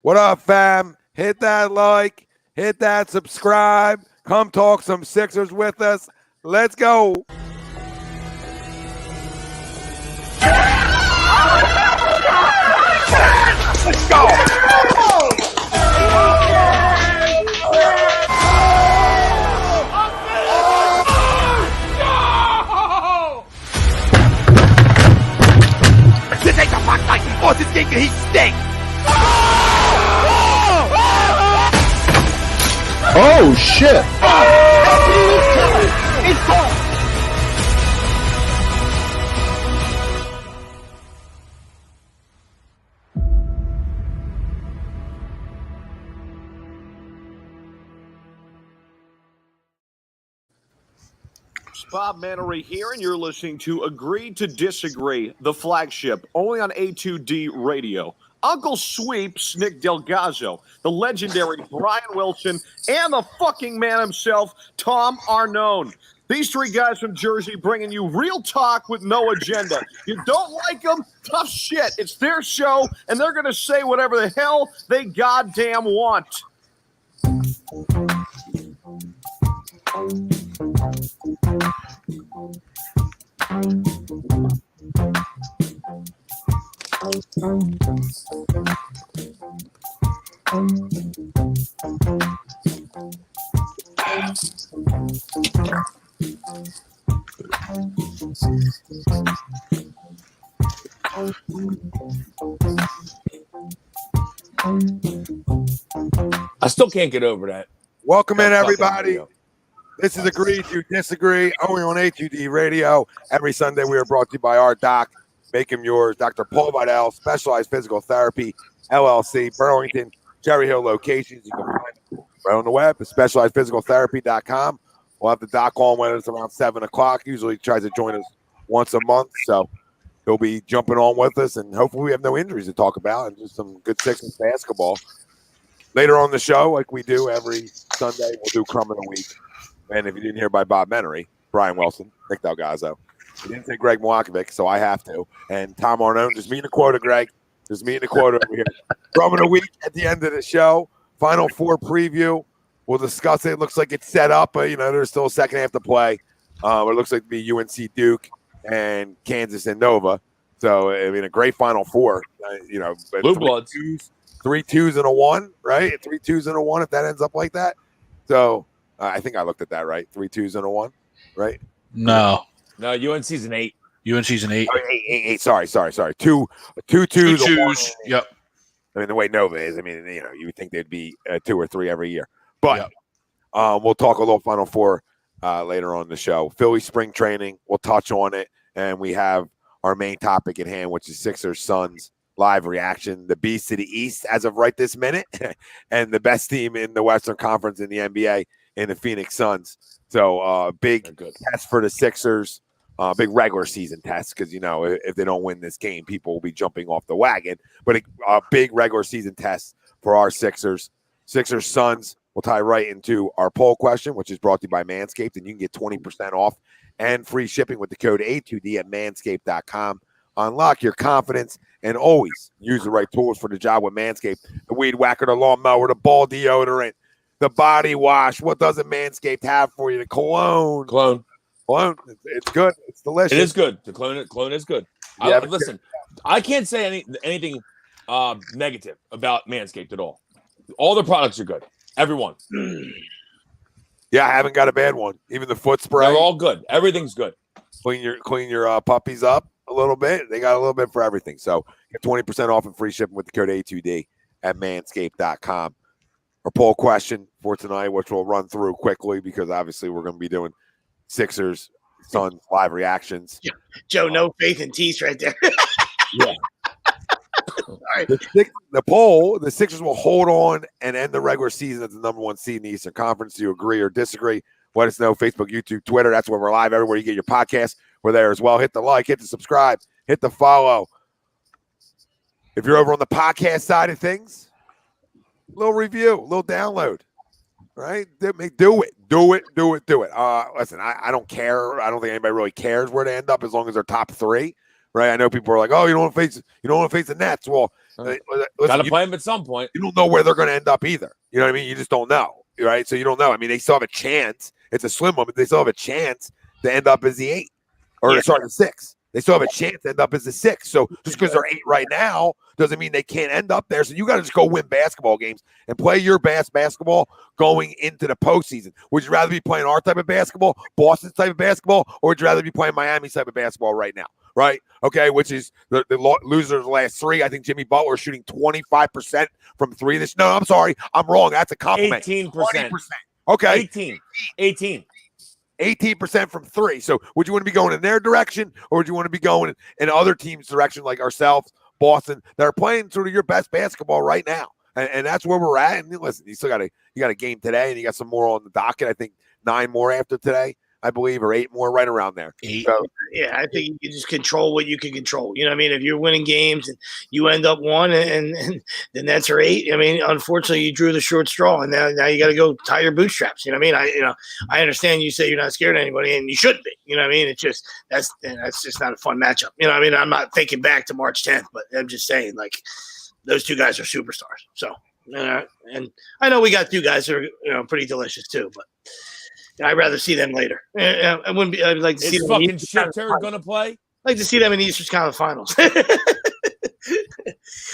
What up, fam? Hit that like, hit that subscribe. Come talk some Sixers with us. Let's go. Let's go. This ain't the fuck like this game he stinks. Oh, shit. It's gone. Bob Mannery here, and you're listening to Agree to Disagree, the flagship, only on A2D Radio. Uncle Sweeps, Nick Delgazzo, the legendary Brian Wilson, and the fucking man himself, Tom Arnone. These three guys from Jersey bringing you real talk with no agenda. You don't like them? Tough shit. It's their show, and they're going to say whatever the hell they goddamn want. I still can't get over that. Welcome in, everybody. This is Agree to Disagree, only on A2D Radio. Every Sunday, we are brought to you by our doc, Make Him Yours, Dr. Paul Vidal, Specialized Physical Therapy, LLC, Burlington, Cherry Hill locations. You can find it right on the web at specializedphysicaltherapy.com. We'll have the doc on when it's around 7 o'clock. Usually he tries to join us once a month, so he'll be jumping on with us, and hopefully we have no injuries to talk about and just some good Sixers basketball. Later on the show, like we do every Sunday, we'll do Crumb of the Week. And if you didn't hear by Bob Mannery, Brian Wilson, Nick Delgazzo. He didn't say Greg Milwakovic, so I have to. And Tom Arnone, just me and a quota, Greg. Just me and a quota over here. Crumb of the Week at the end of the show. Final Four preview. We'll discuss it. It looks like it's set up, but, there's still a second half to play. It looks like to be UNC Duke and Kansas and Nova. So, a great Final Four. Blue Bloods. 3 2s and a 1, right? 3 2s and a 1 if that ends up like that. So, I think I looked at that right. 3 2s and a 1, right? No, UNC's an 8. UNC's an 8. Oh, eight. Sorry. 2 2s. Yep. The way Nova is, you would think they'd be 2 or 3 every year. But we'll talk a little Final Four later on in the show. Philly spring training, we'll touch on it. And we have our main topic at hand, which is Sixers Suns live reaction. The Beast to the East as of right this minute, and the best team in the Western Conference in the NBA in the Phoenix Suns. So big test for the Sixers, big regular season test because, if they don't win this game, people will be jumping off the wagon. But a big regular season test for our Sixers. Sixers Suns will tie right into our poll question, which is brought to you by Manscaped, and you can get 20% off and free shipping with the code A2D at manscaped.com. Unlock your confidence and always use the right tools for the job with Manscaped. The weed whacker, the lawnmower, the ball deodorant, the body wash. What doesn't Manscaped have for you? The cologne. It's good. It's delicious. It is good. The cologne is good. Yeah, Listen, I can't say anything negative about Manscaped at all. All the products are good. Everyone. Yeah, I haven't got a bad one. Even the foot spray. They're all good. Everything's good. Clean your puppies up a little bit. They got a little bit for everything. So get 20% off and free shipping with the code A2D at manscaped.com. Our poll question for tonight, which we'll run through quickly because obviously we're going to be doing Sixers Suns live reactions. Joe, no faith in Tease right there. Yeah. The poll, the Sixers will hold on and end the regular season as the number 1 seed in the Eastern Conference. Do you agree or disagree? Let us know. Facebook, YouTube, Twitter. That's where we're live. Everywhere you get your podcast, we're there as well. Hit the like, hit the subscribe, hit the follow. If you're over on the podcast side of things, a little review, a little download. Right? Do it. Listen, I don't care. I don't think anybody really cares where they end up as long as they're top 3. Right? I know people are like, oh, you don't want to face the Nets. Well, Listen, Got to play them at some point. You don't know where they're going to end up either. You know what I mean? You just don't know, right? So you don't know. I mean, they still have a chance. It's a slim one, but they still have a chance to end up as the 8 or the 6. They still have a chance to end up as the 6. So just because they're 8 right now doesn't mean they can't end up there. So you got to just go win basketball games and play your best basketball going into the postseason. Would you rather be playing our type of basketball, Boston's type of basketball, or would you rather be playing Miami's type of basketball right now? Right? Okay, which is the losers of the last 3. I think Jimmy Butler is shooting 25% from 3 this. No, I'm sorry. I'm wrong. That's a compliment. 18%. 20%. Okay. 18. 18% from 3. So would you want to be going in their direction, or would you want to be going in other teams' direction like ourselves, Boston, that are playing sort of your best basketball right now? And that's where we're at. And listen, you got a game today, and you got some more on the docket. I think 9 more after today, I believe, or 8 more, right around there. 8. So, yeah, I think you can just control what you can control. You know what I mean? If you're winning games and you end up 1 and the Nets are 8, I mean, unfortunately, you drew the short straw, and now you got to go tie your bootstraps. You know what I mean? I understand you say you're not scared of anybody, and you shouldn't be. You know what I mean? It's just that's just not a fun matchup. You know what I mean? I'm not thinking back to March 10th, but I'm just saying, like, those 2 guys are superstars. So, and I know we got 2 guys that are pretty delicious too, but I'd rather see them later. I wouldn't be. I'd like to see them. Fucking shit turd gonna play. I'd like to see them in the Eastern Conference Finals.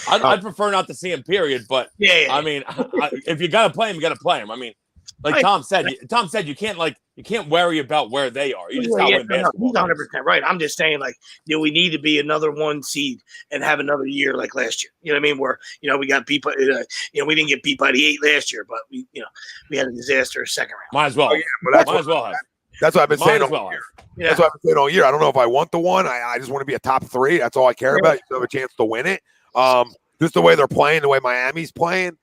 I'd prefer not to see him. Period. But I mean, if you gotta play him, you gotta play him. I mean, like Tom said, you can't worry about where they are. You just gotta win basketball. He's 100% right. I'm just saying, like, we need to be another 1 seed and have another year like last year. You know what I mean? Where we got beat by, we didn't get beat by the 8 last year, but we had a disastrous second round. Might as well. Might as well have. That's what I've been saying all year. Yeah. That's what I've been saying all year. I don't know if I want the 1. I just want to be a top 3. That's all I care about. You still have a chance to win it. Just the way they're playing, the way Miami's playing,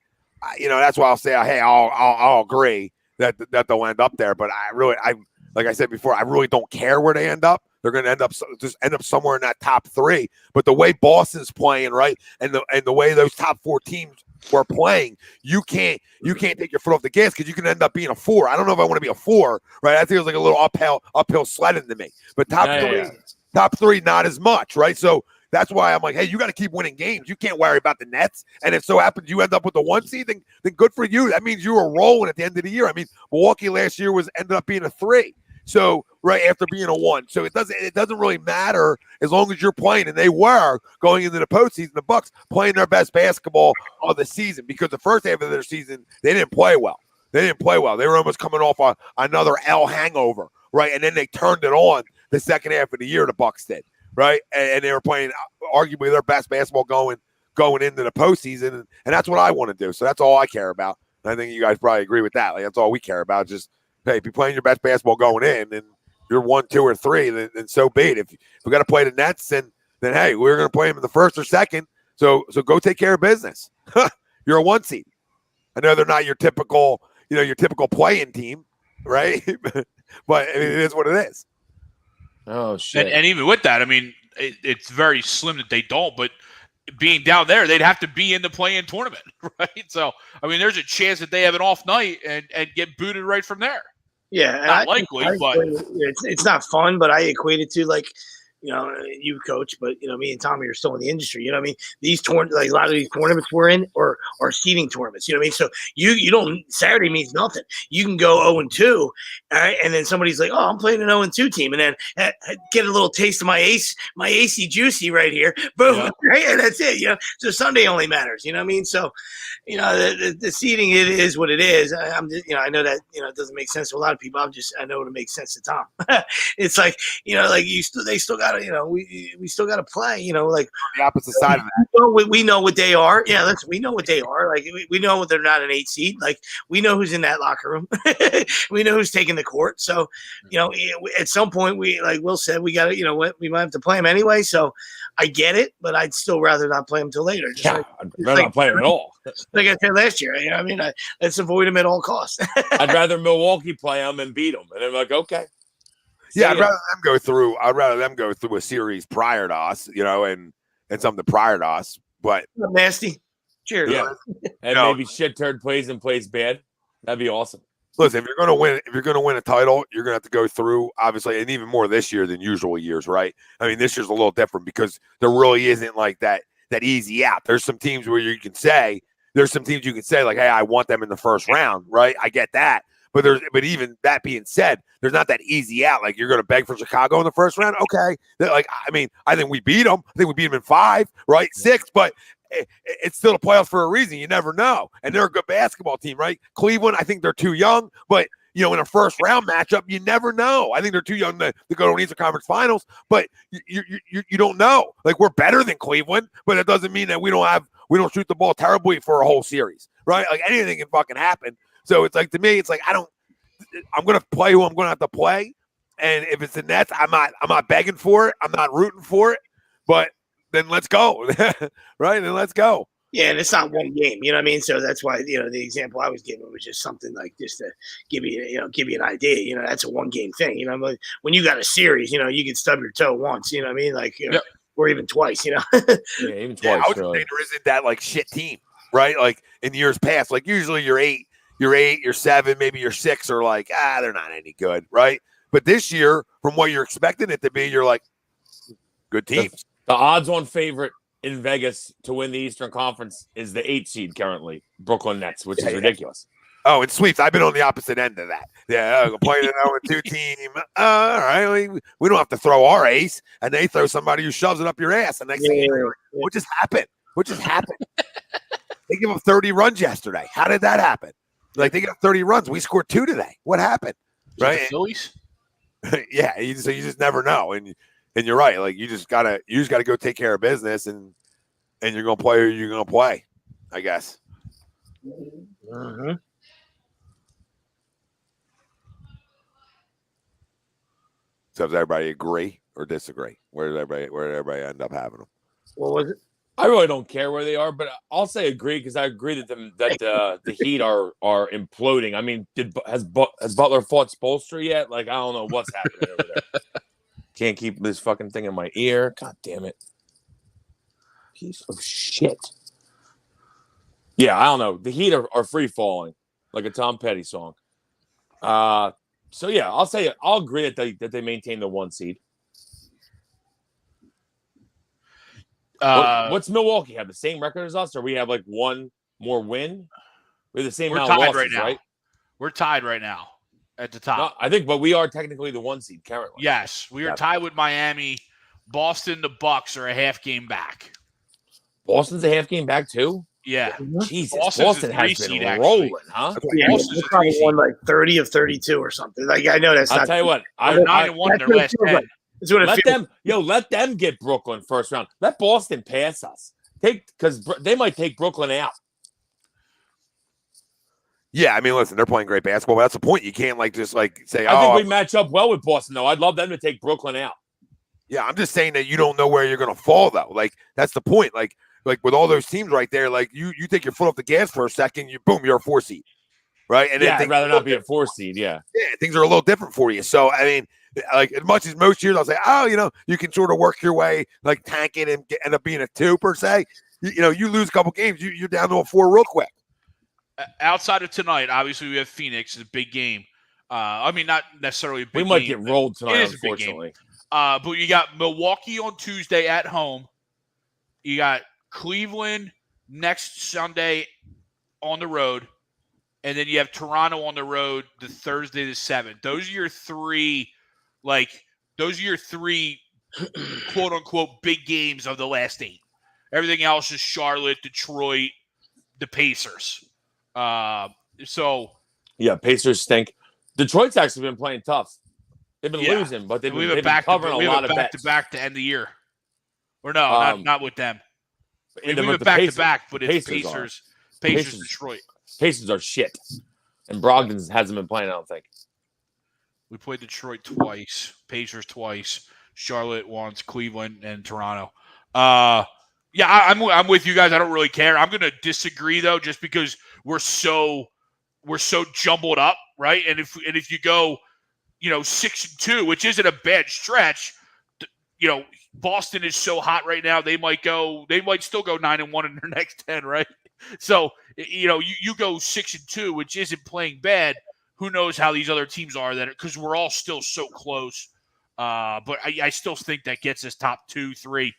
that's why I'll say, hey, I'll agree that they'll end up there. But like I said before, I really don't care where they end up. They're going to end up somewhere in that top 3. But the way Boston's playing, right, and the way those top 4 teams were playing, you can't take your foot off the gas, because you can end up being a 4. I don't know if I want to be a 4, right? That feels like a little uphill sledding to me. But top 3, not as much, right? So that's why I'm like, hey, you got to keep winning games. You can't worry about the Nets. And if so happens you end up with the 1 seed, then good for you. That means you were rolling at the end of the year. I mean, Milwaukee last year ended up being a 3. So right after being a 1. So it doesn't really matter as long as you're playing. And they were going into the postseason, the Bucks playing their best basketball of the season, because the first half of their season, they didn't play well. They were almost coming off another L hangover, right? And then they turned it on the second half of the year, the Bucks did. Right, and they were playing arguably their best basketball going into the postseason, and that's what I want to do. So that's all I care about. And I think you guys probably agree with that. Like, that's all we care about. Just, hey, if you're playing your best basketball going in, and you're 1, 2, or 3, then so be it. If we got to play the Nets, then hey, we're going to play them in the 1st or 2nd. So go take care of business. You're a 1 seed. I know they're not your typical playing team, right? But I mean, it is what it is. Oh shit! And even with that, I mean, it's very slim that they don't. But being down there, they'd have to be in the play-in tournament, right? So, I mean, there's a chance that they have an off night and get booted right from there. Yeah, not likely, but it's not fun. But I equate it to, like, you coach, but me and Tommy are still in the industry. You know what I mean? These like a lot of these tournaments we're in are seeding tournaments. You know what I mean? So you don't, Saturday means nothing. You can go 0-2, all right, and then somebody's like, oh, I'm playing an 0-2 team, and then get a little taste of my AC juicy right here, boom, right, and that's it. So Sunday only matters. You know what I mean? So the seeding, it is what it is. I'm just, I know that it doesn't make sense to a lot of people. I know it makes sense to Tom. It's like like they still got. We still got to play. Like the opposite side of that. We know what they are. Yeah, we know what they are. Like we know they're not an 8 seed. Like we know who's in that locker room. We know who's taking the court. So at some point like Will said, we got to we might have to play them anyway. So I get it, but I'd still rather not play them till later. I'd rather not play them at all. Like I said last year, let's avoid them at all costs. I'd rather Milwaukee play them and beat them, and I'm like, okay. Yeah, I'd rather them go through a series prior to us, and something prior to us. But nasty. Cheers. Yeah. And maybe shit turd plays bad. That'd be awesome. Listen, if you're gonna win a title, you're gonna have to go through, obviously, and even more this year than usual years, right? I mean, this year's a little different because there really isn't like that that easy out. There's some teams where you can say like, hey, I want them in the first round, right? I get that. But even that being said, there's not that easy out. Like, you're going to beg for Chicago in the first round. Okay. I think we beat them. I think we beat them in 5, right? 6, but it's still a playoff for a reason. You never know. And they're a good basketball team, right? Cleveland, I think they're too young, but in a first round matchup, you never know. I think they're too young to go to an Eastern Conference Finals, but you don't know. Like, we're better than Cleveland, but it doesn't mean that we don't shoot the ball terribly for a whole series, right? Like, anything can fucking happen. So it's like, to me, it's like, I'm going to play who I'm going to have to play. And if it's the Nets, I'm not begging for it. I'm not rooting for it, but then let's go. Right. Then let's go. Yeah. And it's not one game, you know what I mean? So that's why, the example I was giving was just something like just to give you an idea, that's a 1 game thing, like when you got a series, you can stub your toe once, you know what I mean? Like, or even twice, Yeah, even twice. I would say there isn't that like shit team, right? Like in years past, like usually you're 8, you're 7, maybe you're 6 are like, they're not any good, right? But this year, from what you're expecting it to be, you're like, good teams. The odds-on favorite in Vegas to win the Eastern Conference is the 8 seed currently, Brooklyn Nets, which is ridiculous. Oh, and sweeps. I've been on the opposite end of that. Yeah, playing an 0-2 team. All right, we don't have to throw our ace, and they throw somebody who shoves it up your ass. And next thing you're like, what just happened? They gave up 30 runs yesterday. How did that happen? Like, they got 30 runs. We scored 2 today. What happened? Right? The Phillies? Yeah, so you just never know. And you're right. Like, you just gotta go take care of business, and you're gonna play who you're gonna play, I guess. Mm-hmm. So does everybody agree or disagree? Where did everybody end up having them? What was it? I really don't care where they are, but I'll say agree because I agree that the Heat are imploding. I mean, has Butler fought Spoelstra yet? Like, I don't know what's happening over there. Can't keep this fucking thing in my ear. God damn it. Piece of shit. Yeah, I don't know. The Heat are free falling, like a Tom Petty song. So yeah, I'll agree that they maintain the 1 seed. What's Milwaukee have? The same record as us, or we have like 1 more win? We're the same. We're amount tied of losses, right now. Right? We're tied right now at the top. No, I think, but we are technically the 1 seed currently. Yes, we are tied with Miami. Boston, the Bucks are a half game back. Boston's a half game back too. Yeah, Jesus, Boston's Boston a has 3 been seed, rolling, huh? Yeah, they probably won like 30 of 32 or something. Like, I know that's I'll not. tell you what, They're 9-1 in their last 10. Like. That's what it let them get Brooklyn first round. Let Boston pass us. Because they might take Brooklyn out. Yeah, I mean, listen, they're playing great basketball, but that's the point. You can't just say, I think we match up well with Boston, though. I'd love them to take Brooklyn out. Yeah, I'm just saying that you don't know where you're going to fall, though. Like, that's the point. Like with all those teams right there, like you take your foot off the gas for a second, you're a 4 seed, right? And I'd rather not be a 4 seed. Yeah, things are a little different for you. So I mean, like, as much as most years I'll say, you can sort of work your way, like, tank it and end up being a 2 per se. You lose a couple games, you're down to a 4 real quick. Outside of tonight, obviously we have Phoenix. It's a big game. I mean, not necessarily a big game. We might get rolled tonight, unfortunately. But you got Milwaukee on Tuesday at home. You got Cleveland next Sunday on the road. And then you have Toronto on the road the Thursday the 7th. Those are your 3, quote unquote big games of the last 8. Everything else is Charlotte, Detroit, the Pacers. So yeah, Pacers stink. Detroit's actually been playing tough. They've been losing, but they've been covering a lot of bets. Back to end the year. Or no, not with them. We went back to back, but it's Pacers, Detroit. Pacers are shit, and Brogdon hasn't been playing. I don't think. We played Detroit twice, Pacers twice, Charlotte once, Cleveland, and Toronto. Yeah, I'm with you guys. I don't really care. I'm gonna disagree though, just because we're so jumbled up, right? And if you go, 6-2, which isn't a bad stretch, Boston is so hot right now. They might still go 9-1 in their next 10, right? So you go 6-2, which isn't playing bad. Who knows how these other teams are because we're all still so close. But I still think that gets us top 2, 3.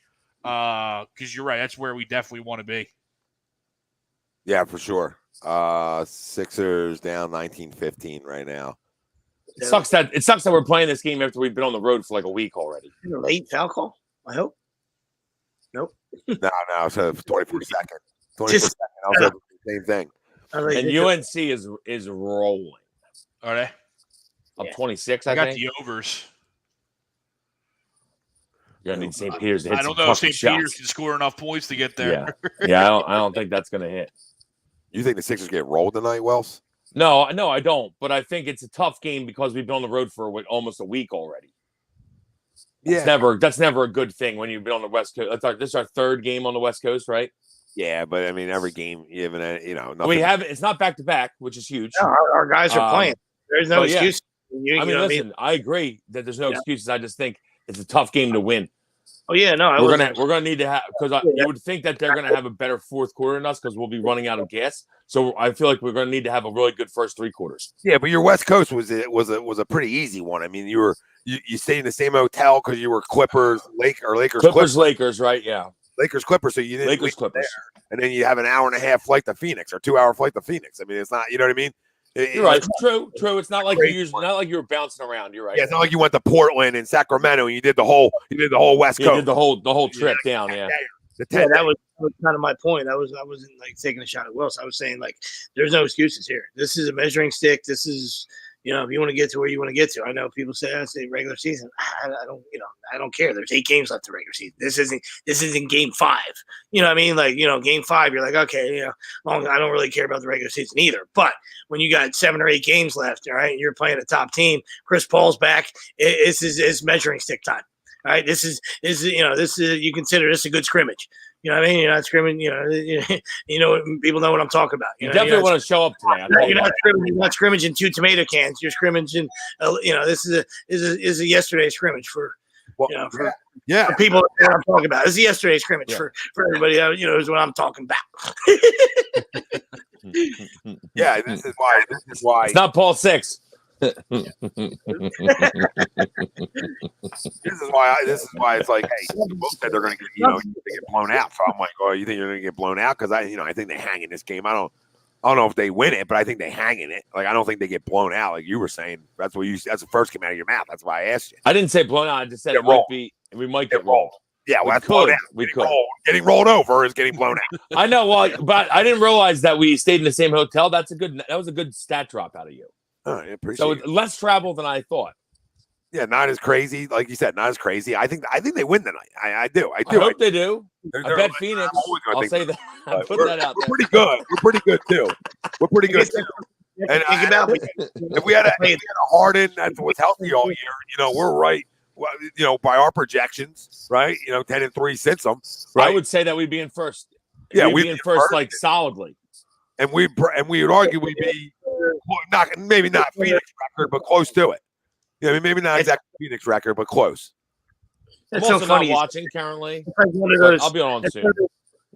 Because you're right, that's where we definitely want to be. Yeah, for sure. Sixers down 19-15 right now. It sucks that we're playing this game after we've been on the road for like a week already. Late foul call, I hope. Nope. No. So 24 seconds. 24 seconds. I was hoping the same thing. And UNC is rolling. Are they? Up 26, I got think. the overs. You're gonna need St. Peter's to hit I don't some know if fucking St. Peters shots. can score enough points to get there. Yeah. I don't think that's gonna hit. You think the Sixers get rolled tonight, Wells? No, I don't. But I think it's a tough game because we've been on the road for almost a week already. Yeah. That's never a good thing when you've been on the West Coast. This is our third game on the West Coast, right? Yeah, but I mean, every game, even nothing. We have it's not back to back, which is huge. No, our guys are playing. There's no excuse. Listen, I agree that there's no excuses. I just think it's a tough game to win. Oh yeah, no, we're gonna need to have because you would think that they're gonna have a better fourth quarter than us because we'll be running out of gas. So I feel like we're gonna need to have a really good first three quarters. Yeah, but your West Coast was a pretty easy one. I mean, you stayed in the same hotel because you were Clippers, Lakers, right? Yeah, Lakers, Clippers. So you didn't Lakers, Clippers, there. And then you have an hour and a half flight to Phoenix or 2 hour flight to Phoenix. I mean, it's not, you know what I mean? You're right. True. It's not like you were bouncing around. You're right. Yeah, it's not like you went to Portland and Sacramento and you did the whole West Coast. You did the whole trip down. Yeah. That was kind of my point. I wasn't like taking a shot at Wilson. I was saying like, there's no excuses here. This is a measuring stick. This is, if you want to get to where you want to get to. I know people say regular season. I don't care. There's 8 games left in regular season. This isn't game 5. You know what I mean? Like, game 5, you're like, okay, I don't really care about the regular season either. But when you got 7 or 8 games left, all right, and you're playing a top team, Chris Paul's back. It's measuring stick time. All right, this is you consider this a good scrimmage. You know what I mean? You're not scrimmaging. People know what I'm talking about. You definitely want to show up today. You're not scrimmaging 2 tomato cans. You're scrimmaging. This is a yesterday scrimmage for people that I'm talking about. This is a yesterday scrimmage for everybody. Is what I'm talking about. Yeah, this is why it's not Paul 6. This is why it's like, hey, both said they're going to get blown out. So I'm like, oh, you think you're going to get blown out? Because I think they hang in this game. I don't know if they win it, but I think they hang in it. Like I don't think they get blown out, like you were saying. That's the first came out of your mouth. That's why I asked you. I didn't say blown out. I just said we might get rolled. Yeah, well, that's blown out. We could. Getting rolled over is getting blown out. I know, but I didn't realize that we stayed in the same hotel. That was a good stat drop out of you. Oh, I appreciate it. Less travel than I thought. Yeah, not as crazy, like you said, not as crazy. I think they win tonight. I do. I hope they do. I bet Phoenix. I'll say that. Put that out there. We're pretty good. We're pretty good too. We're pretty good too. And if we had a Harden that was healthy all year, we're right. By our projections, right? 10-3 sits them. Right? I would say that we'd be in first. Yeah, we'd be in first like solidly. And we would argue we'd be maybe not Phoenix record, but close to it. Maybe not exactly Phoenix record, but close. I'm also not watching currently. I'll be on soon.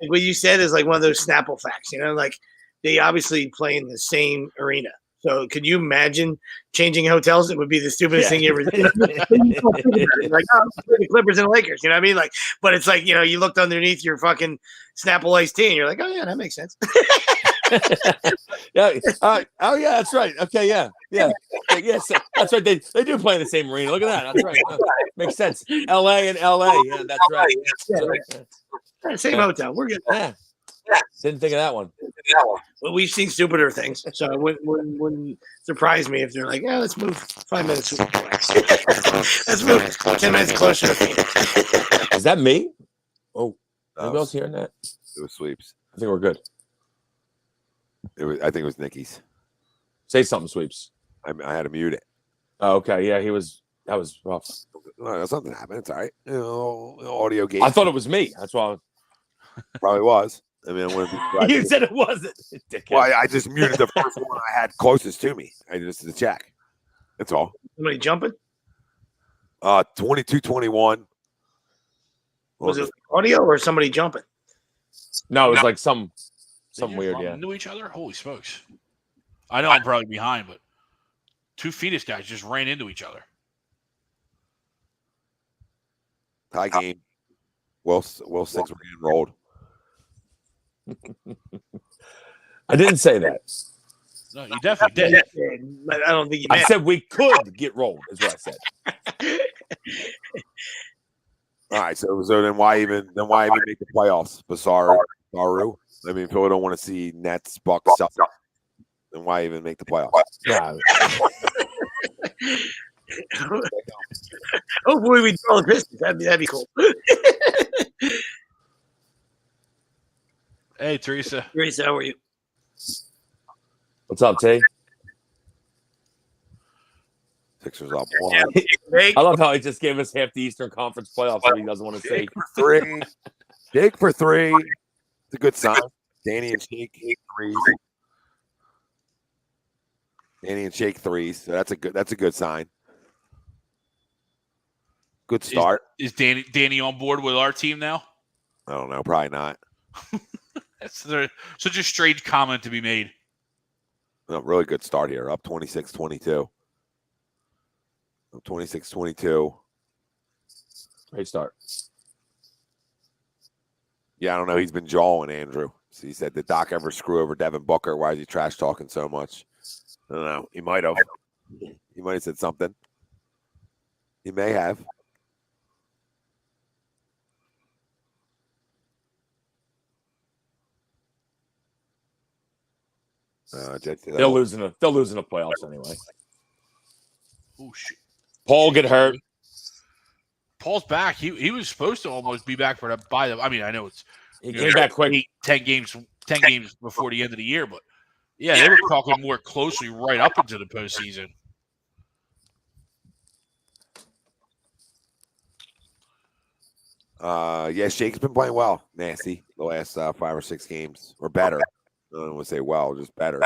What you said is like one of those Snapple facts. Like they obviously play in the same arena. So could you imagine changing hotels? It would be the stupidest thing you ever did. Like, the Clippers and Lakers, you know what I mean? Like, but it's like, you looked underneath your fucking Snapple iced tea and you're like, oh yeah, that makes sense. Yeah. Oh yeah, that's right. Okay, yeah. Yes, that's right. They do play in the same arena. Look at that. That's right. Makes sense. LA and LA. Yeah, that's right. Same hotel. We're good. Yeah. Didn't think of that one. Well, we've seen stupider things, so it wouldn't surprise me if they're like, "Yeah, let's move 5 minutes. Let's move 10 minutes closer." Is that me? Oh, anybody else hearing that? It was Sweeps. I think we're good. I think it was Nikki's. Say something, Sweeps. I had to mute it. Oh, okay. Yeah, that was rough. No, something happened. It's all right. Audio game. I thought it was me. That's why. Probably was. I mean, you said it wasn't. Well, I just muted the first one I had closest to me. I just to check. That's all. Somebody jumping? 22-21. Was it audio or somebody jumping? No, it was like some weird. Yeah. Into each other. Holy smokes! I know I'm probably behind, but 2 Phoenix guys just ran into each other. Tie game. Will thinks we're getting rolled. I didn't say that. No, you definitely did. But I don't think you I meant. said we could get rolled, is what I said. All right, so then why even make the playoffs? Basaru. I mean, people don't want to see Nets, Bucks, Celtics. Then why even make the playoffs? Yeah. Hopefully we draw the Pistons. That'd be cool. Hey, Teresa. Teresa, how are you? What's up, Tay? Sixers up one. I love how he just gave us half the Eastern Conference playoffs that he doesn't want to say. Jake for three. Jake for three. It's a good sign. Danny and Shake threes. Danny and Shake threes. So that's a good sign. Good start. Is Danny on board with our team now? I don't know. Probably not. That's such a strange comment to be made. No, really good start here. Up 26-22. Up 26-22. Great start. Yeah, I don't know. He's been jawing Andrew. So he said, did Doc ever screw over Devin Booker? Why is he trash talking so much? I don't know. He might have. He might have said something. He may have. They'll lose in the playoffs anyway. Oh shit! Paul get hurt. Paul's back. He was supposed to almost be back for that. I mean, I know it's He came back quick. 10 games before the end of the year, but yeah, they were talking more closely right up into the postseason. Yeah, Shake's been playing well. Nasty the last 5 or 6 games, or better. I don't want to say well, just better.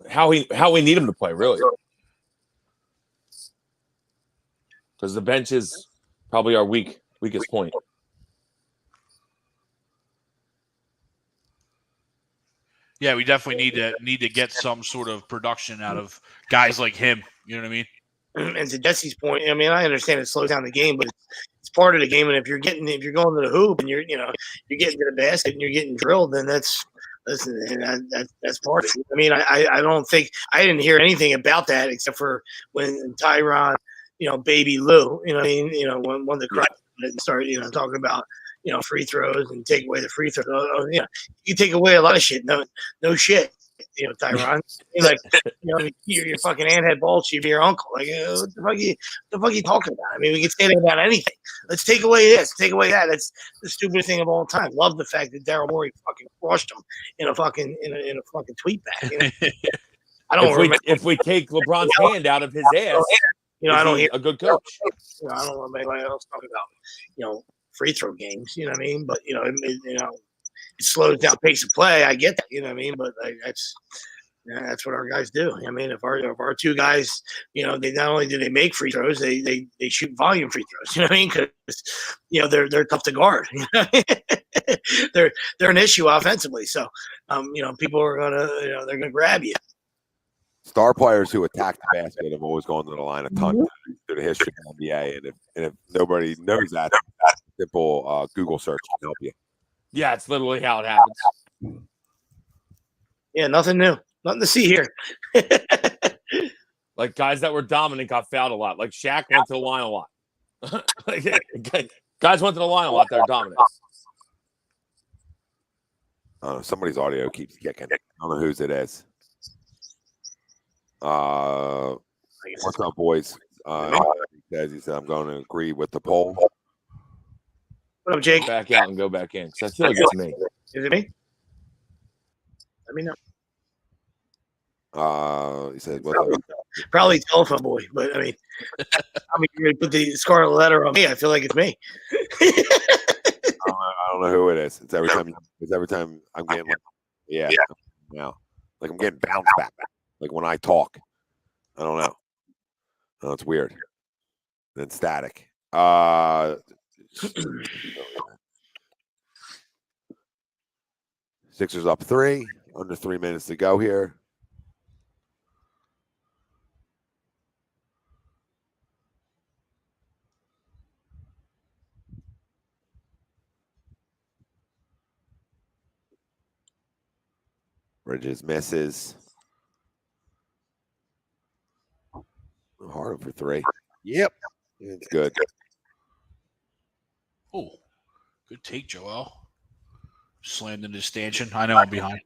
How we need him to play, really. Because the bench is probably our weakest point. Yeah, we definitely need to get some sort of production out of guys like him. You know what I mean? And to Jesse's point, I mean, I understand it slows down the game, but it's part of the game. And if you're going to the hoop and you're getting to the basket and you're getting drilled, then that's part of it. I mean, I don't think I didn't hear anything about that except for when Tyron, baby Lou, when the crowd started, talking about, free throws and take away the free throws. You take away a lot of shit. No shit. Tyron, your fucking aunt had balls. She'd be your uncle. Like, what the fuck are you talking about? I mean, we can say that about anything. Let's take away this, take away that. That's the stupidest thing of all time. Love the fact that Daryl Morey fucking crushed him in a fucking tweet bag. I don't remember. If we take LeBron's hand out of his ass, I don't hear a good coach. I don't want anybody else talking about free throw games. You know what I mean? But it slows down pace of play. I get that, you know what I mean? But that's what our guys do. I mean, if our two guys, they not only do they make free throws, they shoot volume free throws. You know what I mean? Because they're tough to guard. they're an issue offensively. So people are gonna they're gonna grab you. Star players who attack the basket have always gone to the line a ton through the history of the NBA. And if nobody knows that, simple Google search can help you. Yeah, it's literally how it happens. Yeah, nothing new. Nothing to see here. Like guys that were dominant got fouled a lot. Like Shaq went to the line a lot. Guys went to the line a lot. They're dominant. Somebody's audio keeps kicking. I don't know whose it is. What's up, boys? He said, I'm going to agree with the poll. What up, Jake? Back out and go back in. So I feel like it's me. Is it me? Let me know. He said, probably telephone boy, but I mean, you're going to put the scarlet letter on me. I feel like it's me. I don't know who it is. It's every time I'm getting now, like I'm getting bounced back. Like when I talk, I don't know. Oh, it's weird. Then static. Sixers up 3. Under 3 minutes to go here. Bridges misses. Harden for three. Yep. It's good. Oh, good take, Joel. Slammed into stanchion. I know I'm behind.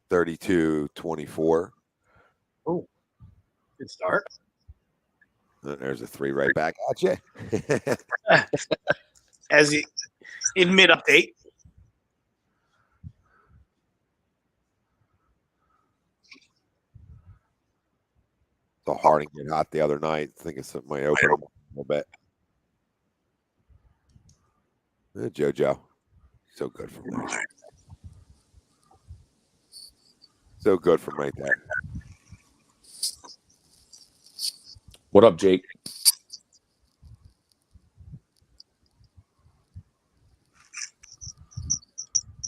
32-24. Oh, good start. And there's a three right back at you. As he in mid update. The Harding get hot the other night. I think it's might open a little bit. JoJo. So good from there. So good from right there. What up, Jake?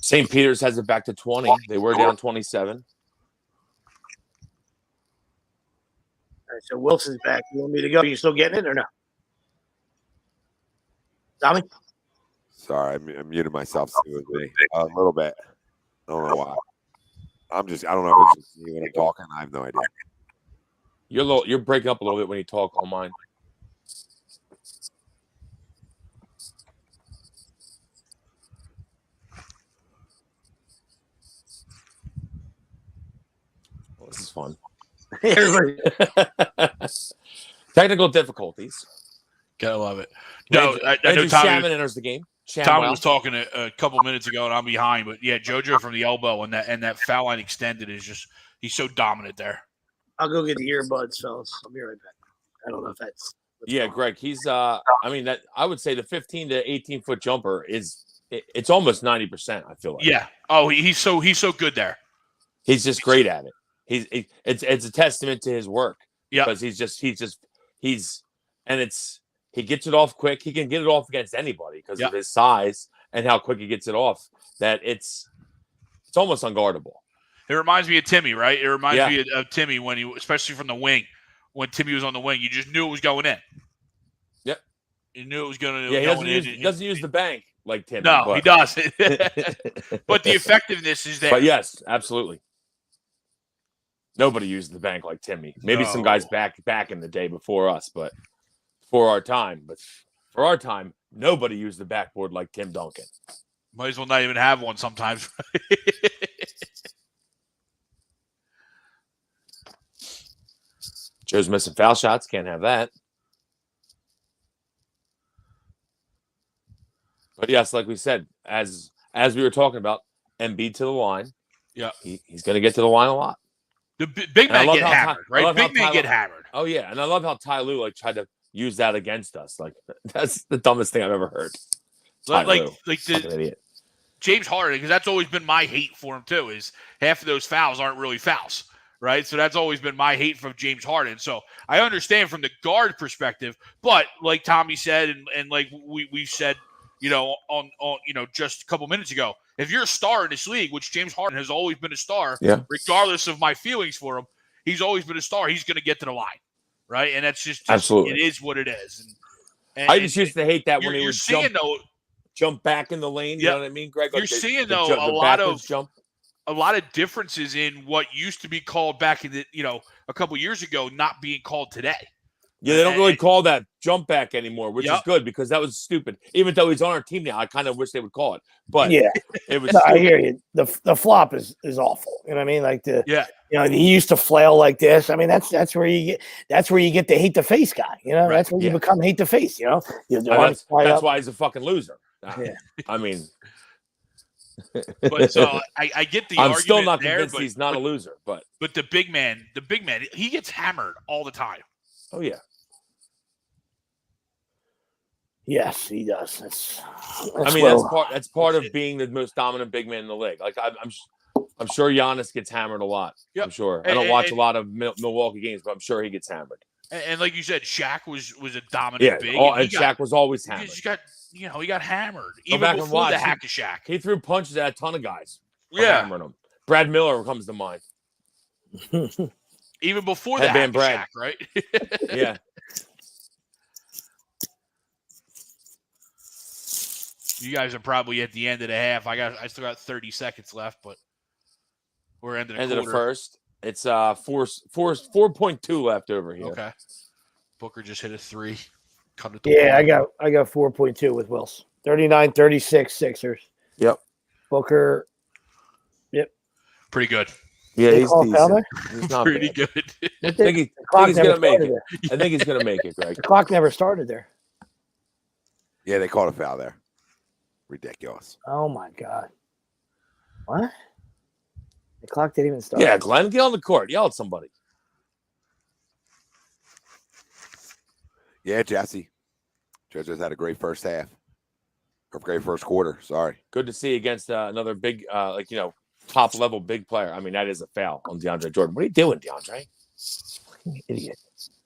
St. Peter's has it back to 20. They were down 27. All right, so Wilson's back. You want me to go? You still getting it or no? Tommy? Sorry, I muted myself smoothly a little bit. I don't know why. I don't know if it's just me when I'm talking. I have no idea. You're breaking up a little bit when you talk on mine. Well, this is fun. Everybody. Technical difficulties. Gotta love it. No, I know Andrew Tommy. Shaman enters the game. Tommy was talking a couple minutes ago, and I'm behind. But yeah, JoJo from the elbow and that foul line extended is just—he's so dominant there. I'll go get the earbuds, fellas. I'll be right back. I don't know if that's. Yeah, Greg. He's. I mean, that I would say the 15 to 18 foot jumper it's almost 90%. I feel like. Yeah. Oh, he's so good there. He's just great at it. It's a testament to his work. Yeah. Because he gets it off quick. He can get it off against anybody because of his size and how quick he gets it off. That it's almost unguardable. It reminds me of Timmy, right? It reminds me of Timmy when especially from the wing, when Timmy was on the wing, you just knew it was going in. Yep. You knew it was going to. Yeah, he doesn't use the bank like Timmy. No, he doesn't. But the effectiveness is there. But yes, absolutely. Nobody used the bank like Timmy. Maybe some guys back in the day before us, but for our time, nobody used the backboard like Tim Duncan. Might as well not even have one sometimes. Joe's missing foul shots. Can't have that. But yes, like we said, as we were talking about, Embiid to the line. Yeah, he's going to get to the line a lot. The big men get hammered, right? Big men get hammered. Oh yeah, and I love how Ty Lue tried to use that against us. Like that's the dumbest thing I've ever heard. Like the James Harden, because that's always been my hate for him too. Is half of those fouls aren't really fouls, right? So that's always been my hate from James Harden. So I understand from the guard perspective, but like Tommy said, and like we've said, on just a couple minutes ago, if you're a star in this league, which James Harden has always been a star, regardless of my feelings for him, he's always been a star. He's going to get to the line, right? And that's just absolutely, it is what it is. And I just used to hate that when he would jump back in the lane. You know what I mean, Greg? Like you're seeing a lot of differences in what used to be called back in the a couple years ago, not being called today. Yeah, they don't really call that jump back anymore, which is good because that was stupid. Even though he's on our team now, I kind of wish they would call it. But it was. I hear you. The flop is awful. You know what I mean? Like he used to flail like this. I mean, that's where you get the hate the face guy. That's where you become hate the face. That's why he's a fucking loser. I mean. But so I get the. I'm still not convinced he's not a loser, but the big man, he gets hammered all the time. Oh yeah. Yes, he does. That's part of being the most dominant big man in the league. Like I'm sure Giannis gets hammered a lot. Yep. I'm sure. I don't watch a lot of Milwaukee games, but I'm sure he gets hammered. And like you said, Shaq was a dominant big. And Shaq was always hammered. He got hammered. Go even back before and watch. The hack of Shaq. He threw punches at a ton of guys. Hammering them. Brad Miller comes to mind. Even before the hack of Shaq, right? Yeah. You guys are probably at the end of the half. I still got 30 seconds left, but We're ending End the of the first. It's 4.2 left over here. Okay. Booker just hit a 3. Cut it to Yeah, one. I got 4.2 with Wills. 39-36 Sixers. Yep. Booker. Pretty good. Yeah, They he's call a foul decent. there? He's not Pretty bad. good. I think The clock he's never gonna make started it. there. I think he's gonna make it, Greg. The clock never started there. Yeah, they called a foul there. Ridiculous. Oh my God. What? The clock didn't even start. Yeah, Glenn, get on the court. Yell at somebody. Yeah, Jesse. Judges had a great first half. Or great first quarter. Sorry. Good to see against another big, top level big player. I mean, that is a foul on DeAndre Jordan. What are you doing, DeAndre? Fucking idiot.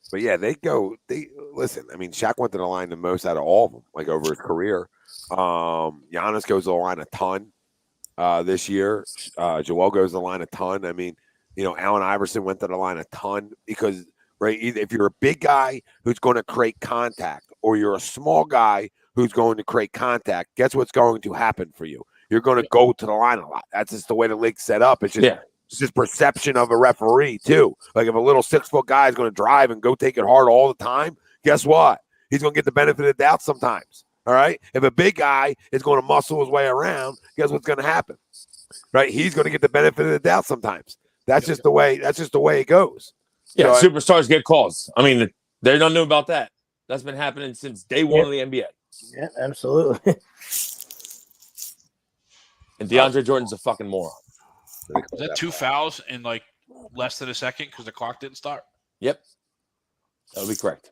But yeah, they listen. I mean, Shaq went to the line the most out of all of them, like over his career. Giannis goes to the line a ton this year. Joel goes to the line a ton. I mean, Allen Iverson went to the line a ton because, right, if you're a big guy who's going to create contact or you're a small guy who's going to create contact, guess what's going to happen for you? You're going to go to the line a lot. That's just the way the league's set up. It's just perception of a referee, too. Like if a little 6-foot guy is going to drive and go take it hard all the time, guess what? He's going to get the benefit of the doubt sometimes. All right? If a big guy is going to muscle his way around, guess what's going to happen? Right? He's going to get the benefit of the doubt sometimes. That's just the way it goes. Yeah, So, superstars get calls. I mean, they don't know about that. That's been happening since day one of the NBA. Yeah, absolutely. And DeAndre Jordan's a fucking moron. Is that 2 fouls in like less than a second because the clock didn't start? Yep. That would be correct.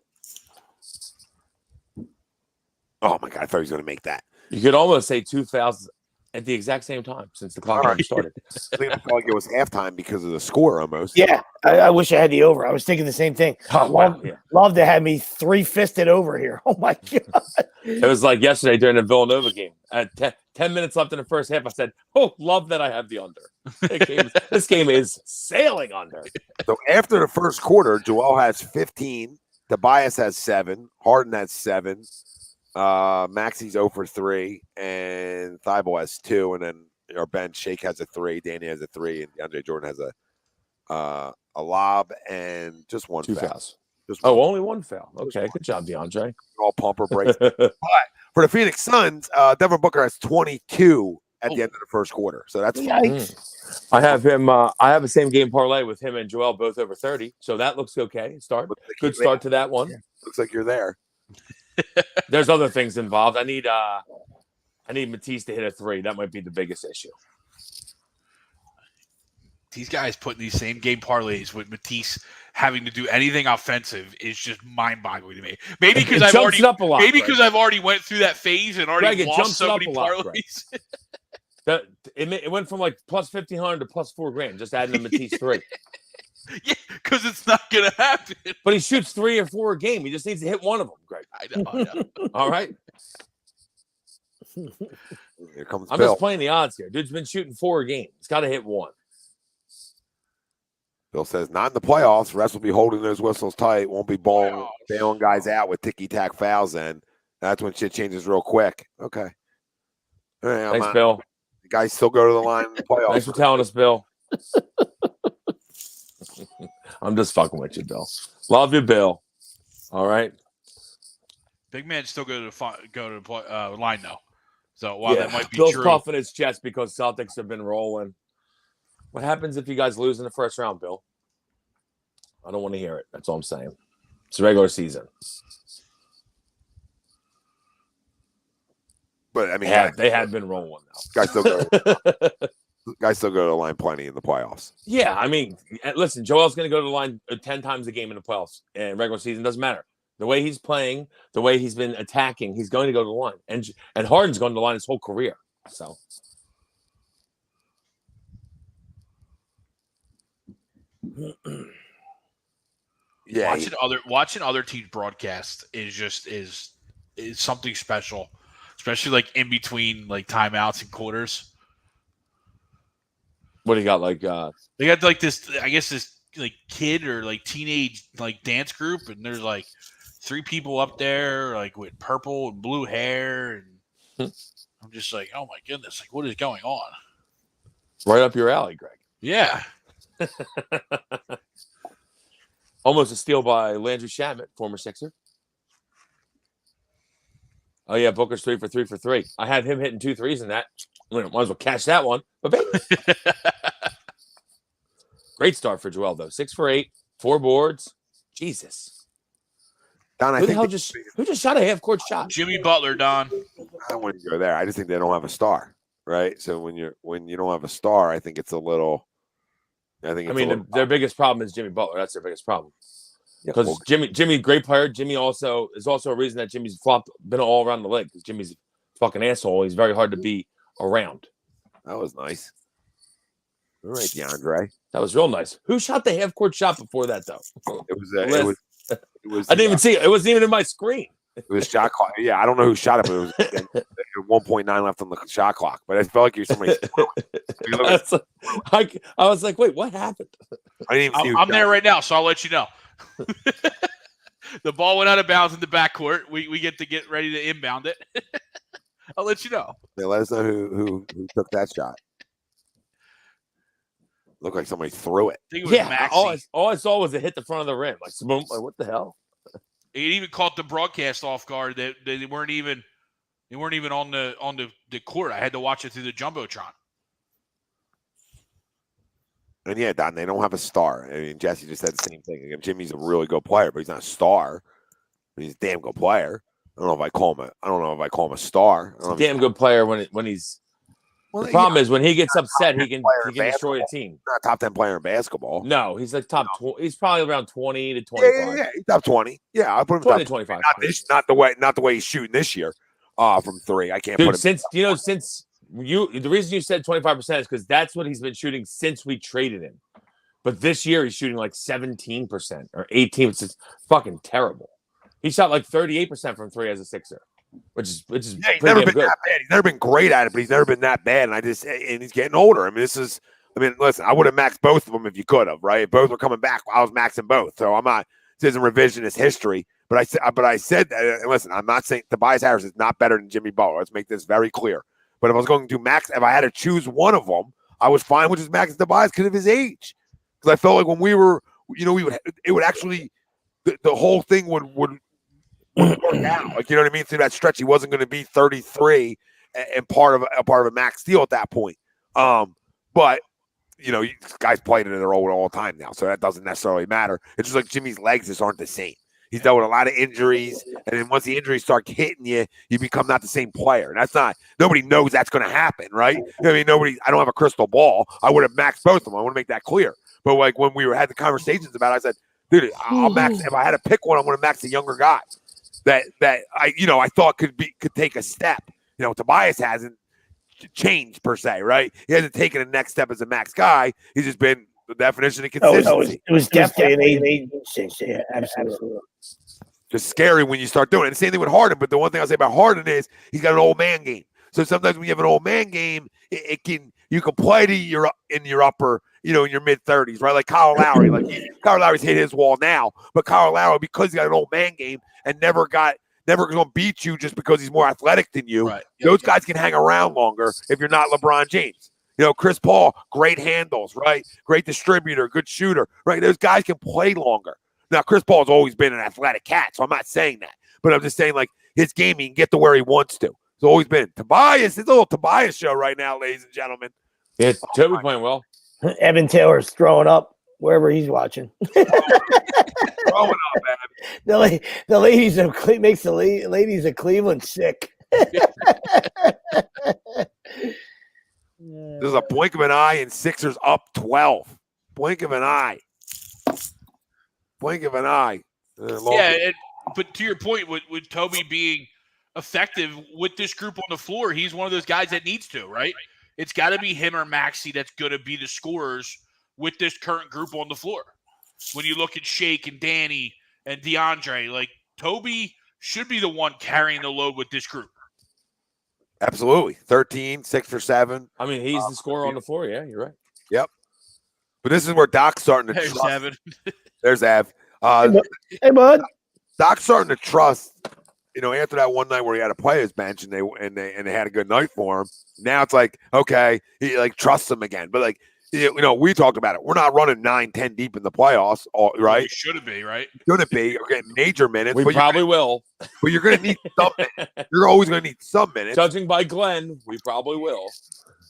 Oh my God, I thought he was going to make that. You could almost say 2 fouls at the exact same time since the clock already started. I think like it was halftime because of the score almost. Yeah, I wish I had the over. I was thinking the same thing. Oh, wow. Yeah. Love to have me 3-fisted over here. Oh my God. It was like yesterday during the Villanova game. At 10 minutes left in the first half, I said, "Oh, love that I have the under." This game is sailing under. So after the first quarter, Joel has 15. Tobias has 7. Harden has 7. Maxi's 0 for 3. And Thibault has 2. And then our bench, Shake has a 3. Danny has a 3. And DeAndre Jordan has a lob and just 1 2 foul. fouls. Just Oh, one. only 1 foul. Okay, good job, DeAndre. All pumper breaks. But for the Phoenix Suns, Devin Booker has 22 at the end of the first quarter. So that's fine. Yikes. I have him. I have a same game parlay with him and Joel both over 30. So that looks okay. Good start to that one. Yeah. Looks like you're there. There's other things involved. I need Matisse to hit a 3. That might be the biggest issue. These guys putting these same game parlays with Matisse having to do anything offensive is just mind-boggling to me. Maybe because I've already went through that phase and already lost so many parlays. It went from like plus 1,500 to plus $4,000 just adding a Matisse 3. Yeah, because it's not gonna happen. But he shoots 3 or 4 a game. He just needs to hit one of them, Greg. I know. All right. Here comes I'm Bill. just playing the odds here. Dude's been shooting 4 a game. He's got to hit 1. Bill says, not in the playoffs. Refs will be holding those whistles tight. Won't be bailing guys out with ticky-tack fouls then. That's when shit changes real quick. Okay. All right, Thanks, Bill. The guys still go to the line in the playoffs. Thanks for telling us, Bill. I'm just fucking with you, Bill. Love you, Bill. All right. Big man still go to the line though. So while that might be Bill's true, puffing his chest because Celtics have been rolling. What happens if you guys lose in the first round, Bill? I don't want to hear it. That's all I'm saying. It's a regular season. But I mean, They have been rolling now. Guys still go to the line plenty in the playoffs. Yeah, I mean, listen, Joel's going to go to the line 10 times a game in the playoffs and regular season. Doesn't matter. The way he's playing, the way he's been attacking, he's going to go to the line. And Harden's going to the line his whole career. So. Yeah, watching other teams broadcast is something special, especially like in between like timeouts and quarters. What do you got? Like they got like this, I guess this like kid or like teenage like dance group, and there's like 3 people up there like with purple and blue hair, and I'm just like, oh my goodness, like what is going on? Right up your alley, Greg. Yeah. Almost a steal by Landry Shamet, former Sixer. Oh, yeah, Booker's 3 for 3 for 3. I had him hitting 2 threes in that. Might as well catch that one. But baby. Great start for Joel, though. 6 for 8, 4 boards. Jesus. Don, Who just shot a half-court shot? Jimmy Butler, Don. I don't want to go there. I just think they don't have a star, right? So when you don't have a star, I think it's a little. Their biggest problem is Jimmy Butler. That's their biggest problem. Because Jimmy, great player. Jimmy also is a reason that Jimmy's been all around the league. Because Jimmy's a fucking asshole. He's very hard to be around. That was nice. All right, DeAndre. That was real nice. Who shot the half-court shot before that, though? It was. I didn't even see it. It wasn't even in my screen. It was shot clock. Yeah, I don't know who shot it, but it was 1.9 left on the shot clock. But I felt like you somebody. I was like, wait, what happened? I didn't even see I'm there right now, so I'll let you know. The ball went out of bounds in the backcourt. We get ready to inbound it. I'll let you know. They let us know who took that shot. Looked like somebody threw it. I think it was Maxey. All I saw was it hit the front of the rim. Like, boom, like what the hell? It even caught the broadcast off guard. That they weren't even on the court. I had to watch it through the jumbotron. And yeah, Don, they don't have a star. I mean, Jesse just said the same thing. Jimmy's a really good player, but he's not a star. He's a damn good player. I don't know if I call him a star. He's a damn good player when he's. Well, the problem is when he gets upset, he can destroy a team. Not top 10 player in basketball. No, he's like top 20. He's probably around 20 to 25. Yeah, he's top 20. Yeah, I'll put him 20 top to 25. Not the way he's shooting this year. From 3, I can't put him. The reason you said 25% is because that's what he's been shooting since we traded him. But this year he's shooting like 17% or 18%. It's fucking terrible. He shot like 38% from 3 as a Sixer. Which is he's never been that bad. He's never been great at it, but he's never been that bad. And he's getting older. Listen, I would have maxed both of them if you could have, right? If both were coming back, I was maxing both. So I'm not. This isn't revisionist history, but I said that. And listen, I'm not saying Tobias Harris is not better than Jimmy Butler. Let's make this very clear. But if I was going to max, if I had to choose one of them, I was fine with just maxing Tobias because of his age. Because I felt like when we were, it would actually, the whole thing would work out. Like, you know what I mean? Through that stretch, he wasn't going to be 33 and part of a max deal at that point. But guys playing in their old all the time now, so that doesn't necessarily matter. It's just like Jimmy's legs just aren't the same. He's dealt with a lot of injuries, and then once the injuries start hitting you, you become not the same player. And that's not. Nobody knows that's going to happen, right? I don't have a crystal ball. I would have maxed both of them. I want to make that clear. But like when we had the conversations about it, I said, dude, I'll max. If I had to pick one, I'm going to max the younger guy that I thought could take a step. Tobias hasn't changed per se, right? He hasn't taken a next step as a max guy. He's just been the definition of consistency. It was definitely an age change. Yeah, absolutely. Just scary when you start doing it. And same thing with Harden. But the one thing I'll say about Harden is he's got an old man game. So sometimes when you have an old man game, you can play to your upper, in your mid 30s, right? Like Kyle Lowry. Kyle Lowry's hit his wall now, but Kyle Lowry, because he's got an old man game and never going to beat you just because he's more athletic than you. Right. Those guys can hang around longer if you're not LeBron James. Chris Paul, great handles, right? Great distributor, good shooter, right? Those guys can play longer. Now, Chris Paul's always been an athletic cat, so I'm not saying that. But I'm just saying, like, his game, he can get to where he wants to. It's always been. Tobias, it's a little Tobias show right now, ladies and gentlemen. Yeah, Toby playing well. Evan Taylor's throwing up wherever he's watching. Throwing up, man. The ladies makes the ladies of Cleveland sick. There's a blink of an eye and Sixers up 12. Blink of an eye. Blink of an eye. But to your point, with Toby being effective with this group on the floor, he's one of those guys that needs to, right? It's got to be him or Maxey that's going to be the scorers with this current group on the floor. When you look at Shake and Danny and DeAndre, like Toby should be the one carrying the load with this group. Absolutely. 13, 6 for 7. I mean, he's the scorer on the floor. Yeah, you're right. Yep. But this is where Doc's starting to There's trust. Evan. There's Av. Hey, bud. Doc's starting to trust. After that one night where he had to play his bench and they had a good night for him. Now it's like, okay, he trusts him again. But we talked about it. We're not running 9-10 deep in the playoffs, right? We shouldn't be, right? Shouldn't be. We're getting major minutes. We probably will. But you're going to need some minutes. You're always going to need some minutes. Judging by Glenn, we probably will.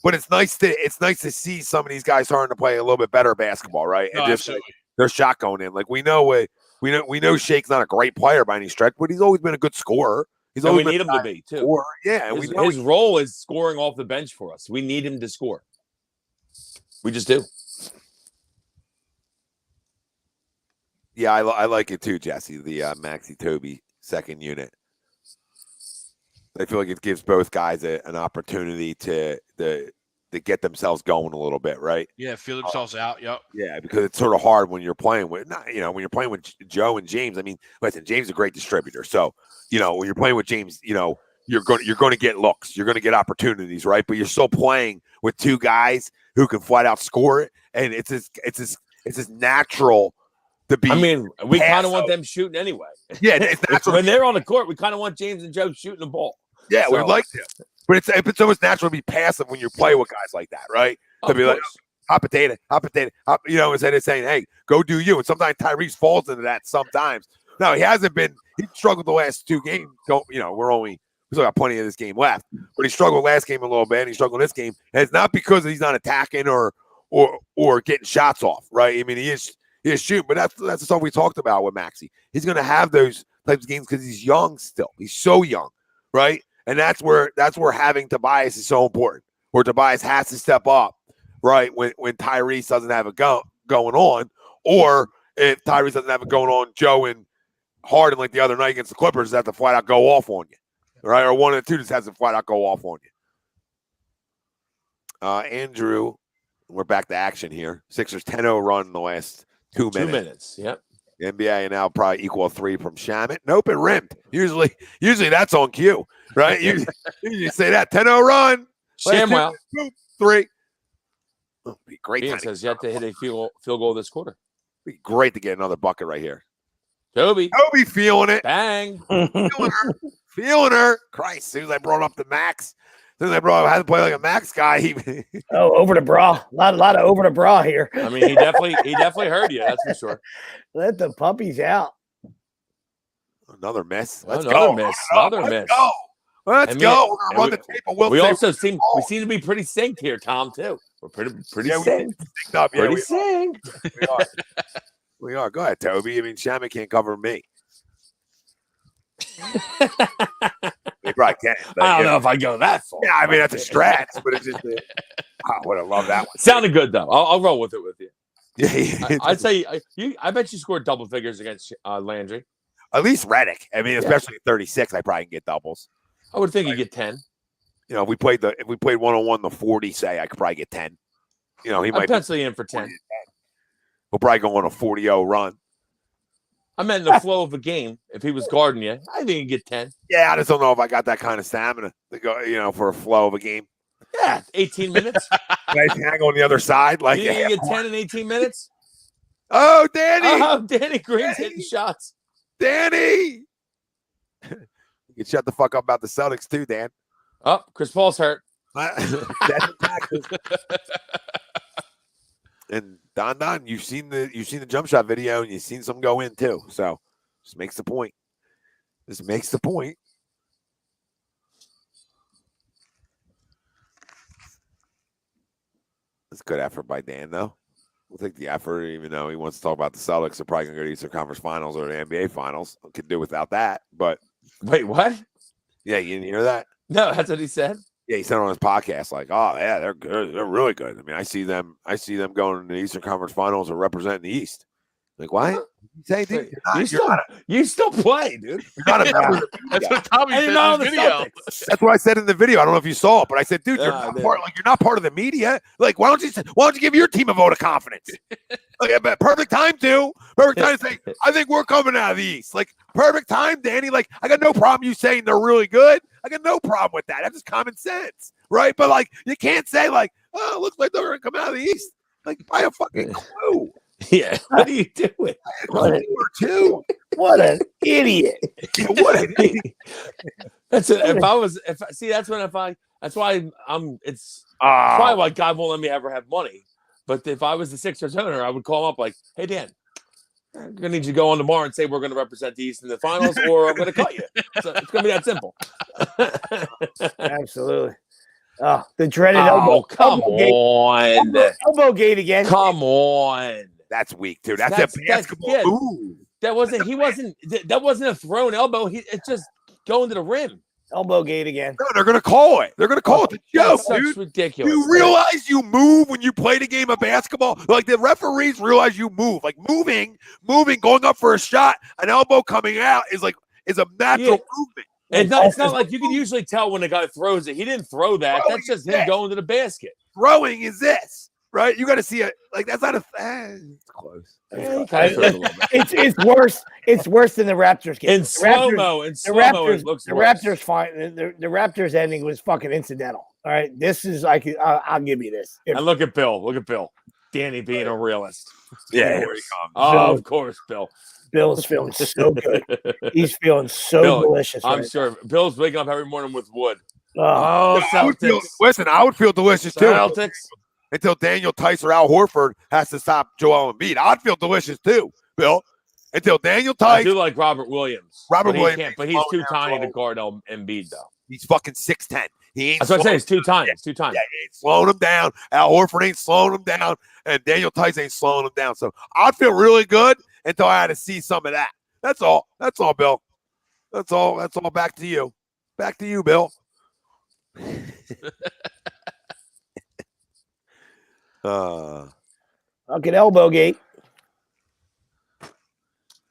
But it's nice to see some of these guys starting to play a little bit better basketball, right? No, And just their shot going in. Like we know Shake's not a great player by any stretch, but he's always been a good scorer. And we need him to be too. Scorer. Yeah, and his role is scoring off the bench for us. We need him to score. We just do. Yeah, I like it too, Jesse. The Maxi Toby second unit. I feel like it gives both guys an opportunity to get themselves going a little bit, right? Yeah, feel themselves out. Yep. Yeah, because it's sort of hard when you're playing with, when you're playing with Joe and James. I mean, listen, James is a great distributor, so when you're playing with James, you're going to get looks, you're going to get opportunities, right? But you're still playing with two guys who can flat out score it, and it's as natural to be. I mean, we kind of want them shooting anyway. Yeah, it's natural. When they're on the court, we kind of want James and Joe shooting the ball. Yeah, we like to. But it's almost natural to be passive when you play with guys like that, right? To be like, hot potato, instead of saying, hey, go do you. And sometimes Tyrese falls into that sometimes. No, he hasn't been. He struggled the last two games. We still got plenty of this game left. But he struggled last game a little bit, and he struggled this game. And it's not because he's not attacking or getting shots off, right? I mean, he is shooting, but that's the stuff we talked about with Maxey. He's going to have those types of games because he's young still. He's so young, right? And that's where having Tobias is so important. Where Tobias has to step up, right? When Tyrese doesn't have it going on, or if Tyrese doesn't have it going on, Joe and Harden, like the other night against the Clippers, have to flat out go off on you, right? Or one of the two just has to flat out go off on you. Andrew, we're back to action here. Sixers 10-0 run in the last 2 minutes. 2 minutes, yep. The NBA now probably equal a 3 from Shamet. Nope, it rimmed. Usually that's on cue, right? You say that 10-0 run. Shamwell. 3. Oh, be great. Ian says you have to hit a field goal this quarter. Be great to get another bucket right here. Toby feeling it. Bang. Feeling her. Christ, as soon as I brought up the max. As soon as I had to play like a max guy. Over the bra. A lot of over the bra here. I mean, he definitely heard you, that's for sure. Let the puppies out. Another miss. Let's go. Let's go. We're gonna run the table. We seem to be pretty synced here, Tom, too. We're pretty synced. Up. Yeah, pretty synced. We are. Go ahead, Toby. I mean, Shaman can't cover me. They probably can't. I don't know if I go that far. Yeah, I mean that's a stretch, but it's just. I would have loved that one. Sounded good though. I'll roll with it with you. Yeah, I'd say I bet you scored double figures against Landry. At least Redick. I mean, especially at 36, I probably can get doubles. I would think you get 10. If we played 1-on-1 the 40, say I could probably get 10. He might pencil you in for 10. We'll probably go on a 40-0 run. I meant the flow of a game. If he was guarding you, I think you get 10. Yeah, I just don't know if I got that kind of stamina to go, for a flow of a game. Yeah, 18 minutes. Can I hang on the other side? Like you get 10 in 18 minutes? Oh, Danny! Oh, Danny Green's hitting shots. Danny! You can shut the fuck up about the Celtics too, Dan. Oh, Chris Paul's hurt. That's and Don, you've seen the jump shot video and you've seen some go in too. So just makes the point. That's good effort by Dan, though. We'll take the effort, even though he wants to talk about the Celtics. They're probably going to go to Eastern Conference Finals or the NBA Finals. Could do without that, but wait, what? Yeah, you didn't hear that? No, that's what he said. Yeah, he said on his podcast, like, "Oh yeah, they're good. They're really good." I mean, I see them going to the Eastern Conference Finals or representing the East. Like, what? Say, dude, you still play, dude. You're not a member of the media. That's what Tommy said in the video. That's what I said in the video. I don't know if you saw it, but I said, dude, you're not part of the media. Like, why don't you give your team a vote of confidence? Like, perfect time to say, I think we're coming out of the East. Like, perfect time, Danny. Like, I got no problem you saying they're really good. I got no problem with that. That's just common sense, right? But like, you can't say like, oh, it looks like they're gonna come out of the East. Like, by a fucking clue. Yeah, what are you doing? What an idiot! What an idiot! That's it. That's why I'm. It's probably why God won't let me ever have money, But if I was the Sixers owner, I would call him up like, "Hey Dan, I'm gonna need you to go on tomorrow and say we're gonna represent the East in the finals, or I'm gonna cut you." So it's gonna be that simple. Absolutely. Oh, the dreaded Oh, come on. elbow gate again. Come on. That's weak, too. That's a basketball yeah. move. That wasn't a thrown elbow. It's just going to the rim. Elbow gate again. No, they're gonna call it. They're gonna call it the joke, That's dude. ridiculous. You realize you move when you play the game of basketball? Like the referees realize you move. Like moving, going up for a shot, an elbow coming out is a natural movement. And it's not like you can usually tell when a guy throws it. He didn't throw that. Throwing That's just him going to the basket. Throwing is this, right? You got to see it. Like that's not it's close. It's worse. It's worse than the Raptors game. In slow mo, it looks the worse. Raptors fine. The Raptors ending was fucking incidental. All right, this is I'll give you this. And look at Bill. Look at Bill. Danny being a realist. Yeah, here he comes. Oh, of course, Bill. Bill's feeling so good. He's feeling so delicious. I'm sure Bill's waking up every morning with wood. Oh, I would feel delicious too. Celtics. Until Daniel Tice or Al Horford has to stop Joel Embiid. I'd feel delicious too, Bill. Until Daniel Tice. I do like Robert Williams. But he's too tiny to guard Embiid, though. He's fucking 6'10". He ain't. That's what I say. It's too tiny. It's too tiny. Yeah, he ain't slowing him down. Al Horford ain't slowing him down, and Daniel Tice ain't slowing him down. So I'd feel really good until I had to see some of that. That's all. That's all, Bill. That's all. That's all. Back to you. Back to you, Bill. Look at elbow gate.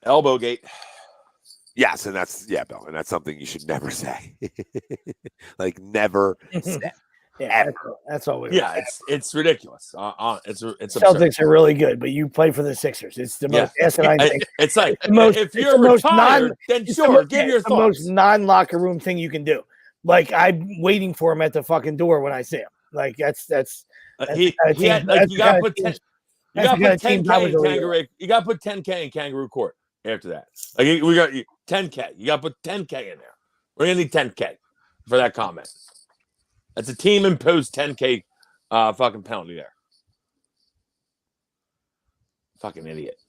Elbow gate. Yes, and Bill, and that's something you should never say. Like never say. Yeah, that's all. It's ridiculous. It's Celtics absurd. Are really good, but you play for the Sixers. It's the most asinine thing. It's like if you're retired, then sure, give your thoughts. The most non-locker room thing you can do. Like I'm waiting for him at the fucking door when I see him. Like that's you got to put 10K in Kangaroo Court after that. Like we got 10K. You got to put 10K in there. We're gonna need 10K for that comment. That's a team imposed 10K fucking penalty there. Fucking idiot.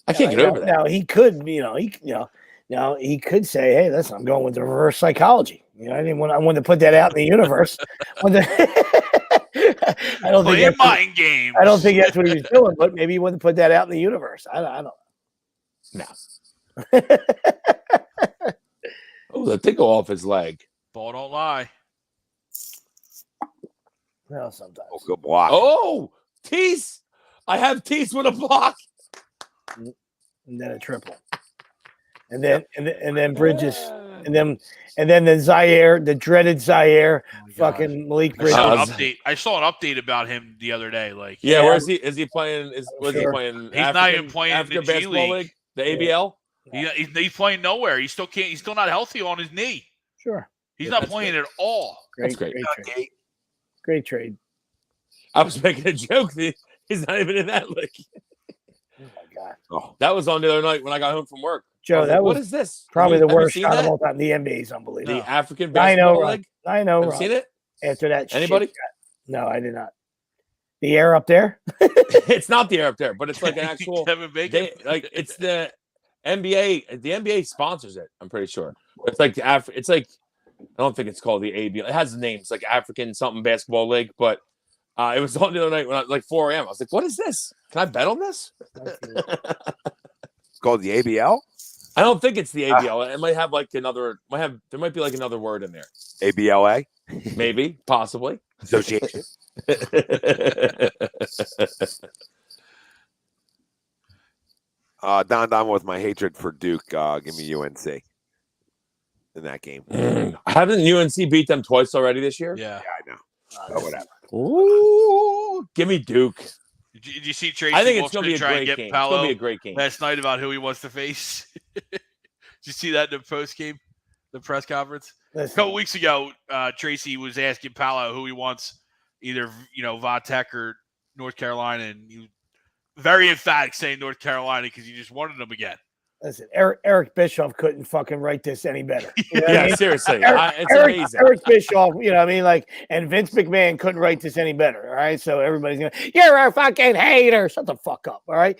I can't get over that. Now he could, he could say, "Hey, listen, I'm going with the reverse psychology." I wanted to put that out in the universe. I don't think mind games. I don't think that's what he was doing, but maybe he wanted to put that out in the universe. I don't know. No. Oh, the tickle off his leg. Ball don't lie. Well, sometimes. Oh, good block. Oh, Tease. I have Tease with a block. And then a triple. And then Bridges. And then the Zaire, the dreaded Zaire, fucking Malik Bridges. I saw an update about him the other day. Like, where is he? Is he playing? He playing? He's not even playing in the G League. The ABL. He's playing nowhere. He still can't. He's still not healthy on his knee. Sure. He's not playing at all. That's great. Great trade. I was making a joke. He's not even in that league. Oh my god. Oh, that was on the other night when I got home from work. Joe, what is this? Probably the worst shot of all time. The NBA is unbelievable. The African Basketball League. I know. Have you seen it? After that, anybody? No, I did not. The air up there? It's not the air up there, but it's like an actual. It's the NBA. The NBA sponsors it. I'm pretty sure. It's like It's like I don't think it's called the ABL. It has a name. It's like African something basketball league, but it was on the other night when I like 4 a.m. I was like, "What is this? Can I bet on this?" It's called the ABL. I don't think it's the ABL. It might have like another. There might be like another word in there. ABLA, maybe, possibly. Association. Don with my hatred for Duke. Give me UNC in that game. Haven't UNC beat them twice already this year? Yeah, I know. Oh, whatever. Ooh, give me Duke. Did you see Tracy? I think it's going to be a great game. It's going to be a great game. Last night about who he wants to face. Did you see that in the post game, the press conference? A couple weeks ago, Tracy was asking Paolo who he wants, either Vatek or North Carolina, and he was very emphatic saying North Carolina because he just wanted them again. Listen, Eric Bischoff couldn't fucking write this any better. You know what I Yeah, mean? seriously. It's amazing. Eric Bischoff, you know what I mean? Like, and Vince McMahon couldn't write this any better. All right. So everybody's going, you're a fucking hater. Shut the fuck up. All right.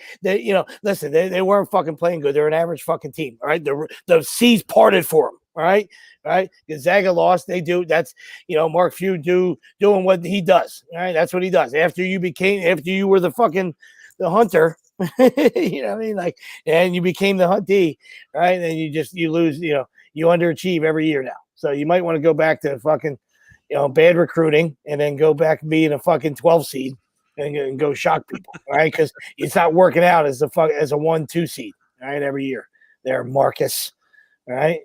Listen, they weren't fucking playing good. They're an average fucking team. All right. The seas parted for them. All right. All right. Gonzaga lost. They do. That's, Mark Few doing what he does. All right. That's what he does. After you were the hunter, you know what I mean? Like, and you became the huntee, right? And you lose, you underachieve every year now. So you might want to go back to fucking, bad recruiting and then go back and being a fucking 12 seed and go shock people, right? Because it's not working out as a 1-2 seed, right? Every year there, Marcus, all right?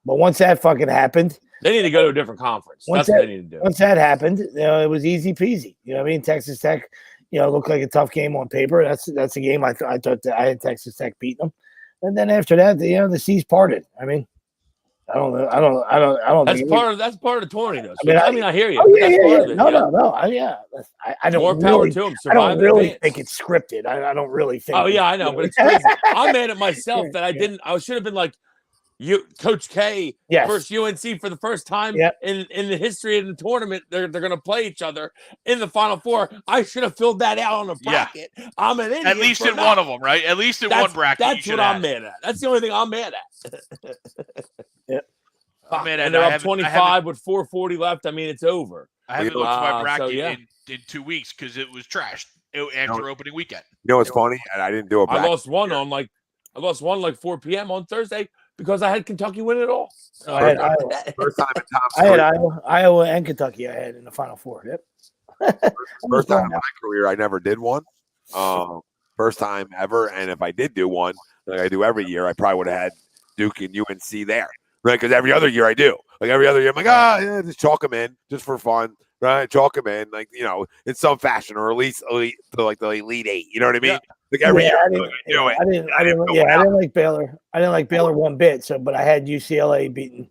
But once that fucking happened, they need to go to a different conference. That's what they need to do. Once that happened, it was easy peasy. You know what I mean? Texas Tech, looked like a tough game on paper. That's a game I thought that I had Texas Tech beating them. And then after that, the seas parted. I mean, I don't know. That's part of the tournament. I hear you. Oh, yeah. No. I don't more power to them. I don't really think it's scripted. I don't really think. Oh yeah, I know, but it's crazy. I'm mad at myself that I should have been like, Coach K, first UNC for the first time in the history of the tournament. They're going to play each other in the Final Four. I should have filled that out on a bracket. Yeah. I'm an idiot. At least in one of them, right? At least in one bracket. That's what I'm mad at. That's the only thing I'm mad at. I'm mad at. And they're up 25 with 4:40 left. I mean, it's over. I haven't looked at my bracket in 2 weeks because it was trashed after opening weekend. It's funny, and I didn't do a bracket. I lost one like 4 p.m. on Thursday because I had Kentucky win it all. I had Iowa and Kentucky. I had in the Final Four. Yep. First time in my career, I never did one. First time ever, and if I did do one, like I do every year, I probably would have had Duke and UNC there, right? Because every other year I do. Like every other year, I'm like, just chalk them in, just for fun, right? Chalk them in, like in some fashion, or at least elite to like the Elite Eight. You know what I mean? Yeah. Like every year, I didn't like Baylor. I didn't like Baylor one bit. So, but I had UCLA beating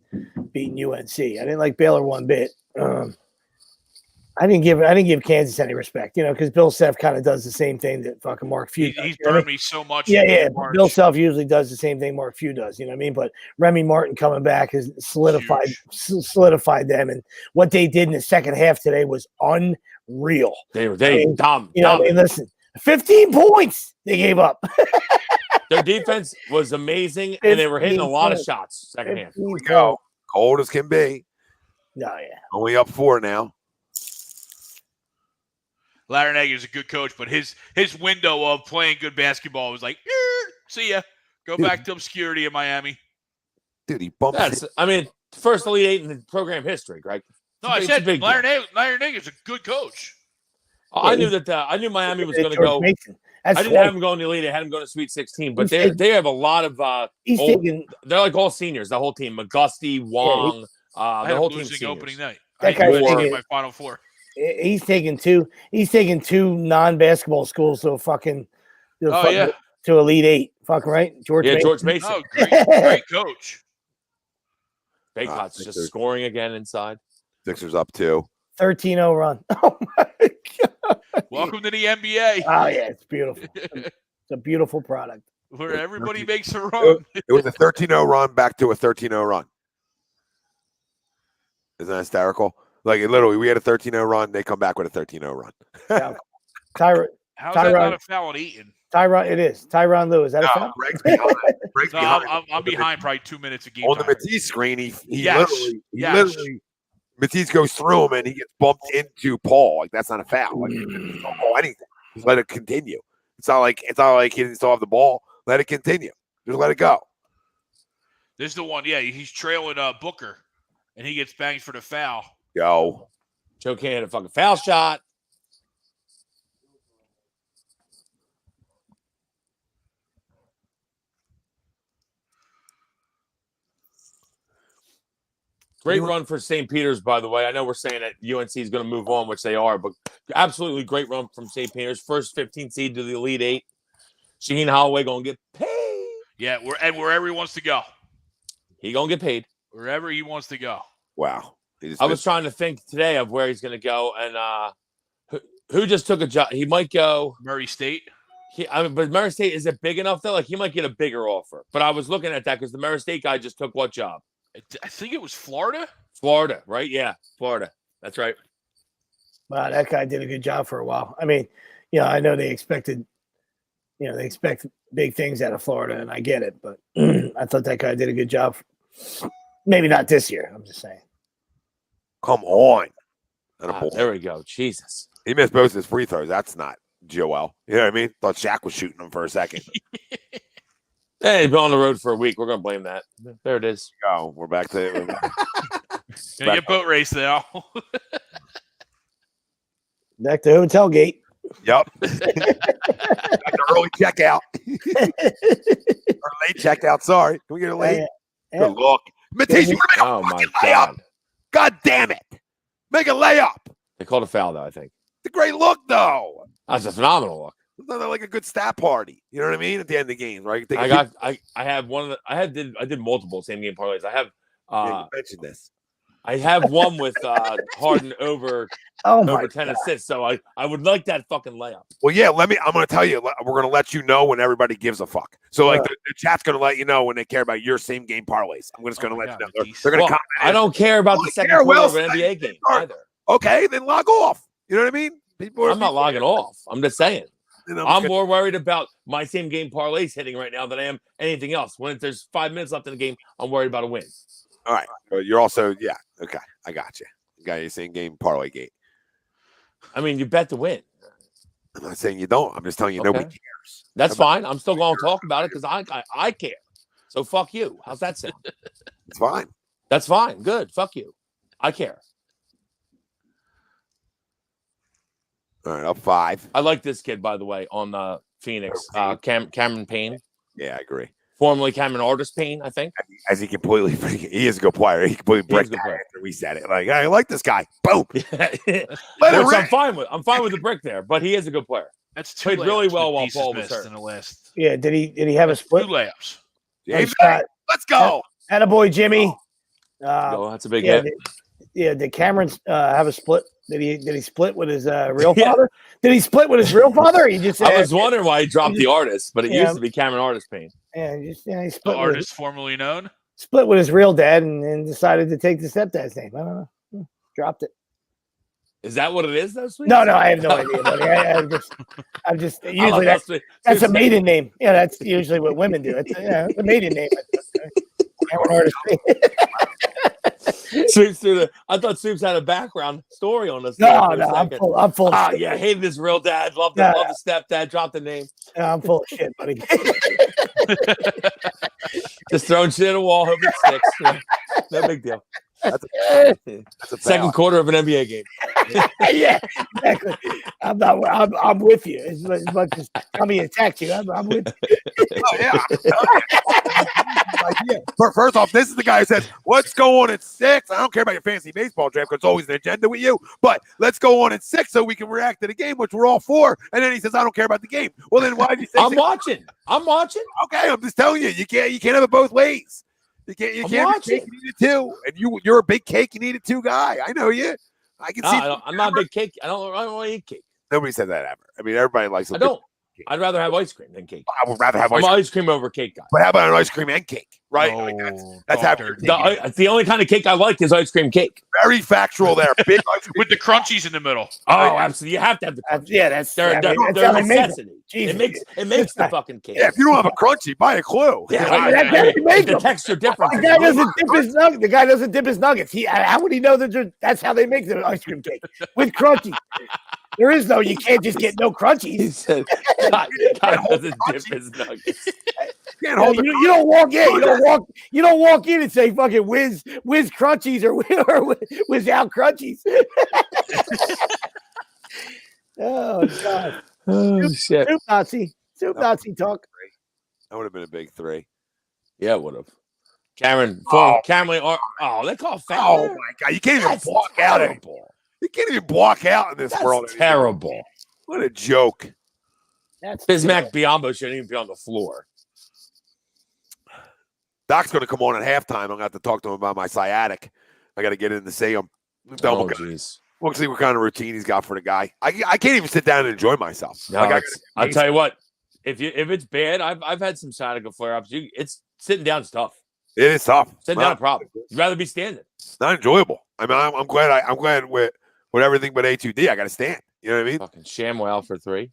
UNC. I didn't like Baylor one bit. I didn't give Kansas any respect, because Bill Self kind of does the same thing that fucking Mark Few does. He's burned me so much. Yeah. Bill Self usually does the same thing Mark Few does. You know what I mean? But Remy Martin coming back has solidified them, and what they did in the second half today was unreal. They dumb. Listen, 15 points they gave up. Their defense was amazing, and they were hitting a lot of shots second half. Here we go. Cold as can be. No, yeah. Only up 4 now. Larranaga is a good coach, but his window of playing good basketball was like, see ya. Go back to obscurity in Miami. Dude, he bumped. First Elite Eight in the program history, Greg. No, I said Larranaga is a good coach. I knew Miami was going to go. I didn't have him going to Elite. I had him going to Sweet 16, but they have a lot of. They're like all seniors. The whole team: McGusty, Wong. The whole team. Losing opening night. That guy's my Final Four. He's taking two non-basketball schools to to Elite Eight. Fuck right, George Mason. Oh, great coach. Baycott's just scoring again inside. Sixers up 2. 13-0 run. Oh my god! Welcome to the NBA. Oh yeah, it's beautiful. It's a beautiful product where everybody makes a run. It was a 13-0 run back to a 13-0 run. Isn't that hysterical? Like literally, we had a 13-0 run. They come back with a 13-0 run. How's that not a foul on Eaton? It is. Tyronn Lue. Is that a foul? Greg's behind. I'm behind probably 2 minutes a game. On the Matisse screen, he literally Matisse goes through him and he gets bumped into Paul. Like that's not a foul. Like don't call anything. Just let it continue. It's not like he didn't still have the ball. Let it continue. Just let it go. This is the one. Yeah, he's trailing Booker, and he gets banged for the foul. Yo. Joe can't hit a fucking foul shot. Great run for St. Peter's, by the way. I know we're saying that UNC is going to move on, which they are, but absolutely great run from St. Peter's. First 15 seed to the Elite Eight. Shaheen Holloway going to get paid. Yeah, wherever he wants to go. He going to get paid. Wherever he wants to go. Wow. I was trying to think today of where he's going to go, and who just took a job. He might go Murray State. But Murray State, is it big enough though? Like he might get a bigger offer. But I was looking at that because the Murray State guy just took what job? I think it was Florida. Florida, right? Yeah, Florida. That's right. Wow, that guy did a good job for a while. I mean, I know they expect big things out of Florida, and I get it, but I thought that guy did a good job. Maybe not this year. I'm just saying. Come on. There we go. Jesus. He missed both his free throws. That's not Joel. You know what I mean? Thought Shaq was shooting him for a second. Hey, he's been on the road for a week. We're going to blame that. There it is. Oh, we're back to Gonna get boat race now. Back to hotel gate. Yep. Back to early checkout. Or late checkout. Sorry. Can we get a late? Yeah. Good look. Imitation. Oh, my God. God damn it. Make a layup. They called a foul, though, I think. It's a great look, though. That's a phenomenal look. It's not like a good stat party. You know what I mean? At the end of the game, right? I have one of the I did multiple same game parlays. I have you mentioned this. I have one with Harden over 10 assists. So I would like that fucking layup. Well, yeah, I'm going to tell you, we're going to let you know when everybody gives a fuck. So, like, the chat's going to let you know when they care about your same game parlays. I'm just going to let you know. They're going to comment. I don't care about the second quarter of an NBA game either. Okay, then log off. You know what I mean? I'm not logging off. I'm just saying. I'm more more worried about my same game parlays hitting right now than I am anything else. When there's 5 minutes left in the game, I'm worried about a win. All right. But you're also, yeah. Okay. I got you. You got your same game parlay gate. I mean, you bet to win. I'm not saying you don't. I'm just telling you nobody cares. That's fine. I'm still going to talk about it because I care. So fuck you. How's that sound? It's fine. That's fine. Good. Fuck you. I care. All right, up 5. I like this kid, by the way, on Phoenix. Cameron Payne. Yeah, I agree. Formerly Cameron Artis Payne, I think. As he is a good player. He completely breaks the after we said it. Like, I like this guy. Boom. I'm fine with. I'm fine with the brick there, but he is a good player. That's played really well while Paul was hurt. In the last. Yeah, did he have a split? 2 layups. James, let's go. Attaboy, Jimmy. That's a big hit. Did Cameron have a split? Did he split with his real father? Did he split with his real father? Or he just I was wondering why he dropped the artist, but it used to be Cameron Artis Payne. Yeah, he split the artist formerly known. Split with his real dad and decided to take the stepdad's name. I don't know. Dropped it. Is that what it is, though, Sweet? No, I have no idea. Buddy. I'm just usually that's a maiden name. Yeah, that's usually what women do. It's a maiden name. Cameron Artis Payne. I thought Soups had a background story on this. No, I'm full of shit. Yeah, hated his real dad. Love the stepdad. Dropped the name. I'm full of shit, buddy. Just throwing shit at a wall, hoping it sticks. No big deal. That's a second quarter of an NBA game. Yeah, exactly. I'm with you. As much as Tommy attacked you, I'm with you. Oh, yeah. First off, this is the guy who says, let's go on at 6. I don't care about your fantasy baseball draft because it's always an agenda with you, but let's go on at 6 so we can react to the game, which we're all for. And then he says, I don't care about the game. Well, then why did you say I'm watching. Okay, I'm just telling you, you can't have it both ways. You can't be cake, you need it too. And you're a big cake, you need it too guy. I know you. I can see. I'm not a big cake. I don't want to eat cake. Nobody said that ever. I mean, everybody likes it. I don't. I'd rather have ice cream than cake. I would rather have ice cream over cake guy. But how about an ice cream and cake? Right? Oh, like that's happening. The only kind of cake I like is ice cream cake. Very factual there. Big ice cream with the crunchies in the middle. Oh, absolutely. You have to have the crunchies. Yeah, that's they're a necessity. It makes the fucking cake. Yeah, if you don't have a crunchy, buy a Clue. Yeah, the texture difference. The guy doesn't dip his nuggets. The guy doesn't dip his nuggets. How would he know that that's how they make the ice cream cake with crunchies? There is no. You can't just get no crunchies. He said, God doesn't dip his nuggets. You don't walk in. You don't walk in and say fucking whiz crunchies or whiz out crunchies. Oh God. Oh shit. Soup Nazi talk. That would have been a big 3. Yeah, it would have. Cameron. They call foul. Oh my God! You can't even block out anymore. You can't even block out in this world. Terrible. What a joke. Bismack Biyombo shouldn't even be on the floor. Doc's going to come on at halftime. I'm going to have to talk to him about my sciatic. I got to get in to see him. Oh, jeez. We'll see what kind of routine he's got for the guy. I can't even sit down and enjoy myself. No, I'll tell you what. if it's bad, I've had some sciatica flare ups. It's sitting down's tough. It is tough. Sitting down a problem. You'd rather be standing. It's not enjoyable. I mean, I'm glad with everything but A2D. I got to stand. You know what I mean? Fucking ShamWow for 3.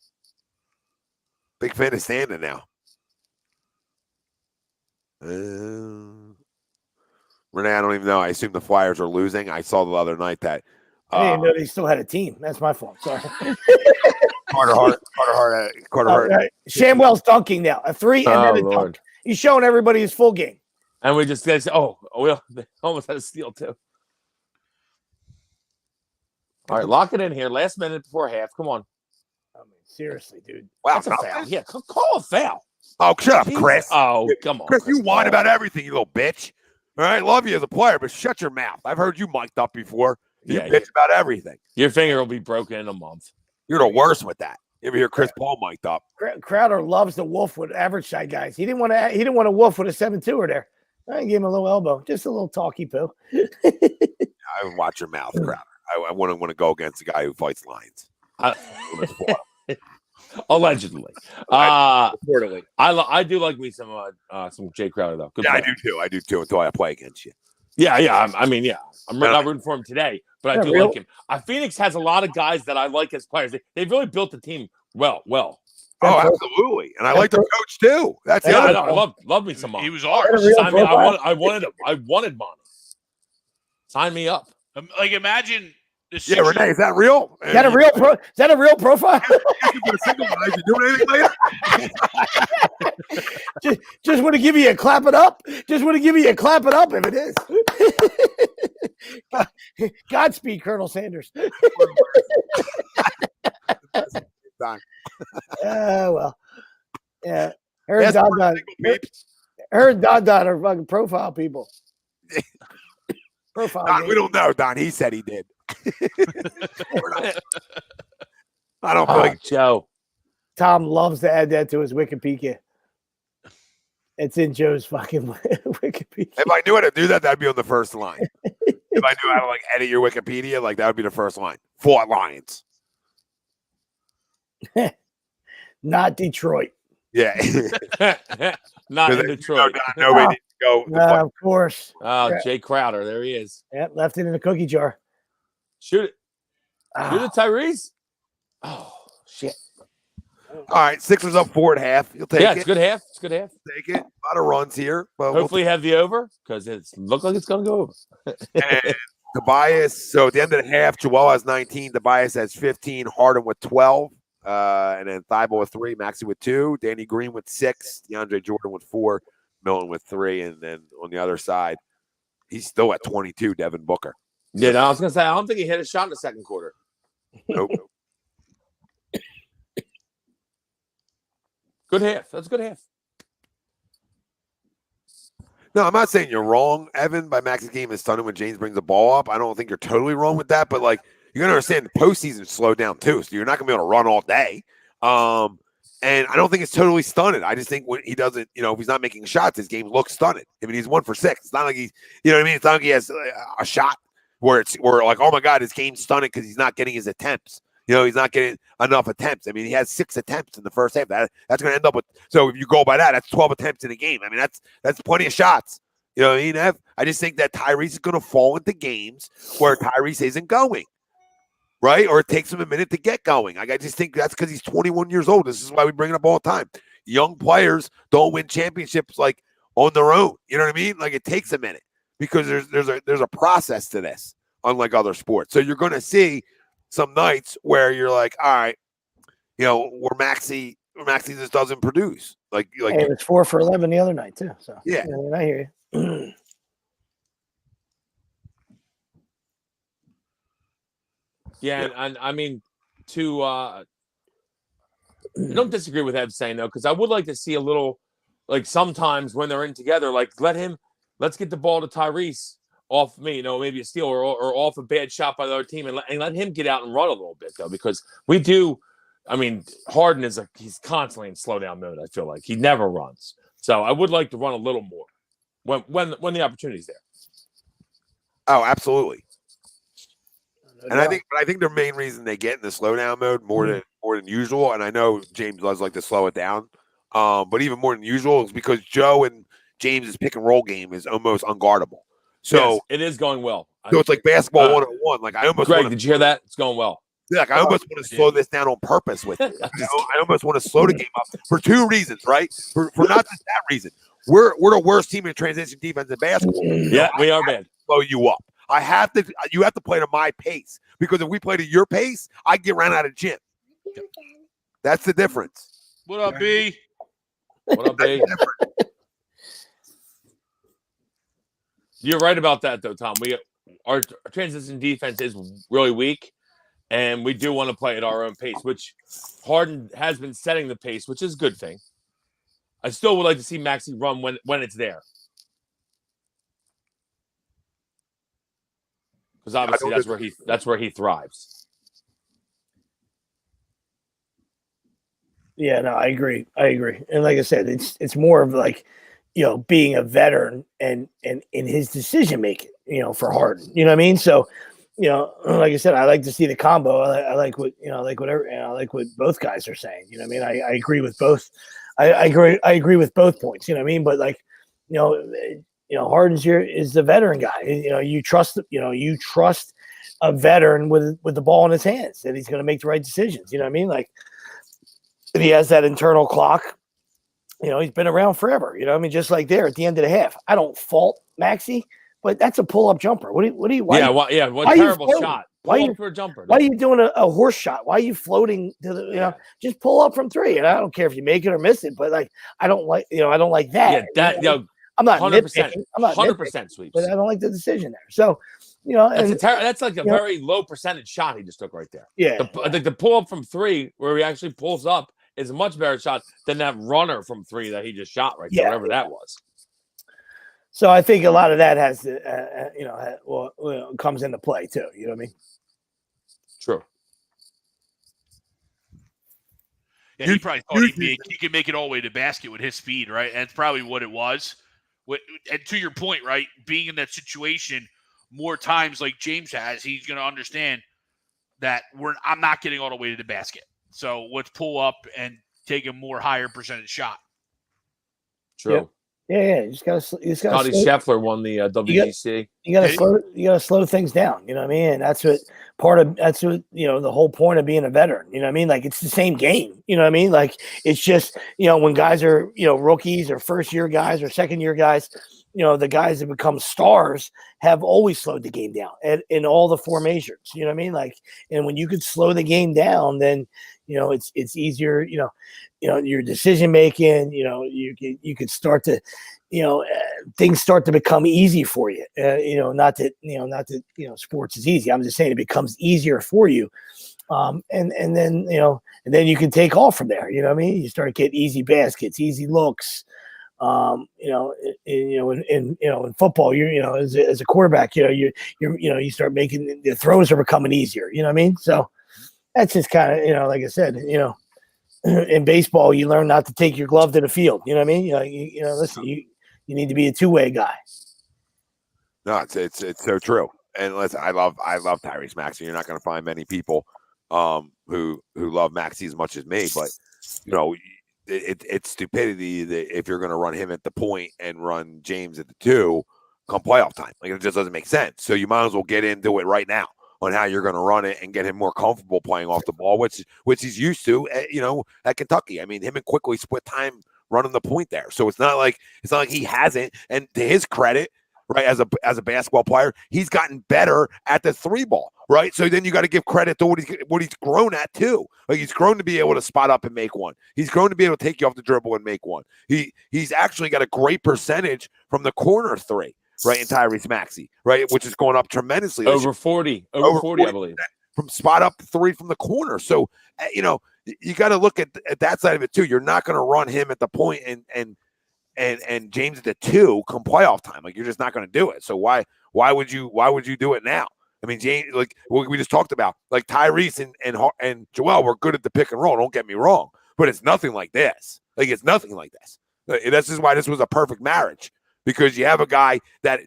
Big fan of standing now. Renee, I don't even know. I assume the Flyers are losing. I saw the other night that I didn't know they still had a team. That's my fault. Sorry. Carter Hart. Shamwell's dunking now. A 3 and then a dunk. He's showing everybody his full game. And we just guys, they almost had a steal too. All right, lock it in here. Last minute before half. Come on. I mean, seriously, dude. Wow, That's a foul. Yeah, call a foul. Oh, shut up, Jesus. Chris. Oh, come on. Chris, you whine about everything, you little bitch. All right, love you as a player, but shut your mouth. I've heard you mic'd up before. You bitch about everything. Your finger will be broken in a month. You're the worst with that. You ever hear Chris Paul mic'd up? Crowder loves the wolf with average side guys. He didn't want to wolf with a 7-2er there. I gave him a little elbow, just a little talky poo. I would watch your mouth, Crowder. I wouldn't want to go against a guy who fights lions. Allegedly. Reportedly. I do like me some Jay Crowder though. Good I player. do too until I play against you. Yeah. I'm not rooting for him today, but I do like him. Phoenix has a lot of guys that I like as players. They've really built the team well. Oh, absolutely. And I like the coach too. That's the other. I love me some Monty. He was ours. I wanted Monty. Sign me up. Like imagine this. Yeah, Renee, is that real? Is that a real is that a real profile? You doing anything later? just want to give you a clap it up. Just want to give you a clap it up if it is. Godspeed, Colonel Sanders. Well. Yeah. Her and Don are fucking profile people. Profile. Don, we don't know, Don. He said he did. I don't feel like Joe. Tom loves to add that to his Wikipedia. It's in Joe's fucking Wikipedia. if I knew how to do that, that'd be on the first line. If I knew how to like edit your Wikipedia, like that would be the first line. Fought Lions. Not Detroit. Yeah. Not in Detroit. Nobody needs to go. Of course. Oh, Jay Crowder. There he is. Yep, left it in the cookie jar. Shoot it. Shoot it, Tyrese. Oh, shit. All right, Sixers up 4 at half. You'll take it. Yeah, it's good half. It's good half. Take it. A lot of runs here. But Hopefully have the over because it looks like it's going to go over. and Tobias. So at the end of the half, Joel has 19. Tobias has 15. Harden with 12. And then Thibault with 3. Maxey with 2. Danny Green with 6. DeAndre Jordan with 4. Milton with 3. And then on the other side, he's still at 22. Devin Booker. Yeah, I was going to say, I don't think he hit a shot in the second quarter. Nope. Good half. That's a good half. No, I'm not saying you're wrong, Evan. By Max's game is stunning when James brings the ball up. I don't think you're totally wrong with that, but like you're gonna understand the postseason slowed down too, so you're not gonna be able to run all day. And I don't think it's totally stunning. I just think when he doesn't, if he's not making shots, his game looks stunning. I mean, he's 1 for 6. It's not like he's, you know what I mean? It's not like he has a shot where like, oh my God, his game's stunning because he's not getting his attempts. He's not getting enough attempts. I mean, he has 6 attempts in the first half. That's going to end up with. So if you go by that, that's 12 attempts in a game. I mean, that's plenty of shots. You know what I mean, Ev? I just think that Tyrese is going to fall into games where Tyrese isn't going, right? Or it takes him a minute to get going. I just think that's because he's 21 years old. This is why we bring it up all the time. Young players don't win championships like on their own. You know what I mean? Like it takes a minute because there's a process to this, unlike other sports. So you're going to see some nights where you're like, all right, where Maxey just doesn't produce. Like hey, it was 4 for 11 the other night too. So yeah, I hear you. Yeah, and I mean, I don't disagree with Ed saying though, because I would like to see a little, like sometimes when they're in together, like let's get the ball to Tyrese off me, maybe a steal or off a bad shot by the other team, and let him get out and run a little bit though, because we do. I mean, Harden he's constantly in slow down mode. I feel like he never runs, so I would like to run a little more when the opportunity's there. Oh, absolutely. And I think their main reason they get in the slowdown mode more than usual, and I know James does like to slow it down, but even more than usual is because Joe and James's pick and roll game is almost unguardable. So yes, it is going well. So it's like basketball 101. Like I almost Greg, did you hear that? It's going well. Like I almost want to slow this down on purpose with you. I almost want to slow the game up for two reasons, right? For not just that reason. We're the worst team in transition defense in basketball. Yeah, we are bad. Slow you up. You have to play to my pace because if we play to your pace, I get ran out of gym. That's the difference. What up, B? What up, B? You're right about that, though, Tom. Our transition defense is really weak, and we do want to play at our own pace, which Harden has been setting the pace, which is a good thing. I still would like to see Maxey run when it's there. Because obviously that's where he thrives. Yeah, no, I agree. And like I said, it's more of like, being a veteran and in his decision making, for Harden. You know what I mean? So, like I said, I like to see the combo. I like what I like what both guys are saying. You know what I mean? I agree with both. I agree with both points. You know what I mean? But like, Harden's here is the veteran guy. You trust a veteran with the ball in his hands that he's going to make the right decisions. You know what I mean? Like, if he has that internal clock, he's been around forever. You know what I mean? Just like there at the end of the half. I don't fault Maxey, but that's a pull-up jumper. What do you what terrible shot. Pull up for a jumper. Why are you doing a horse shot? Why are you floating to the, just pull up from three? And I don't care if you make it or miss it, but like, I don't like that. Yeah, I'm not 100%. I'm not 100% sweeps. But I don't like the decision there. So, that's like a very low percentage shot he just took right there. Yeah. The pull up from three where he actually pulls up is a much better shot than that runner from three that he just shot right there, whatever that was. So I think a lot of that has to, comes into play too. You know what I mean? True. Yeah, he probably thought he could make it all the way to the basket with his speed, right? And it's probably what it was. And to your point, right, being in that situation more times like James has, he's going to understand that I'm not getting all the way to the basket. So let's pull up and take a more higher percentage shot. True. Yeah. You just got to. Scotty Scheffler won the WGC. You got to slow things down. You know what I mean? And that's what the whole point of being a veteran. You know what I mean? Like it's the same game. You know what I mean? Like it's just when guys are rookies or first year guys or second year guys. The guys that become stars have always slowed the game down in all the formations. You know what I mean? Like, and when you could slow the game down, then it's easier. Your decision making. You could start to, things start to become easy for you. Not that sports is easy. I'm just saying it becomes easier for you. And then you can take off from there. You know what I mean? You start getting easy baskets, easy looks. In football, as a quarterback, you start making the throws are becoming easier. You know what I mean? So that's just kind of, like I said, in baseball, you learn not to take your glove to the field. You know what I mean? Listen, you need to be a two-way guy. No, it's so true. And listen, I love Tyrese Maxey. You're not going to find many people who love Maxey as much as me, but it's stupidity that if you're going to run him at the point and run James at the two come playoff time. Like it just doesn't make sense. So you might as well get into it right now on how you're going to run it and get him more comfortable playing off the ball, which he's used to, at Kentucky. I mean, him and Quickly split time running the point there. So it's not like he hasn't. And to his credit, right, as a basketball player, he's gotten better at the three ball, right? So then you got to give credit to what he's grown at too. Like he's grown to be able to spot up and make one. He's grown to be able to take you off the dribble and make one. He's actually got a great percentage from the corner three, right, in Tyrese Maxey, right, which is going up tremendously. Over 40, I believe. From spot up three from the corner. So, you got to look at that side of it too. You're not going to run him at the point and James at the two come playoff time. Like you're just not going to do it. So why would you do it now? I mean, James, like we just talked about, like Tyrese and Joel were good at the pick and roll. Don't get me wrong, but it's nothing like this. Like it's nothing like this. This is why this was a perfect marriage, because you have a guy that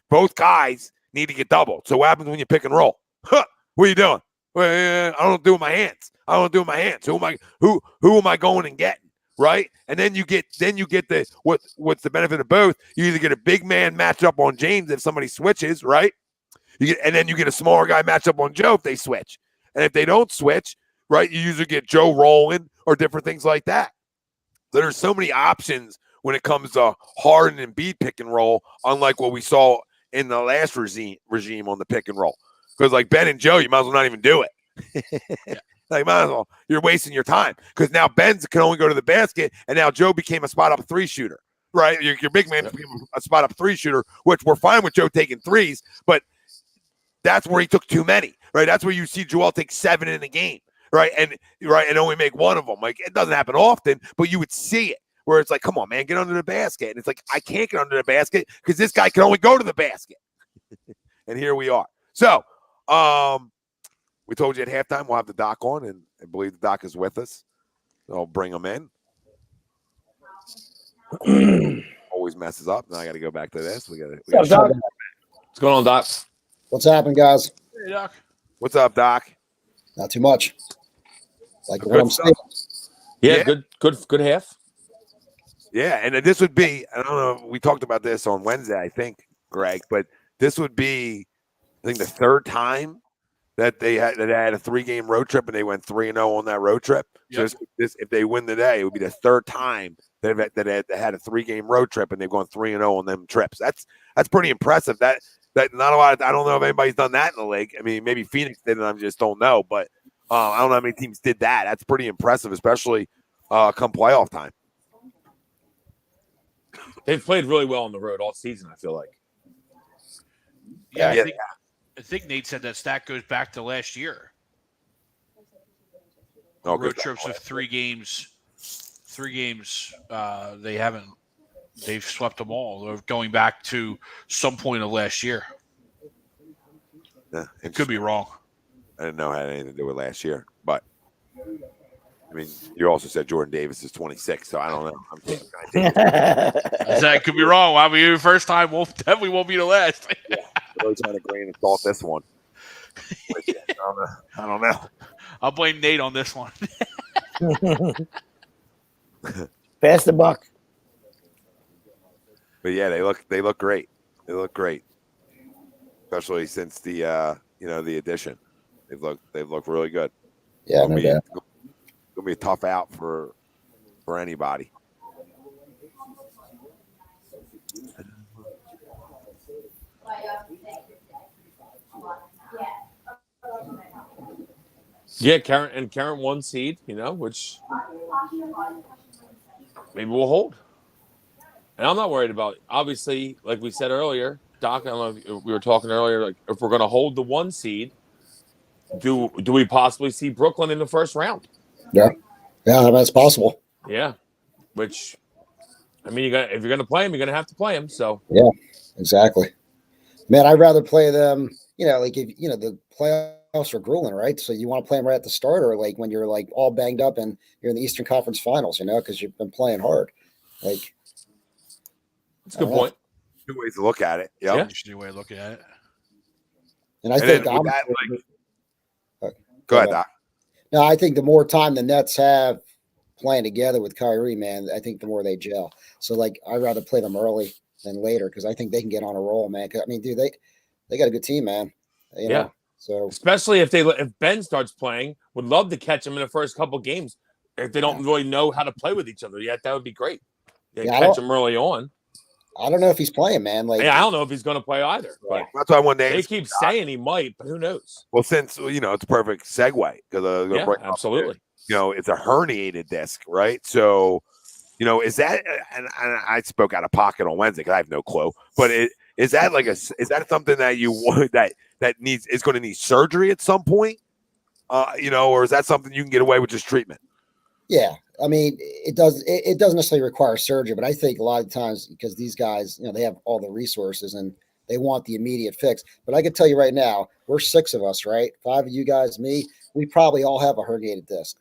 both guys need to get doubled. So what happens when you pick and roll? What are you doing? Well, I don't do it with my hands. Who am I going and getting? right? And then you get the what's the benefit of both? You either get a big man match up on James if somebody switches, right? And then you get a smaller guy match up on Joe if they switch. And if they don't switch, right, you usually get Joe rolling or different things like that. So there's so many options when it comes to Harden and Embiid pick and roll, unlike what we saw in the last regime on the pick and roll. Because like Ben and Joe, you might as well not even do it. Like, might as well. You're wasting your time. Because now Ben can only go to the basket, and now Joe became a spot-up 3 shooter, right? Your big man became a spot-up 3 shooter, which we're fine with Joe taking threes, but that's where he took too many, right? That's where you see Joel take 7 in a game, right? And only make one of them. Like, it doesn't happen often, but you would see it where it's like, come on, man, get under the basket. And it's like, I can't get under the basket because this guy can only go to the basket. And here we are. So, we told you at halftime we'll have the doc on, and I believe the doc is with us. So I'll bring him in. Always messes up. Now I got to go back to this. What's going on, Doc? What's happening, guys? Hey, Doc. What's up, Doc? Not too much. Like Good what I'm stuff. Yeah, Yeah. good half. Yeah, and this would be, I don't know, we talked about this on Wednesday, I think, Greg, but this would be, I think, the third time that they had a 3-game road trip and they went 3-0 on that road trip. Yep. So this, if they win today, it would be the third time that they had a 3-game road trip and they've gone 3-0 on them trips. That's pretty impressive. That not a lot. I don't know if anybody's done that in the league. I mean, maybe Phoenix did, and I just don't know. But I don't know how many teams did that. That's pretty impressive, especially come playoff time. They've played really well on the road all season, I feel like. Yeah, Yeah. I think Nate said that stat goes back to last year. Oh, Road good. trips of 3 games. 3 games. They've swept them all. They're going back to some point of last year. Yeah, It could be wrong. I didn't know it had anything to do with last year, but I mean, you also said Jordan Davis is 26, so I don't know. I'm taking I said it could be wrong. I mean, the first time definitely won't be the last. really trying to grain of salt this one. I don't know. I'll blame Nate on this one. Pass the buck. But yeah, they look great. They look great, especially since the the addition. They've looked really good. Yeah, no doubt. Gonna be a tough out for anybody. Yeah, Karen 1 seed, which maybe we'll hold. And I'm not worried about it. Obviously, like we said earlier, Doc, I don't know if we were talking earlier, like if we're going to hold the 1 seed, do we possibly see Brooklyn in the first round? Yeah, that's possible. Yeah, which, I mean, if you're going to play them, you're going to have to play them. So Yeah, exactly. Man, I'd rather play them, like if, the playoffs are grueling, right? So you want to play them right at the start or like when you're like all banged up and you're in the Eastern Conference Finals, because you've been playing hard. Like, it's a good point. 2 ways to look at it. Yep. Yeah. Interesting way of looking at it. And I And think then with that, go ahead, Doc. No, I think the more time the Nets have playing together with Kyrie, man, I think the more they gel. So, like, I'd rather play them early than later because I think they can get on a roll, man. I mean, dude, they got a good team, man. You know? So, especially if Ben starts playing, would love to catch him in the first couple games. If they don't really know how to play with each other yet, that would be great. Catch him early on. I don't know if he's playing, man. Like, I don't know if he's going to play either. But That's why I wanted to they ask keep saying he might, but who knows? Well, since it's a perfect segue because Absolutely. It's a herniated disc, right? So, is that? And I spoke out of pocket on Wednesday because I have no clue. But is that something that you want that is going to need surgery at some point? Or is that something you can get away with just treatment? Yeah, I mean, it doesn't necessarily require surgery, but I think a lot of times because these guys, they have all the resources and they want the immediate fix. But I can tell you right now, we're 6 of us, right? 5 of you guys, me, we probably all have a herniated disc,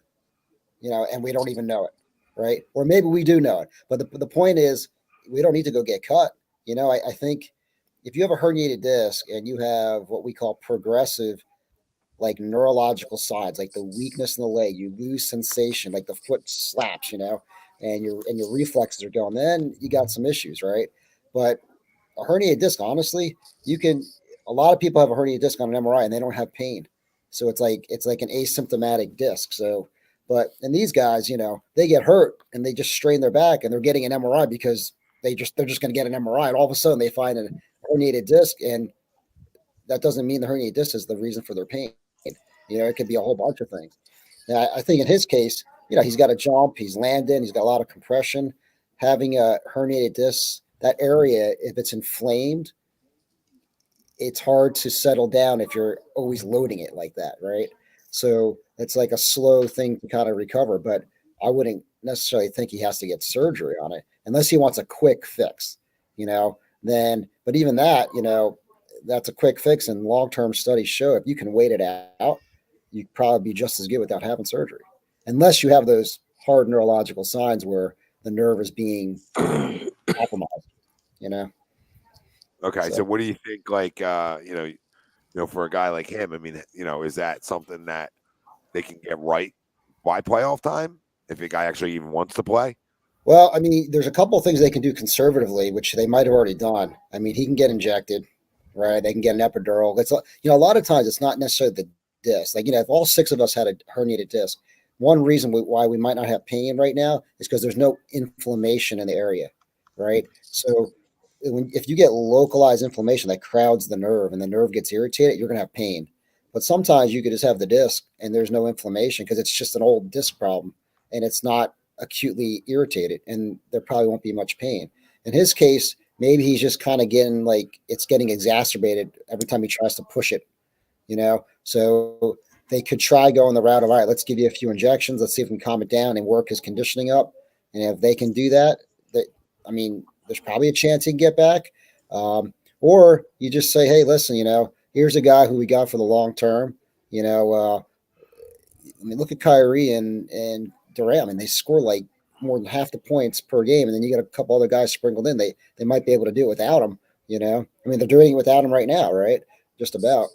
and we don't even know it, right? Or maybe we do know it. But the point is, we don't need to go get cut. I think if you have a herniated disc and you have what we call progressive, like neurological signs, like the weakness in the leg, you lose sensation, like the foot slaps, and your reflexes are going, then you got some issues, right? But a herniated disc, honestly, a lot of people have a herniated disc on an MRI and they don't have pain. So it's like an asymptomatic disc. So, but and these guys, they get hurt and they just strain their back and they're getting an MRI because they're just going to get an MRI, and all of a sudden they find a herniated disc, and that doesn't mean the herniated disc is the reason for their pain. It could be a whole bunch of things. Now, I think in his case, he's got a jump, he's landing, he's got a lot of compression. Having a herniated disc, that area, if it's inflamed, it's hard to settle down if you're always loading it like that, right? So it's like a slow thing to kind of recover, but I wouldn't necessarily think he has to get surgery on it unless he wants a quick fix, then, but even that, that's a quick fix, and long-term studies show if you can wait it out, you'd probably be just as good without having surgery, unless you have those hard neurological signs where the nerve is being compromised, Okay, so what do you think? Like, for a guy like him, I mean, is that something that they can get right by playoff time if a guy actually even wants to play? Well, I mean, there's a couple of things they can do conservatively, which they might have already done. I mean, he can get injected, right? They can get an epidural. It's a lot of times it's not necessarily the disc. Like, if all 6 of us had a herniated disc, one reason why we might not have pain right now is because there's no inflammation in the area, right? So if you get localized inflammation that crowds the nerve and the nerve gets irritated, you're going to have pain. But sometimes you could just have the disc and there's no inflammation because it's just an old disc problem and it's not acutely irritated, and there probably won't be much pain. In his case, maybe he's just kind of getting it's getting exacerbated every time he tries to push it, So they could try going the route of, all right, let's give you a few injections. Let's see if we can calm it down and work his conditioning up. And if they can do that, there's probably a chance he can get back. Or you just say, hey, listen, here's a guy who we got for the long term. Look at Kyrie and Durant. I mean, they score like more than half the points per game, and then you got a couple other guys sprinkled in. They might be able to do it without him. I mean, they're doing it without him right now, right? Just about.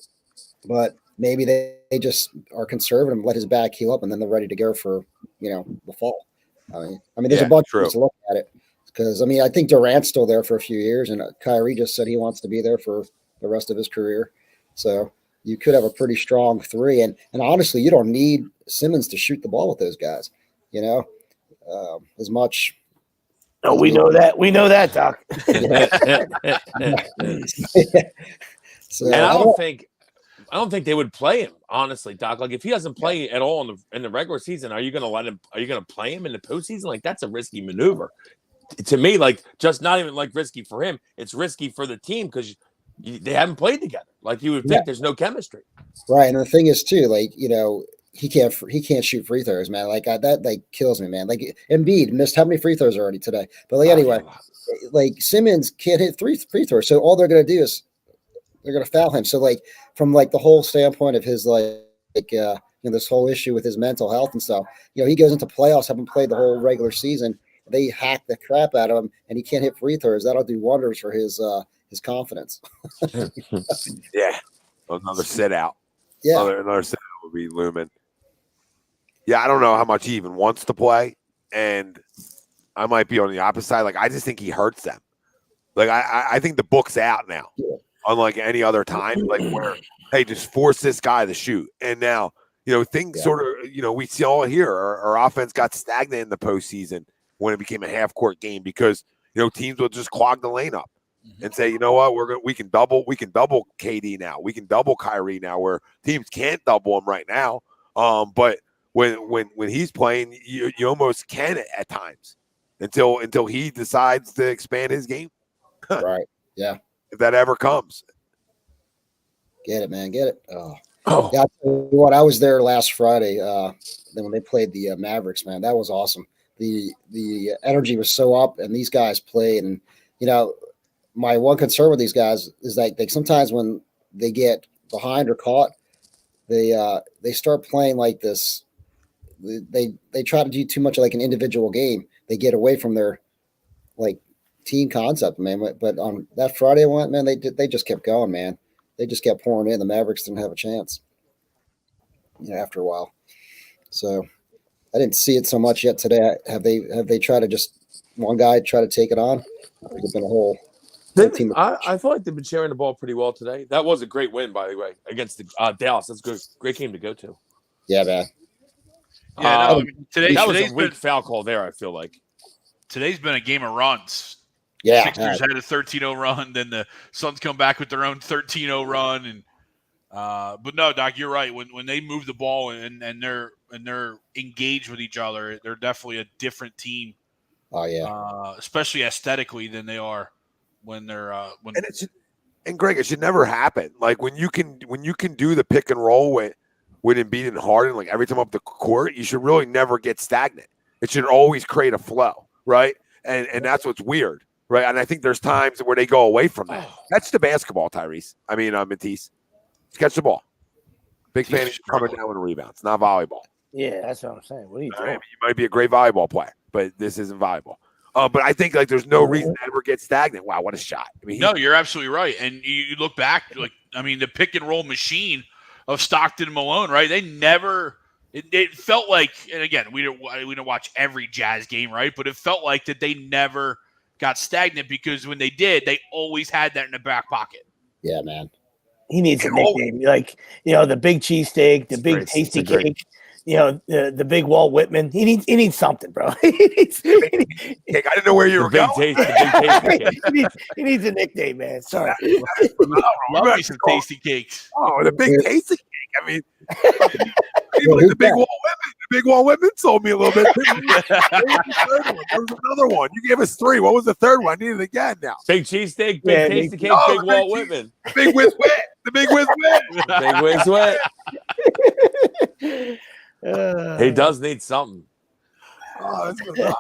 But maybe they just are conservative and let his back heal up, and then they're ready to go for the fall. I mean, there's a bunch of ways to look at it. Because, I think Durant's still there for a few years, and Kyrie just said he wants to be there for the rest of his career. So you could have a pretty strong 3. And honestly, you don't need Simmons to shoot the ball with those guys, as much. No, we know that. We know that, Doc. So, and I don't think they would play him, honestly, Doc. Like, if he doesn't play at all in the regular season, are you going to let him? Are you going to play him in the postseason? Like, that's a risky maneuver. To me, just not even risky for him. It's risky for the team because they haven't played together. Like, you would think there's no chemistry, right? And the thing is too, he can't shoot free throws, man. That kills me, man. Like, Embiid missed how many free throws already today? But anyway, Simmons can't hit free throws, so all they're going to do is they're going to foul him. So from the whole standpoint of his this whole issue with his mental health and stuff, he goes into playoffs, haven't played the whole regular season. They hack the crap out of him, and he can't hit free throws. That'll do wonders for his confidence. Yeah, another sit out. Yeah, another sit out would be looming. Yeah, I don't know how much he even wants to play, and I might be on the opposite side. I just think he hurts them. I think the book's out now, unlike any other time. Where hey, just force this guy to shoot, and now things sort of we see all here. Our offense got stagnant in the postseason when it became a half court game because teams will just clog the lane up and say, we can double KD now, we can double Kyrie now, where teams can't double him right now. But when he's playing, you almost can at times until he decides to expand his game. Right. Yeah. If that ever comes. Get it, man. Get it. Oh. Yeah. I was there last Friday. Then when they played the Mavericks, man, that was awesome. The energy was so up, and these guys played. And my one concern with these guys is they sometimes when they get behind or caught, they start playing like this. They try to do too much like an individual game. They get away from their team concept, man. But on that Friday one, man, they just kept going, man. They just kept pouring in. The Mavericks didn't have a chance after a while. So I didn't see it so much yet today. Have they tried to just one guy try to take it on? There's been a whole team. I feel like they've been sharing the ball pretty well today. That was a great win, by the way, against the Dallas. That's a good, great game to go to. Yeah, man. Yeah, no, I mean, that was a weak foul call there, I feel like. Today's been a game of runs. Yeah. Sixers had a 13-0 run, then the Suns come back with their own 13-0 run, and but no, Doc, you're right. When they move the ball and they're engaged with each other, they're definitely a different team. Oh yeah. Especially aesthetically than they are when they're and Greg, it should never happen. Like when you can do the pick and roll with Embiid and Harden, like every time up the court, you should really never get stagnant. It should always create a flow, right? And that's what's weird, right? And I think there's times where they go away from that. That's the basketball, Tyrese. I mean, Matisse. Catch the ball. Big fan of coming down with a rebound. It's not volleyball. Yeah, that's what I'm saying. What are you doing? I mean, you might be a great volleyball player, but this isn't volleyball. But I think like there's no reason to ever get stagnant. Wow, what a shot! I mean, no, you're absolutely right. And you look back, the pick and roll machine of Stockton and Malone, right? They never. It felt like, and again, we didn't watch every Jazz game, right? But it felt like that they never got stagnant because when they did, they always had that in the back pocket. Yeah, man. He needs a nickname, like the big cheesesteak, the big tasty cake, the big Walt Whitman. He needs something, bro. I didn't know where you were going. He needs a nickname, man. Sorry. Love me some tasty cakes. Oh, the big tasty cake. I mean, even like the big Walt Whitman. The big Walt Whitman sold me a little bit. There was another one. You gave us 3. What was the third one? I need it again now. Big cheesesteak, big tasty cake, big Walt Whitman. Big Whiz Wit. The big Whiz Wit. Big Whiz Wit. He does need something.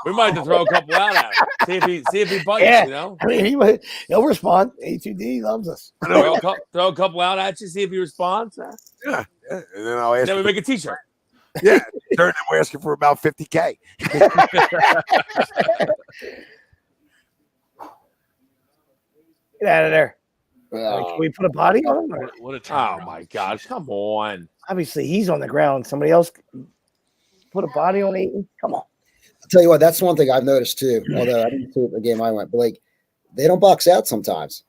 We might have to throw a couple out at him. See if he bites, I mean, he'll respond. A2D loves us. Throw a couple out at you, see if he responds. Yeah. And then I'll ask. Then we make a T-shirt. Yeah. Turn we're asking for about $50K. Get out of there. Can we put a body on him? What a time. Oh my gosh, come on. Obviously, he's on the ground. Somebody else put a body on Ayton. Come on. I'll tell you what, that's one thing I've noticed too. Although I didn't see it the game I went, but like they don't box out sometimes.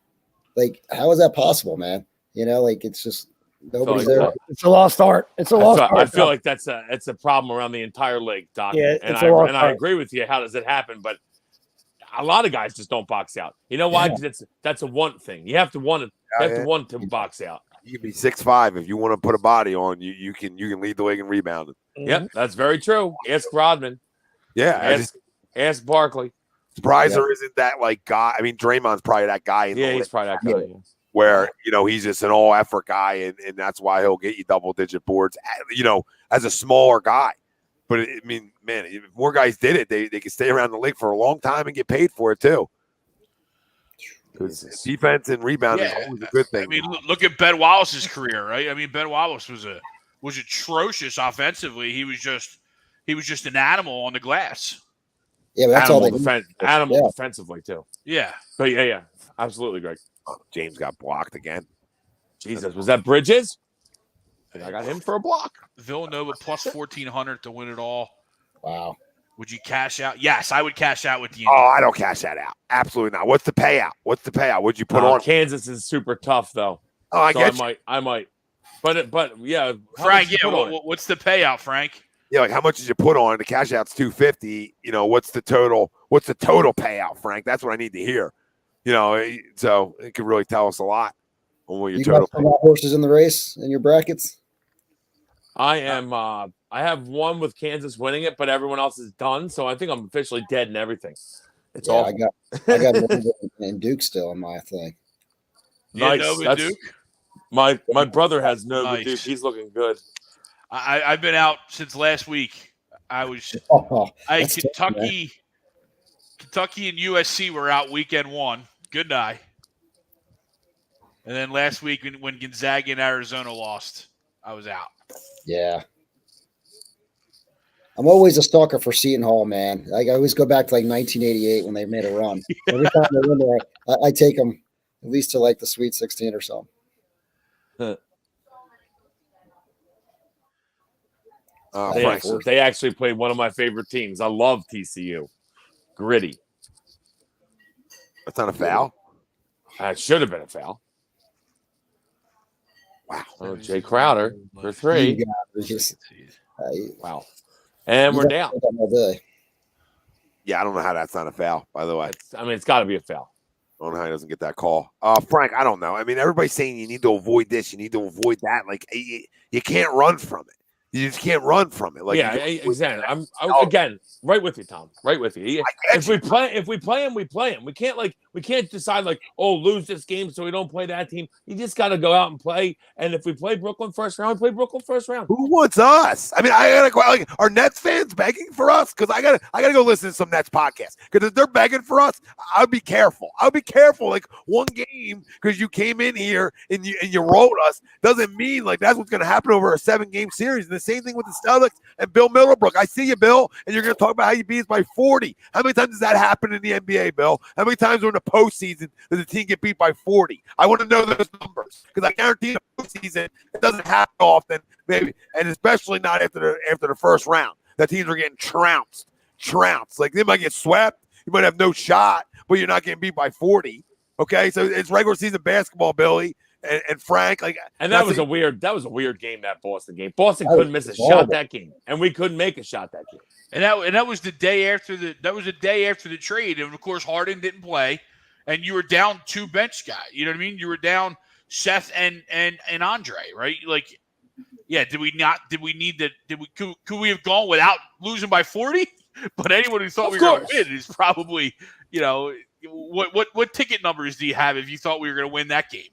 Like, how is that possible, man? It's just nobody's there. It's a lost art. It's a lost art. I feel like it's a problem around the entire league, Doc. Yeah, I agree with you. How does it happen? But a lot of guys just don't box out. You know why? Because that's a want thing. You have to want to box out. You can be 6'5" if you want to put a body on. You can lead the league in rebounding. Mm-hmm. Yep, that's very true. Ask Rodman. Yeah, ask Barkley. Surprised there isn't that like guy. I mean, Draymond's probably that guy. He's probably that guy. Yeah. Where he's just an all-effort guy, and that's why he'll get you double-digit boards. As a smaller guy. But I mean, man, if more guys did it, they could stay around the league for a long time and get paid for it too. Defense and rebounding is always a good thing. I mean, look at Ben Wallace's career, right? I mean, Ben Wallace was atrocious offensively. He was just an animal on the glass. Yeah, but that's all they animal defensively too. Yeah. But yeah, absolutely, Greg. Oh, James got blocked again. Jesus, was that Bridges? I got him for a block. Villanova plus 1,400 to win it all. Wow. Would you cash out? Yes, I would cash out with the. Oh, I don't cash that out. Absolutely not. What's the payout? What'd you put on? Kansas is super tough though. Oh, I might. But yeah, Frank. Yeah, what's the payout, Frank? Yeah, like how much did you put on? The cash out's $250. What's the total? What's the total payout, Frank? That's what I need to hear. So it could really tell us a lot on what your total. Got some horses in the race in your brackets. I am. I have one with Kansas winning it, but everyone else is done. So I think I'm officially dead in everything. It's all. I got and Duke still in my thing. Nice. Nova Duke. My brother has Nova Duke. He's looking good. I've been out since last week. Kentucky and USC were out weekend 1. Good night. And then last week when Gonzaga and Arizona lost, I was out. Yeah. I'm always a stalker for Seton Hall, man. I always go back to like 1988 when they made a run. Every time they win there, I take them at least to like the Sweet 16 or something. They actually played one of my favorite teams. I love TCU. Gritty. That's not a foul. It should have been a foul. Wow. Oh, Jay Crowder for 3. Wow. And we're down. Yeah, I don't know how that's not a foul, by the way. It's got to be a foul. I don't know how he doesn't get that call. Frank, I don't know. I mean, everybody's saying you need to avoid this, you need to avoid that. Like, you can't run from it. You just can't run from it. Like, yeah, exactly. I'm again right with you, Tom. Right with you. If we play him, we play him. We can't decide like, oh, lose this game so we don't play that team. You just got to go out and play. And if we play Brooklyn first round, we play Brooklyn first round. Who wants us? I mean, I gotta go. Like, are Nets fans begging for us? Because I gotta go listen to some Nets podcasts. Because if they're begging for us, I'll be careful. Like one game because you came in here and you rolled us doesn't mean like that's what's gonna happen over a 7-game series. And the same thing with the Celtics and Bill Middlebrook. I see you, Bill, and you're going to talk about how you beat us by 40. How many times does that happen in the NBA, Bill? How many times during the postseason does the team get beat by 40? I want to know those numbers because I guarantee the postseason it doesn't happen often, maybe, and especially not after the first round. The teams are getting trounced. Like they might get swept. You might have no shot, but you're not getting beat by 40. Okay, so it's regular season basketball, Billy. And Frank, that was a weird game, that Boston game. Boston couldn't miss a shot that game, and we couldn't make a shot that game. And that was the day after the trade, and of course Harden didn't play, and you were down 2 bench guys. You know what I mean? You were down Seth and Andre, right? Like, yeah. Could we have gone without losing by 40? But anyone who thought we were going to win is probably, what ticket numbers do you have if you thought we were going to win that game?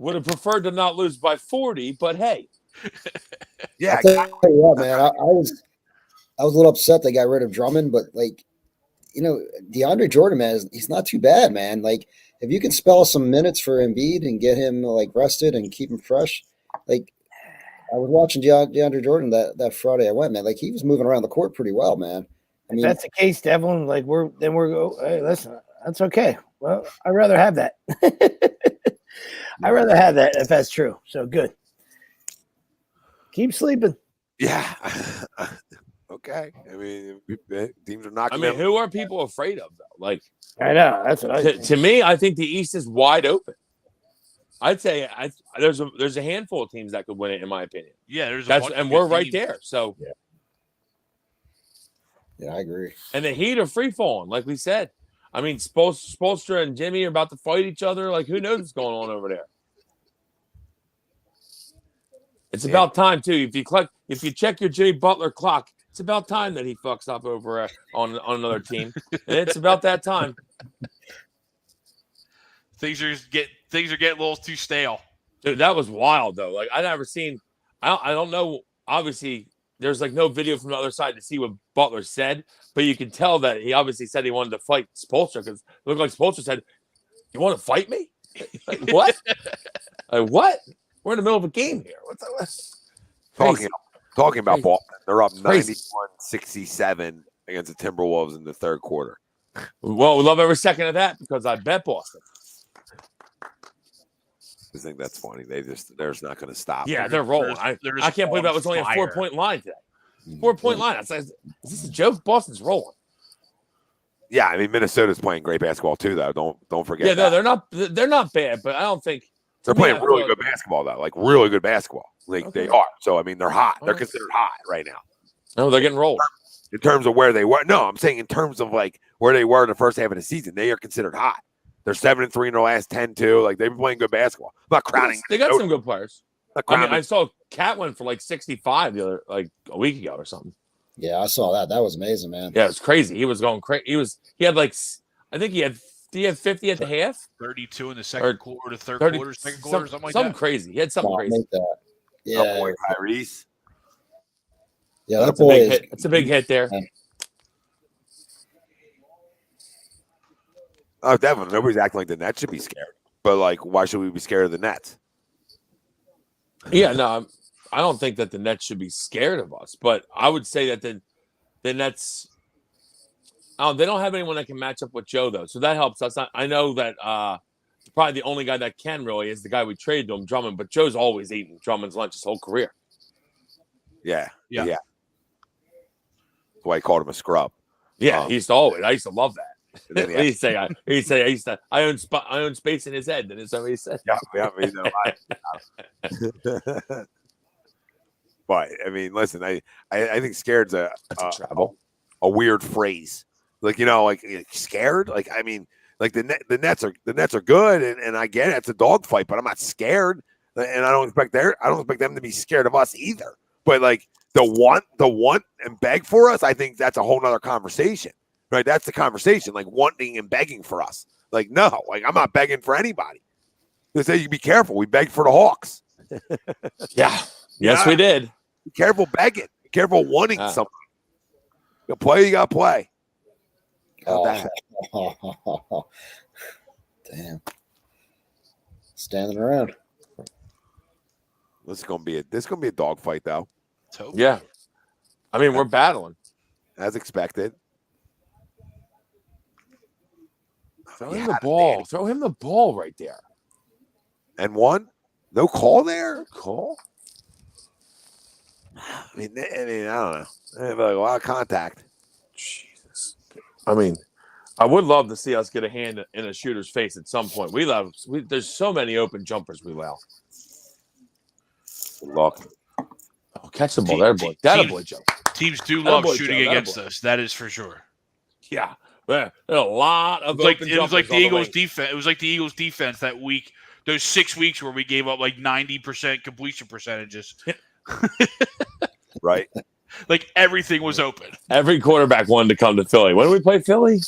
Would have preferred to not lose by 40, but hey. Yeah, man. I was a little upset they got rid of Drummond, but DeAndre Jordan, man, he's not too bad, man. Like, if you can spell some minutes for Embiid and get him rested and keep him fresh, like I was watching DeAndre Jordan that Friday I went, man. Like he was moving around the court pretty well, man. I mean, if that's the case, Devlin, hey, listen, that's okay. Well, I'd rather have that. I'd rather have that if that's true. So good. Keep sleeping. Yeah. Okay. I mean, teams are knocking. Who are people afraid of though? Like, I know that's what I think. To me, I think the East is wide open. I'd say there's a handful of teams that could win it, in my opinion. Yeah, and we're right there. So yeah, I agree. And the Heat are free falling, like we said. I mean, Spoelstra and Jimmy are about to fight each other. Like, who knows what's going on over there? It's about time too. If you check your Jimmy Butler clock, it's about time that he fucks up over on another team, and it's about that time. Things are getting a little too stale. Dude, that was wild though. Like I never seen. I don't know. Obviously, there's no video from the other side to see what Butler said, but you can tell that he obviously said he wanted to fight Spoelstra because it looked like Spoelstra said, "You want to fight me?" Like, what? Like, what? We're in the middle of a game here. What's that? Talking about Boston, they're up 91-67 against the Timberwolves in the third quarter. Well, we love every second of that because I bet Boston. I think that's funny. They're just not going to stop. Yeah, they're rolling. I can't believe that was only a 4-point line today. 4-point line. Is this a joke? Boston's rolling. Yeah, I mean Minnesota's playing great basketball too, though. Don't forget. Yeah, no, they're not bad, but I don't think they're playing really good basketball though. Like really good basketball. Like they are. So I mean, they're hot. They're considered hot right now. No, they're getting rolled. In terms of where they were. No, I'm saying in terms of where they were in the first half of the season, they are considered hot. They're 7-3 in the last 10 too. Like they've been playing good basketball. I'm not crowding. They got some good players. I saw Cat went for 65 the other a week ago or something. Yeah, I saw that. That was amazing, man. Yeah, it was crazy. He was going crazy. He had I think he had 50 at the half, 32 in the second quarter, third quarter, second quarter, something like that. Something crazy. He had something crazy. Yeah, oh boy, Tyrese. Yeah, that boy is. It's a big hit there. Yeah. Oh, definitely. Nobody's acting like the Nets should be scared. But why should we be scared of the Nets? Yeah, no, I don't think that the Nets should be scared of us. But I would say that the Nets, they don't have anyone that can match up with Joe though, so that helps us. I know that probably the only guy that can really is the guy we traded to him, Drummond. But Joe's always eating Drummond's lunch his whole career. Yeah. That's why I called him a scrub. Yeah, he used to always. I used to love that. And then He used to say, I own space in his head. And it's what he said. yeah, but I mean, listen, I think scared's a weird phrase. Like, like scared. Like, I mean, like the Nets are good, and I get it. It's a dogfight, but I'm not scared, and I don't expect them to be scared of us either. But like the want and beg for us, I think that's a whole nother conversation, right? That's the conversation, like wanting and begging for us. Like, no, like I'm not begging for anybody. They say you be careful. We begged for the Hawks. Yeah. Yes, we did. Be careful begging. Be careful wanting something. You play, you got to play. Damn. Standing around. This is gonna be a dogfight, though. Yeah. I mean, we're battling. As expected. Throw him the ball. Throw him the ball right there. And one? No call there? No call? I mean, I don't know. They have a lot of contact. Jesus. I mean, I would love to see us get a hand in a shooter's face at some point. There's so many open jumpers we allow. Look. Oh, catch the ball there, boy. That a boy jump. Teams do love shooting against us. That is for sure. Yeah. A lot of it was like the Eagles defense. It was like the Eagles defense that week. Those 6 weeks where we gave up like 90% completion percentages. Right. Like everything was open. Every quarterback wanted to come to Philly. When did we play Philly?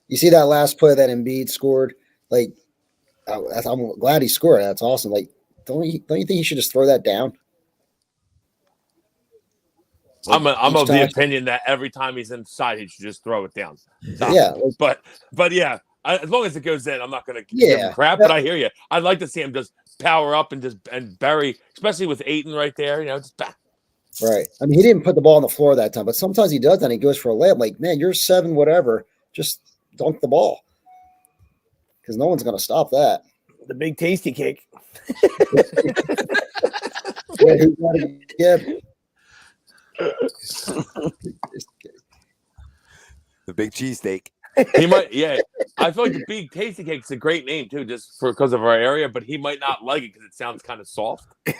You see that last play that Embiid scored? Like, I'm glad he scored. That's awesome. Like, don't you think he should just throw that down? I'm of the opinion that every time he's inside, he should just throw it down. Yeah. But yeah, as long as it goes in, I'm not going to give him crap. But I hear you. I'd like to see him just power up and bury, especially with Ayton right there. Just back. Right. I mean, he didn't put the ball on the floor that time, but sometimes he does, and he goes for a layup. Like, man, you're 7, whatever. Just dunk the ball, because no one's going to stop that. The big tasty cake. Yeah, who's got to get? The big cheesesteak. He might, yeah. I feel like the Big Tasty Cake's a great name too, just because of our area. But he might not like it because it sounds kind of soft. That's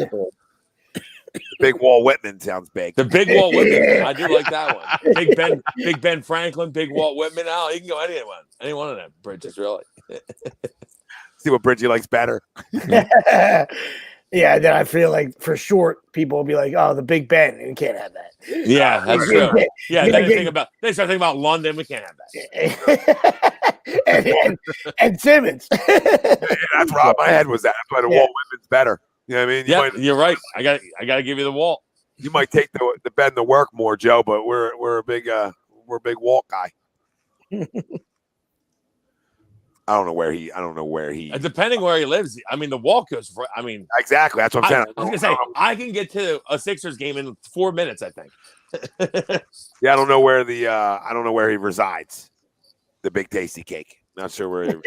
a cool. Big Walt Whitman sounds big. The Big Walt Whitman, I do like that one. Big Ben Franklin, Big Walt Whitman. Oh, you can go any one of them bridges, really. See what bridge he likes better. Yeah, then I feel like for short, people will be like, "Oh, the Big Ben, you can't have that." Yeah, that's true. Yeah, they start thinking about London. We can't have that. and Simmons. Yeah, that's where my head was at. That's why the Walt Whitman's better. You know what I mean? Yeah, you're right. I got to give you the Walt. You might take the Ben to work more, Joe, but we're a big Walt guy. I don't know where he. Depending where he lives, I mean, the Walt goes for. I mean, exactly. That's what I'm saying. I was gonna say I can get to a Sixers game in 4 minutes. I think. Yeah, I don't know where he resides. The Big Tasty Cake. Not sure where.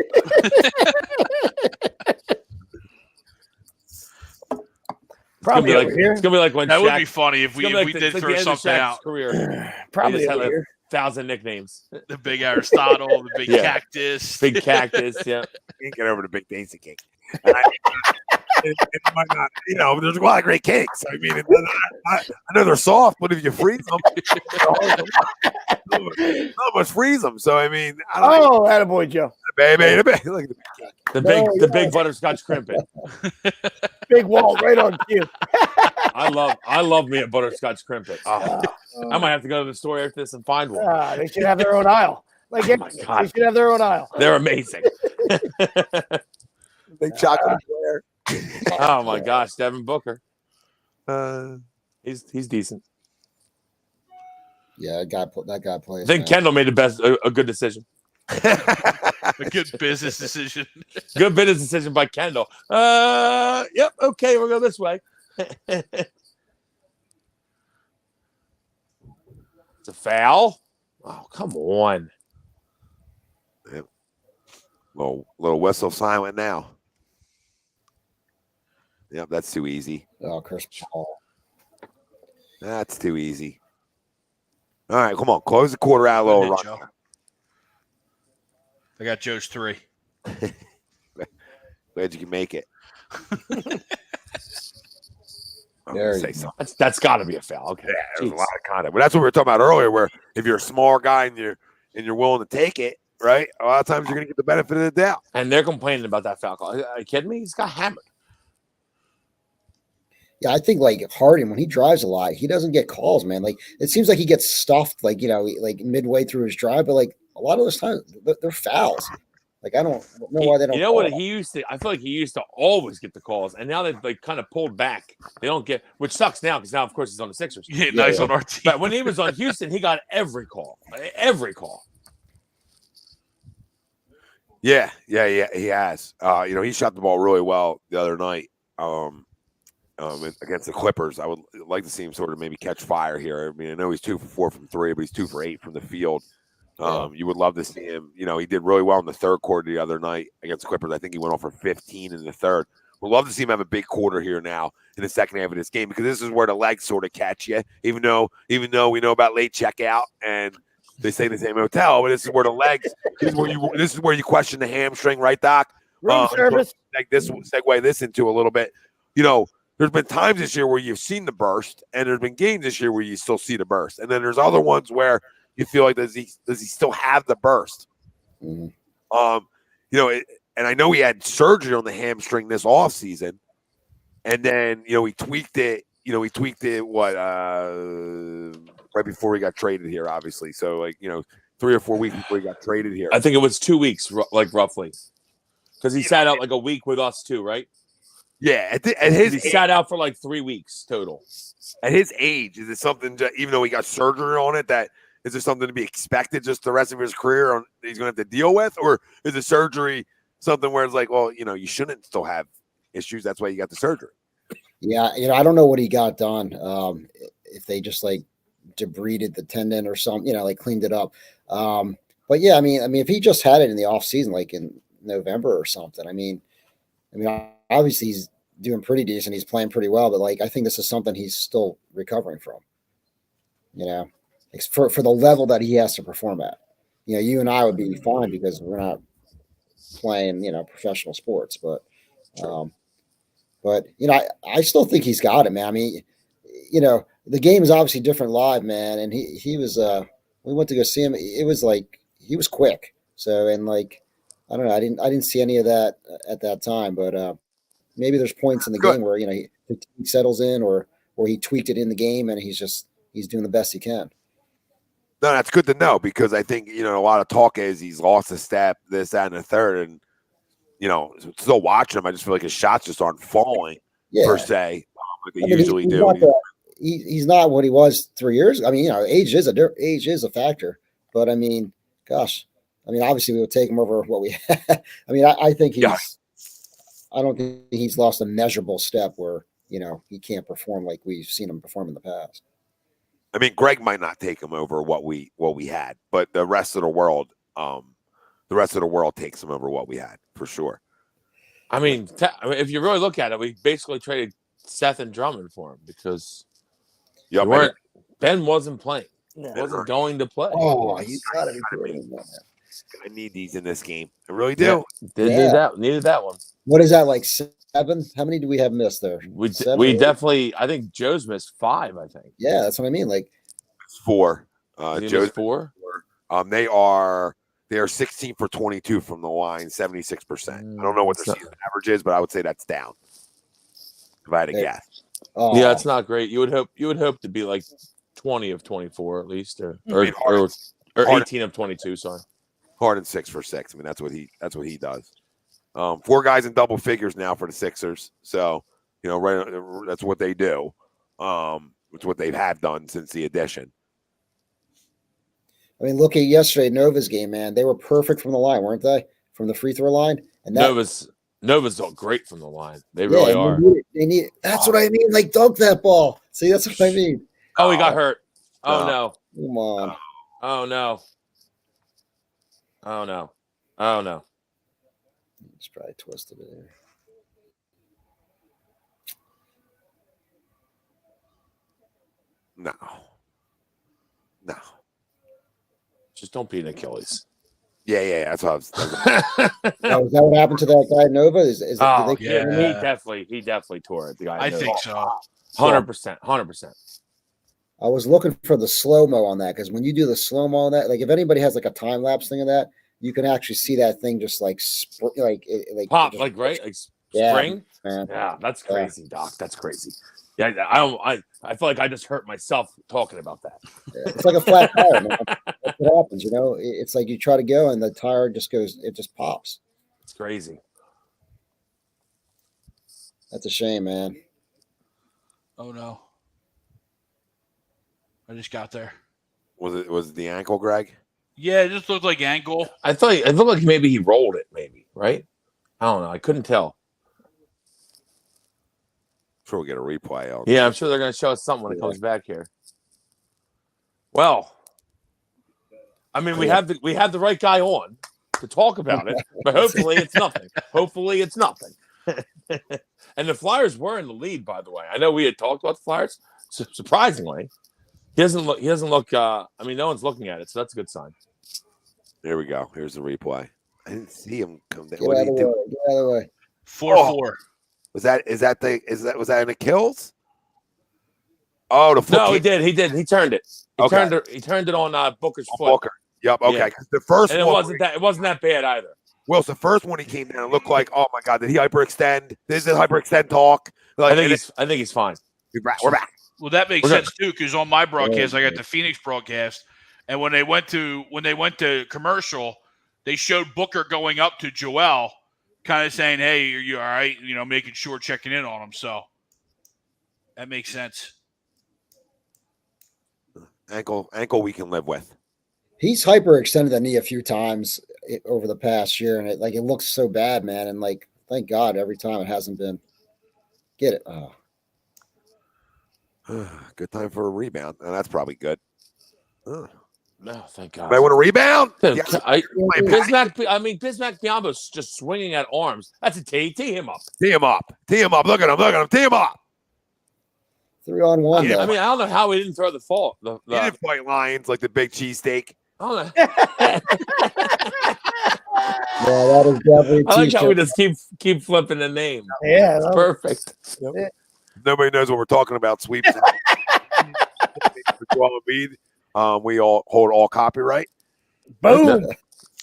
Probably it's gonna be like when that Shaq, would be funny if we did throw something out. Career. Probably had 1,000 nicknames. The Big Aristotle, the Big Cactus, Big Cactus. Yeah, can't get over the Big Tasty Cake. It might not, there's a lot of great cakes. I mean, I know they're soft, but if you freeze them, not much freeze them. So I mean, attaboy, Joe. Baby, look at the big butterscotch crimpet. Big Walt, right on cue. I love me a butterscotch crimpet. Oh, I might have to go to the store after this and find one. They should have their own aisle. Like they should have their own aisle. They're amazing. Big chocolate square. Oh my gosh, Devin Booker. He's decent. Yeah, that guy plays. I think Kendall made a good decision. A good business decision. Good business decision by Kendall. Yep. Okay, we'll go this way. It's a foul. Oh, come on. Yep. Little whistle silent now. Yep, that's too easy. Oh, Chris Paul. That's too easy. All right, come on. Close the quarter out a little run. Joe. I got Joe's 3. Glad you can make it. There say you something. That's got to be a foul. Okay. Yeah, there's a Jeez. lot of content. But that's what we were talking about earlier, where if you're a small guy and you're willing to take it, right? A lot of times you're going to get the benefit of the doubt. And they're complaining about that foul call. Are you kidding me? He's got hammered. Yeah, I think like Harden, when he drives a lot, he doesn't get calls, man. Like it seems like he gets stuffed, like like midway through his drive, but like a lot of those times they're fouls. Like I don't know why they don't. You know what he used to? I feel like he used to always get the calls, and now they've like kind of pulled back. They don't get, which sucks now because now of course he's on the Sixers. Yeah, nice on our team. But when he was on Houston, he got every call. Every call. Yeah, he has. He shot the ball really well the other night against the Clippers. I would like to see him sort of maybe catch fire here. I mean, I know he's 2 for 4 from 3, but he's 2 for 8 from the field. You would love to see him. He did really well in the third quarter the other night against the Clippers. I think he went off for 15 in the third. We'd love to see him have a big quarter here now in the second half of this game, because this is where the legs sort of catch you. Even though we know about late checkout and they stay in the same hotel, but this is where the legs. This is where you question the hamstring, right, Doc? Room service. Like this, segue this into a little bit. There's been times this year where you've seen the burst, and there's been games this year where you still see the burst, and then there's other ones where you feel like does he still have the burst? Mm-hmm. And I know he had surgery on the hamstring this off season, and then he tweaked it. He tweaked it right before he got traded here, obviously. So 3 or 4 weeks before he got traded here. I think it was 2 weeks, like roughly, because he sat out like a week with us too, right? Yeah, he sat out for like 3 weeks total. At his age, is it something? Even though he got surgery on it, that is there something to be expected just the rest of his career he's going to have to deal with, or is the surgery something where it's like, well, you shouldn't still have issues. That's why you got the surgery. Yeah, I don't know what he got done. If they just like debrided the tendon or something, like cleaned it up. But yeah, I mean, if he just had it in the off season, like in November or something, I mean, obviously he's doing pretty decent. He's playing pretty well, but like I think this is something he's still recovering from. For the level that he has to perform at. You and I would be fine because we're not playing, professional sports, but I still think he's got it, man. I mean, the game is obviously different live, man. And he was, we went to go see him. It was like, he was quick. So, and like, I don't know. I didn't see any of that at that time, but maybe there's points in the game where, he settles in or he tweaked it in the game and he's doing the best he can. No, that's good to know, because I think, a lot of talk is he's lost a step, this, that, and the third. And, still watching him, I just feel like his shots just aren't falling per se, like they usually do. He's not what he was 3 years. I mean, age is a factor, but I mean, gosh, obviously we would take him over what we had. I mean, I think I don't think he's lost a measurable step where, he can't perform like we've seen him perform in the past. I mean, Greg might not take him over what we had, but the rest of the world takes him over what we had for sure. I mean, if you really look at it, we basically traded Seth and Drummond for him because Ben wasn't playing. Wasn't going to play. Oh, he's got to be kidding me. I need these in this game. I really do. Needed that one. What is that, like 7? How many do we have missed there? We definitely. I think Joe's missed 5. I think. Yeah, that's what I mean. Like it's 4. Joe's 4. They are 16 for 22 from the line, 76%. I don't know what their season average is, but I would say that's down. If I had to guess. Oh. Yeah, it's not great. You would hope to be like 20 of 24 at least, or 18 of 22. Sorry. Harden 6 for 6. I mean, that's what he does. 4 guys in double figures now for the Sixers. So, right, that's what they do. It's what they've had done since the addition. I mean, look at yesterday, Nova's game, man. They were perfect from the line, weren't they? From the free throw line. And Nova's great from the line. They really are. They need it. That's what I mean. Like, dunk that ball. See, that's what I mean. Oh, he got hurt. Oh, no. Come on. Oh, no. Oh, no. Oh, no. It's probably twisted it here. No. Just don't beat Achilles. Yeah. That's what I was. Is that what happened to that guy Nova? Oh, did yeah. Yeah. He definitely tore it. The guy. I think so. 100%. I was looking for the slow mo on that because when you do the slow mo on that, like if anybody has like a time lapse thing of that, you can actually see that thing just like Pop, just, like right, like Yeah, spring. man. Yeah, that's crazy, Doc. That's crazy. Yeah, I feel like I just hurt myself talking about that. It's like a flat tire, man. That's what happens, you know. It's like you try to go and the tire just goes, it just pops. It's crazy. That's a shame, man. Oh no. I just got there. Was it the ankle, Greg? Yeah, it just looked like ankle. I thought it looked like maybe he rolled it, maybe, right? I don't know. I couldn't tell. Sure, we'll get a replay. Yeah, I'm sure they're going to show us something when it comes back here. Well, I mean, we have the right guy on to talk about it, but hopefully it's nothing. Hopefully it's nothing. And the Flyers were in the lead, by the way. I know we had talked about the Flyers. Surprisingly, he doesn't look. I mean, no one's looking at it, so that's a good sign. Here we go. Here's the replay. I didn't see him come down. Get What out did of he the way. do? Get out of the way. 4-4. Was that an Achilles? Oh, the foot. No, he kick. did. He turned it. He turned it on Booker's foot. Booker. Yep. Okay. Yeah. 'Cause the first And one it wasn't that bad either. Wilson, the first one he came down, it looked like, oh my God, did he hyperextend? This is hyperextend talk. Like, I think he's fine. we're back. Well, that makes We're sense too, because on my broadcast, I got the Phoenix broadcast, and when they went to commercial, they showed Booker going up to Joel, kind of saying, "Hey, are you all right?" You know, making sure, checking in on him. So that makes sense. Ankle we can live with. He's hyperextended the knee a few times over the past year, and it looks so bad, man. And like, thank God, every time it hasn't been. Get it? Oh. Good time for a rebound. And that's probably good. No, thank God. I want a rebound? Dude, Yeah. Bismack Biyombo's just swinging at arms. That's a tee. Tee him up. Tee him up. Look at him. Tee him up. 3-on-1. I mean, I don't know how he didn't throw the fall. He didn't fight lions like the big cheesesteak. I don't know. Yeah, that is definitely. I like how we just keep flipping the name. Yeah, It's perfect. Nobody knows what we're talking about. Sweeps. We all hold all copyright. boom.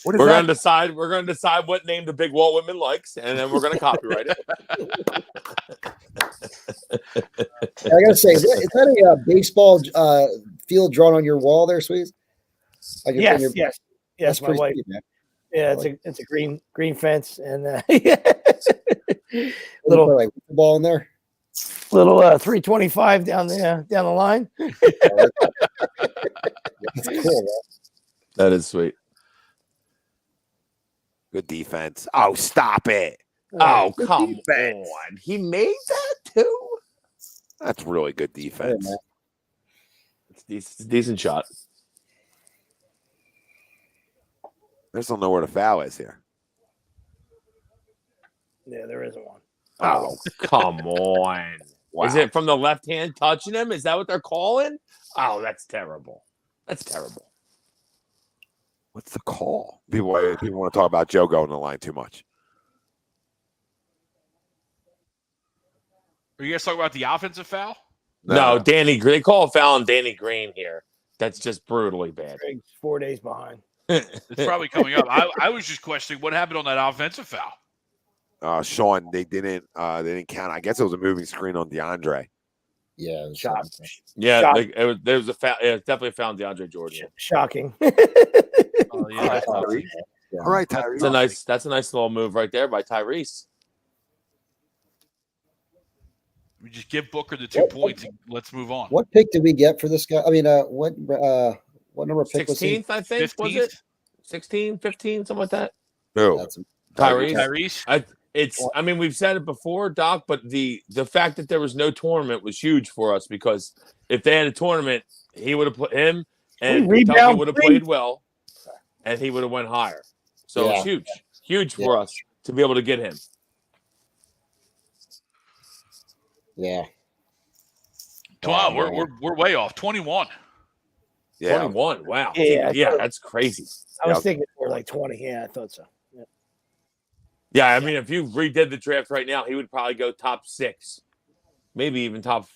What is We're that? gonna decide what name the Big Wall Woman likes, and then we're gonna copyright it. I gotta say, is that a baseball field drawn on your wall there, Sweets? Like Yes, your- yes, That's my pretty wife. sweet, man. Yeah, it's a green fence and Little little like ball in there. 325 down the line. That's cool, man. That is sweet. Good defense. Oh, stop it. Oh, come defense. on. He made that too? That's really good defense. man. It's a decent shot. I just don't know where the foul is here. Yeah, there isn't one. Oh, come on. Wow. Is it from the left hand touching him? Is that what they're calling? Oh, that's terrible. That's terrible. What's the call? People want to talk about Joe going the line too much. Are you guys talking about the offensive foul? No, Danny Green. They call a foul on Danny Green here. That's just brutally bad. Greg's 4 days behind. It's probably coming up. I was just questioning what happened on that offensive foul. Sean, they didn't count. I guess it was a moving screen on DeAndre. Yeah, it was Shot. Yeah, Shock. there was a foul. Yeah, it's definitely a foul on DeAndre Jordan. Shocking. Oh yeah. All right, Tyrese. That's a nice little move right there by Tyrese. We just give Booker the 2 points. And let's move on. What pick did we get for this guy? I mean, what number pick was he? 16th, I think, was 15th? it? 16, 15, something like that. No. That's Tyrese. Tyrese. I mean, we've said it before, Doc, but the fact that there was no tournament was huge for us because if they had a tournament, he would have put him and Kentucky would have played well, and he would have went higher. So it's huge for us to be able to get him. Yeah. 12. We're way off. 21. Yeah. 21. Wow. Yeah, Yeah, that's crazy. I was thinking more like 20. Yeah, I thought so. Yeah. Yeah, I mean, if you redid the draft right now, he would probably go top 6, maybe even top.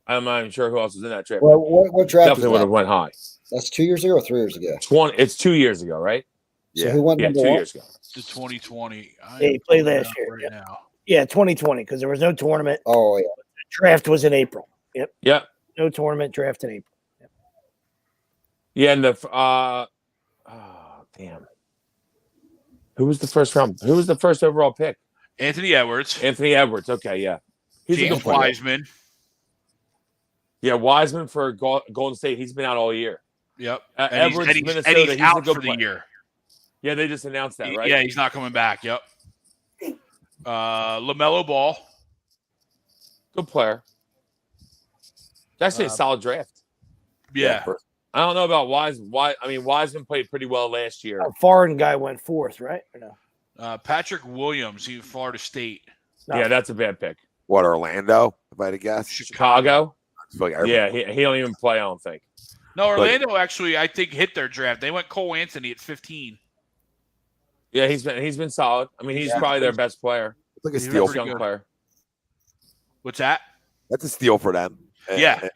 I'm not even sure who else was in that draft. Well, what draft? Definitely would have went high. That's 2 years ago or 3 years ago. 20. It's 2 years ago, right? So who went Yeah, number 2 one? years ago. The 2020. Yeah, he played last year. Right Yeah. now. Yeah, 2020 because there was no tournament. Oh yeah. The draft was in April. Yep. Yeah. No tournament. Draft in April. Yep. Yeah, and the damn. Who was the first round? Who was the first overall pick? Anthony Edwards. Anthony Edwards. Okay, yeah. He's a James good player. Wiseman. Yeah, Wiseman for Golden State. He's been out all year. Yep. Edwards, and he's Minnesota. He's out a good for the player. year. Yeah, they just announced that, right? Yeah, he's not coming back. Yep. LaMelo Ball. Good player. It's actually a solid draft. Yeah. I don't know about Wiseman played pretty well last year. A foreign guy went fourth, right? Or no? Patrick Williams, he Florida State. No. Yeah, that's a bad pick. What, Orlando, if I had to guess? Chicago? I feel like I Yeah, remember. he don't even play, I don't think. No, Orlando actually, I think, hit their draft. They went Cole Anthony at 15. Yeah, he's been solid. I mean, he's probably their best player. It's like a He's steal. pretty Young good. player. What's that? That's a steal for them. Yeah.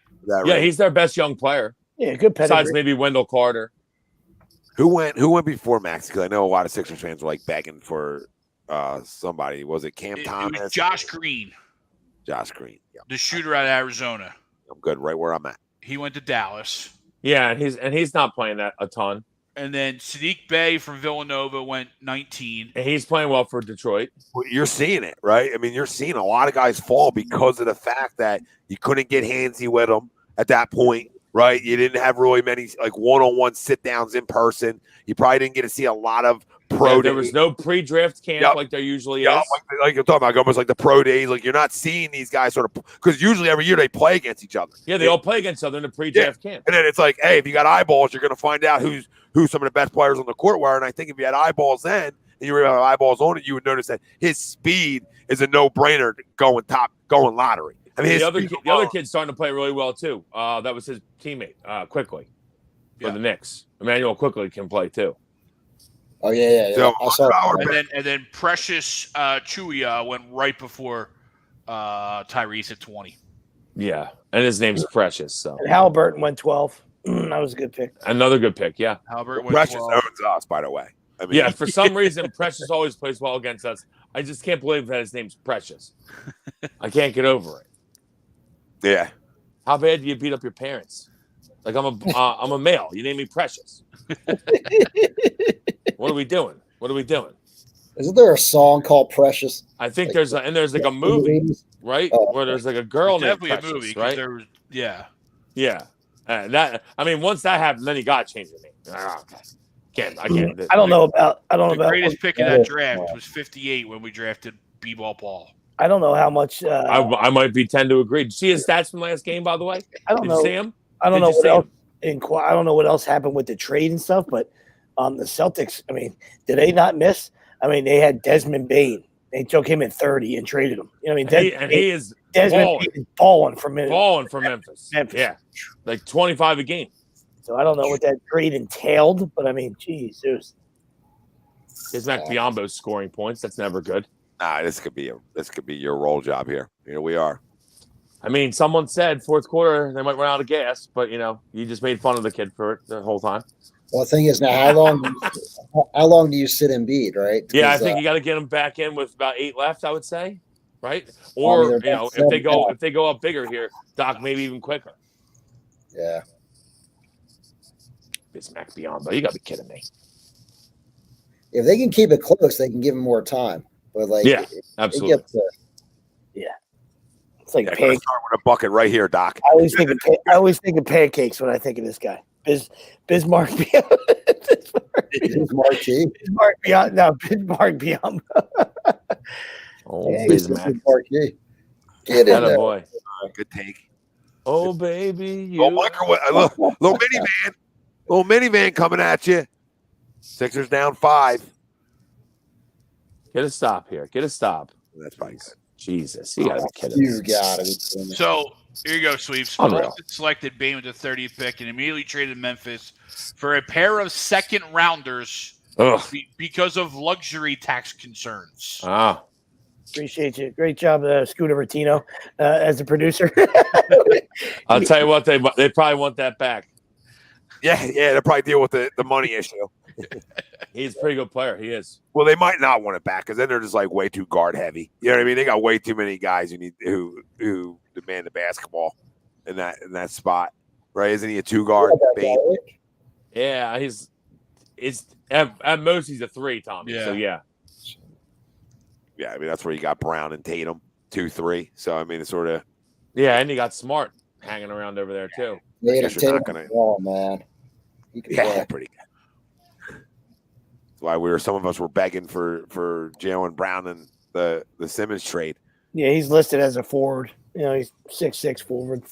Yeah, he's their best young player. Yeah, good pedigree. Besides maybe Wendell Carter. Who went before Max? Because I know a lot of Sixers fans were like begging for somebody. Was it Cam It Thomas? was Josh Green, Josh Green. Yeah, the shooter out of Arizona. I'm good right where I'm at. He went to Dallas. Yeah, and he's not playing that a ton. And then Sadiq Bey from Villanova went 19. And he's playing well for Detroit. Well, you're seeing it, right? I mean, you're seeing a lot of guys fall because of the fact that you couldn't get handsy with them at that point, right? You didn't have really many like one-on-one sit-downs in person. You probably didn't get to see a lot of pro There days. was no pre-draft camp like there usually is. Like you're talking about, almost like the pro days. Like you're not seeing these guys sort of because usually every year they play against each other. Yeah, they all play against each other in the pre-draft camp. And then it's like, hey, if you got eyeballs, you're going to find out who some of the best players on the court were. And I think if you had eyeballs then, and you really have eyeballs on it, you would notice that his speed is a no-brainer going lottery. I mean, the other kid's starting to play really well too. That was his teammate, Quickly, for the Knicks. Emmanuel Quickly can play too. Oh yeah. So, I saw And then Precious Chuia went right before Tyrese at 20. Yeah, and his name's Precious. So And Halliburton went 12. That was a good pick. another good pick. Yeah, Halliburton went Precious 12. owns us, by the way. I mean, yeah. For some reason, Precious always plays well against us. I just can't believe that his name's Precious. I can't get over it. yeah. How bad do you beat up your parents? Like I'm a male. You name me Precious. What are we doing? Isn't there a song called Precious? I think there's like a movie, right? Oh. Where there's like a girl named Definitely Precious, a movie. 'Cause right? there was, yeah. Yeah. Once that happened, then you got to change the name. I can't. I don't know about. The greatest pick of that draft was 58 when we drafted B-Ball Paul. I don't know how much. I might be 10 to agree. Did you see his stats from last game, by the way? I don't Did know. you see him? I don't Did know you what see else. him? I don't know what else happened with the trade and stuff, but the Celtics. I mean, did they not miss? I mean, they had Desmond Bain. They took him at 30 and traded him. You know what I mean? He is Desmond balling. Bain is balling from Memphis. Memphis. Yeah, like 25 a game. So I don't know what that trade entailed, but I mean, geez, it was. His Mac Biombo's scoring points. That's never good. Nah, this could be your role job here. Here we are. I mean, someone said fourth quarter they might run out of gas, but you just made fun of the kid for it the whole time. Well, the thing is now, how long do you sit Embiid, right? Yeah, I 'Cause, think you got to get him back in with about 8 left. I would say, right? I Or mean, they're both if they go up bigger here, Doc, maybe even quicker. yeah. It's Mac Biombo. You got to be kidding me. If they can keep it close, they can give him more time. But like, Yeah, it absolutely. gets to- It's like Yeah, pancakes. start with a bucket right here, Doc. I always think of pancakes when I think of this guy. Bismarck Biombo. He's marquee. Bismarck Biombo. Oh, Yeah, Biz he's Mac. marquee. Get in Atta there. boy. Good take. Oh, baby. You. Oh, microwave. Little minivan coming at you. Sixers down 5. Get a stop here. Get a stop. That's probably good. Jesus. You got to be kidding me. You gotta be kidding me. So Here you go, Sweeps. Unreal. Boston selected Bane with the 30th pick and immediately traded Memphis for a pair of second rounders because of luxury tax concerns. Ah. Appreciate you. Great job, Scooter Vertino, as a producer. I'll tell you what, they probably want that back. Yeah, they'll probably deal with the money issue. He's a pretty good player. He is. Well, they might not want it back because then they're just like way too guard heavy. You know what I mean? They got way too many guys who demand the basketball in that spot, right? Isn't he a 2-guard? Yeah, he's at most he's a 3, Tommy. Yeah. So yeah. Yeah, I mean that's where you got Brown and Tatum 2-3. So I mean it's sort of and he got Smart hanging around over there too. Man. He can play. Pretty good. That's why some of us were begging for Jaylen Brown and the Simmons trade. Yeah, he's listed as a forward. You know, he's 6'6" forward.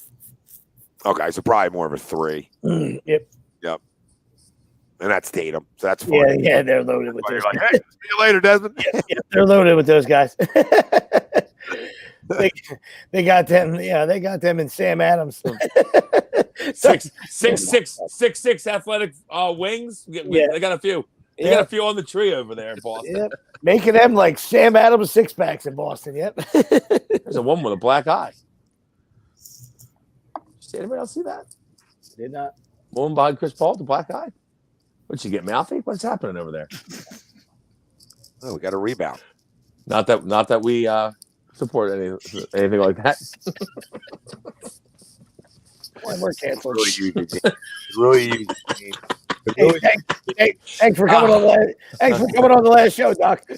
Okay, so probably more of a 3. Yep. And that's Tatum. So that's fine. Yeah, they're loaded with those Like, guys. hey, see you later, Desmond. Yeah, they're loaded with those guys. they got them. Yeah, they got them in Sam Adams. 6'6" athletic wings. They got a few. They got a few on the tree over there in Boston. Yep. Making them like Sam Adams 6-packs in Boston. Yep. There's a woman with a black eye. Did anybody else see that? Did not. Woman behind Chris Paul with a black eye. What'd she get mouthy? What's happening over there? Oh, we got a rebound. Not that we support anything like that. We're canceled. Really easy. Thanks for coming on the thanks for coming on the last show, Doc. I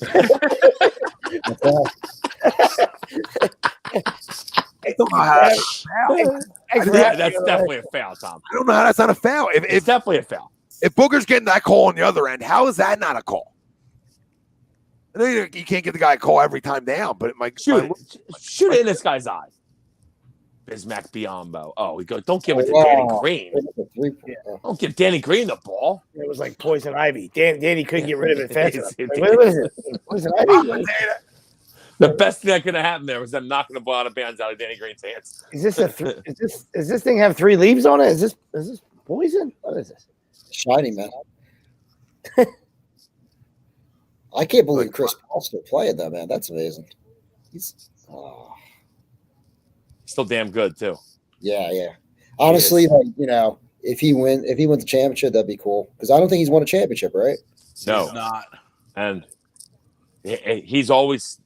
don't know how That's definitely a foul, Tom. I don't know how that's not a foul. It's definitely a foul. If Booker's getting that call on the other end, how is that not a call? I know you can't get the guy a call every time down, but it might shoot it in this guy's eye. Bismack Biyombo. Oh, we go. Don't give it to Danny Green. Don't give Danny Green the ball. It was like poison ivy. Danny couldn't get rid of it fast enough. What is it? Poison ivy? The best thing that could have happened there was them knocking the ball out of bounds out of Danny Green's hands. Is this is this thing have 3 leaves on it? Is this poison? What is this? Shiny, man. I can't believe Chris Paul's still playing though, man. That's amazing. He's still damn good too. Yeah. Honestly, like, you know, if he wins the championship, that'd be cool. Because I don't think he's won a championship, right? No, he's not. And he's always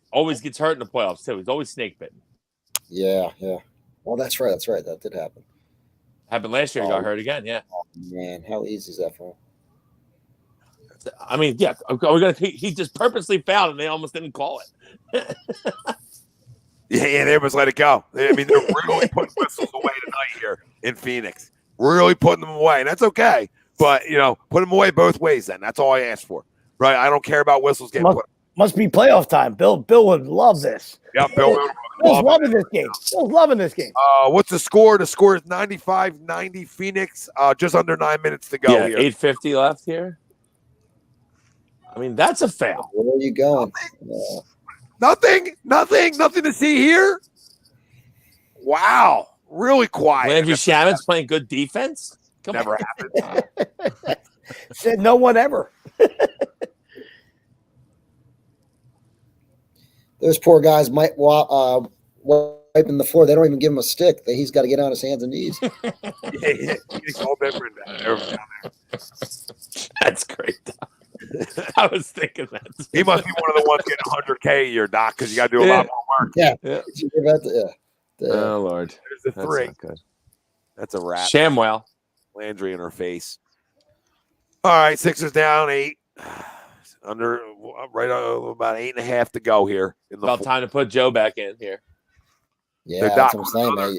gets hurt in the playoffs too. He's always snake bitten. Yeah. Well, that's right. That did happen. Happened last year. He got hurt again. Yeah. Oh, man, how easy is that for him? I mean, yeah. He just purposely fouled, and they almost didn't call it. Yeah, they almost let it go. I mean, they're really putting whistles away tonight here in Phoenix. Really putting them away, and that's okay. But, you know, put them away both ways then. That's all I asked for, right? I don't care about whistles getting put. Must be playoff time. Bill would love this. Yeah, Bill's loving this game. Bill's loving this game. What's the score? The score is 95-90 Phoenix. Just under 9 minutes to go. Yeah, here. 8:50 left here. I mean, that's a foul. Where are you going? Nothing to see here. Wow, really quiet. Landry Shaman's playing good defense. Never happened. Said no one ever. Those poor guys might wiping the floor. They don't even give him a stick. He's got to get on his hands and knees. He's all different down there. That's great. I was thinking that. He must be one of the ones getting 100K a year, Doc, because you got to do a lot more work. Yeah. Oh Lord, there's the 3. Not good. That's a wrap. Shamwell, Landry in her face. All right, Sixers down 8. Under about 8.5 to go here. About time to put Joe back in here. Yeah, that's what I'm saying, man.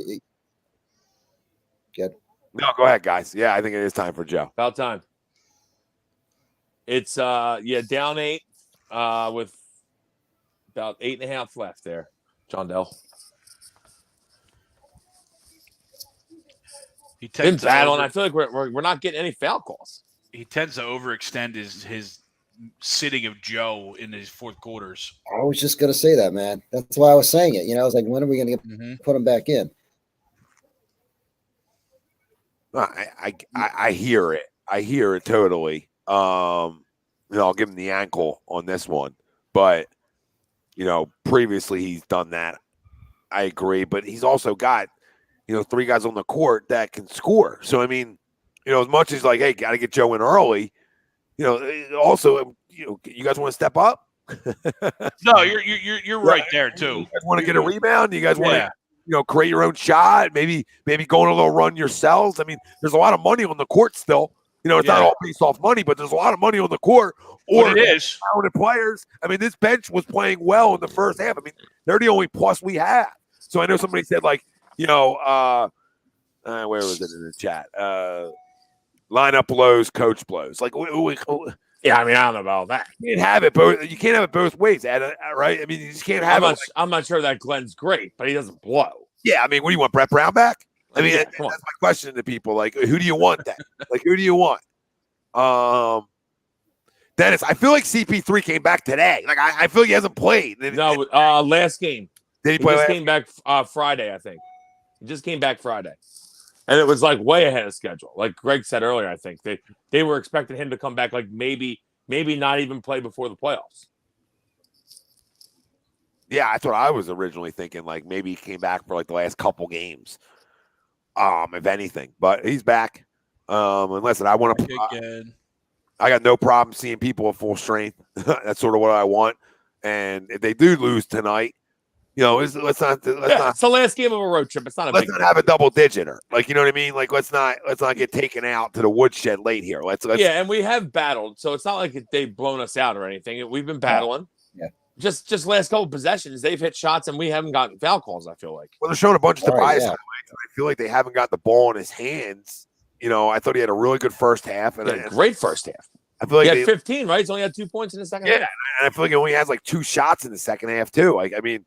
Good. No, go ahead, guys. Yeah, I think it is time for Joe. About time. It's down 8 with about 8.5 left there. John Dell. He tends to battle, and I feel like we're not getting any foul calls. He tends to overextend his sitting of Joe in his fourth quarters. I was just gonna say that, man. That's why I was saying it. You know, I was like, when are we gonna put him back in? I hear it. I hear it totally. I'll give him the ankle on this one, but previously he's done that. I agree, but he's also got 3 guys on the court that can score. So I mean, as much as like, hey, got to get Joe in early. Also, you guys want to step up? No, you're right there too. You guys want to get a rebound? You guys want to create your own shot? Maybe go on a little run yourselves. I mean, there's a lot of money on the court still. It's not all based off money, but there's a lot of money on the court. Or it is talented players. I mean, this bench was playing well in the first half. I mean, they're the only plus we have. So I know somebody said like, where was it in the chat? Lineup blows, coach blows. Like, yeah, I mean, I don't know about that. You can't have it both. You can't have it both ways, right? I mean, you just can't have it. I'm not sure that Glenn's great, but he doesn't blow. Yeah, I mean, what do you want, Brett Brown back? I mean, that's my question to people. Like, who do you want then? Like, who do you want? Dennis, I feel like CP3 came back today. Like, I feel like he hasn't played. No, last game. Did he play? He just came back Friday, I think. He just came back Friday. And it was like way ahead of schedule. Like Greg said earlier, I think they were expecting him to come back like maybe not even play before the playoffs. Yeah, that's what I was originally thinking. Like maybe he came back for like the last couple games, if anything. But he's back. And listen, I want to. I got no problem seeing people at full strength. That's sort of what I want. And if they do lose tonight, let's not. It's the last game of a road trip. It's not a. Let's not have a double digiter. Like, you know what I mean? Like, let's not get taken out to the woodshed late here. Let's. Yeah, and we have battled, so it's not like they've blown us out or anything. We've been battling. Yeah. Just last couple possessions, they've hit shots and we haven't gotten foul calls. I feel like. Well, they're showing a bunch of Tobias. Yeah. I feel like they haven't got the ball in his hands. I thought he had a really good first half and a great first half. I feel like he had 15, right? He's only had 2 points in the second half. Yeah, and I feel like he only has like 2 shots in the second half too. Like, I mean,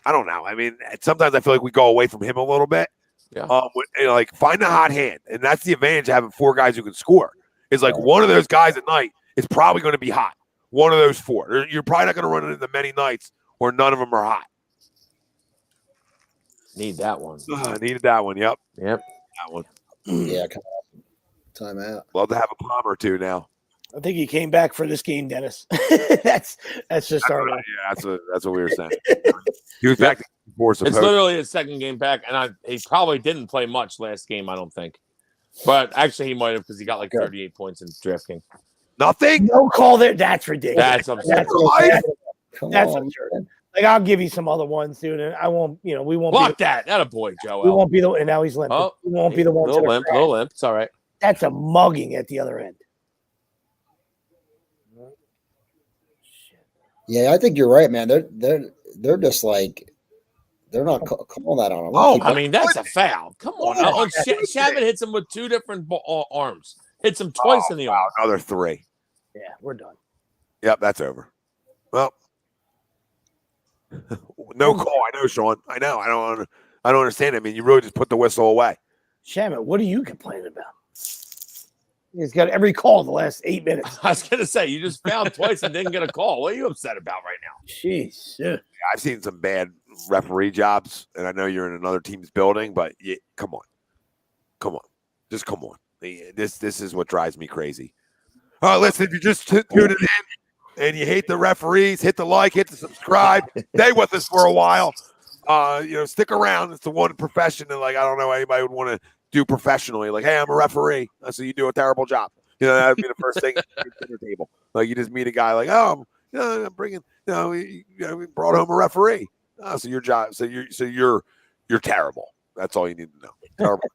I don't know. I mean, sometimes I feel like we go away from him a little bit. Yeah. Like find the hot hand, and that's the advantage of having 4 guys who can score. Is like one of those guys at night is probably going to be hot. One of those 4. You're probably not going to run into many nights where none of them are hot. Need that one. Needed that one. Yep. That one. Yeah, come on. Time out. Love to have a palm or two now. I think he came back for this game, Dennis. that's just our. Yeah, that's what we were saying. He was back before. It's literally his second game back, and he probably didn't play much last game. I don't think, but actually he might have because he got like 38 points in DraftKings. Nothing. No call there. That's ridiculous. That's absurd. That's absurd. Like I'll give you some other ones, dude. And I won't. We won't block that. That a boy, Joe. We won't be the. And now he's limping. Oh, we won't be the one. Little limp. It's all right. That's a mugging at the other end. Yeah, I think you're right, man. They're just like they're not calling that on him. Oh, I mean that's a foul. Come on, Shabbat hits him with 2 different arms. Hits him twice in the arm. Another 3. Yeah, we're done. Yep, that's over. Well, no call. I know, Sean. I know. I don't understand. I mean, you really just put the whistle away. Shabbat, what are you complaining about? He's got every call in the last 8 minutes. I was gonna say you just fouled twice and didn't get a call. What are you upset about right now? Jeez, yeah, I've seen some bad referee jobs, and I know you're in another team's building, but come on, just come on. This is what drives me crazy. Listen, if you just tuned in and you hate the referees, hit the like, hit the subscribe. Stay with us for a while. Stick around. It's the one profession that I don't know anybody would want to do professionally. Like, hey, I'm a referee. So you do a terrible job. That'd be the first thing at the dinner table. Like, you just meet a guy like, oh, I'm bringing, we brought home a referee. So your job, so you're terrible. That's all you need to know. Terrible.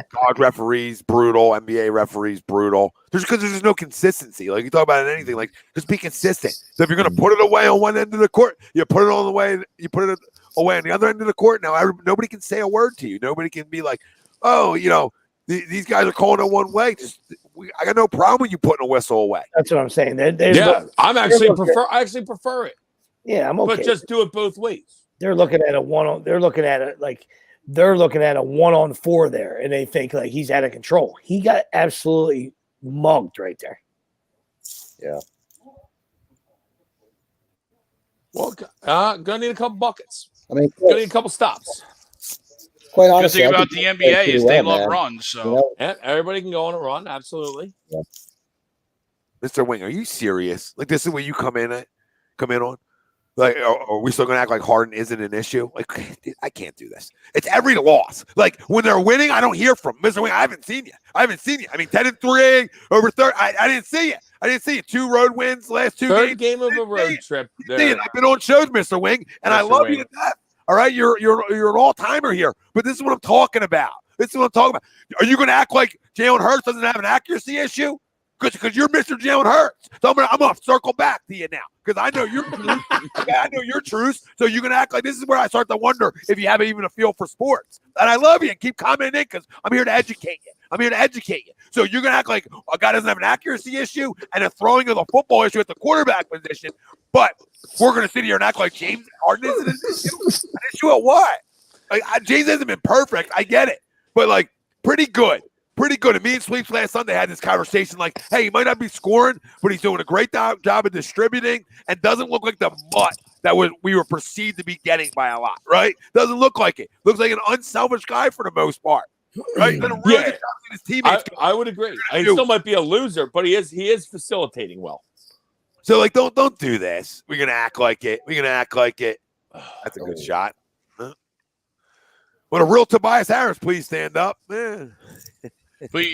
College referees, brutal. NBA referees, brutal. Because there's no consistency. Like, you talk about anything, like, just be consistent. So if you're going to put it away on one end of the court, you put it on the way, you put it away on the other end of the court. Now, nobody can say a word to you. Nobody can be like, oh, these guys are calling it one way. I got no problem with you putting a whistle away. That's what I'm saying. I actually prefer it. Yeah, I'm okay. But just do it both ways. They're looking at a 1-on-4 there, and they think like he's out of control. He got absolutely mugged right there. Yeah. Well, gonna need a couple buckets. I mean, gonna need a couple stops. Quite Good honestly, thing I about think the they play NBA pretty is they well, love man. runs. So You know, Yeah, everybody can go on a run. Absolutely. Mr. Wing, are you serious? Like this is where you come in on? Like, are we still gonna act like Harden isn't an issue? Like, dude, I can't do this. It's every loss. Like when they're winning, I don't hear from Mr. Wing. I haven't seen you. I mean, 10-3 over 30. I didn't see it. I didn't see it. 2 road wins last 2 Third games. game of a road trip. See it. I've been on shows, Mr. Wing, and I Mr. love Wing. you to death. All right, you're an all timer here. But this is what I'm talking about. This is what I'm talking about. Are you gonna act like Jalen Hurts doesn't have an accuracy issue? Because you're Mr. Jalen Hurts. So I'm gonna circle back to you now because I know your truth. Okay, I know your truth. So you're gonna act like this is where I start to wonder if you have even a feel for sports. And I love you and keep commenting because I'm here to educate you. So you're gonna act like a guy doesn't have an accuracy issue and a throwing of the football issue at the quarterback position, but we're gonna sit here and act like James Harden isn't an issue. An issue at what? Like James hasn't been perfect. I get it, but like pretty good. Pretty good. And me and Sleeps last Sunday had this conversation like, hey, he might not be scoring, but he's doing a great job of distributing and doesn't look like the mutt that we were perceived to be getting by a lot, right? Doesn't look like it. Looks like an unselfish guy for the most part, right? Done a really good job with his teammates. I would agree. He still might be a loser, but he is facilitating well. So, like, don't do this. We're going to act like it. That's a good shot. Huh? Would a real Tobias Harris please stand up? But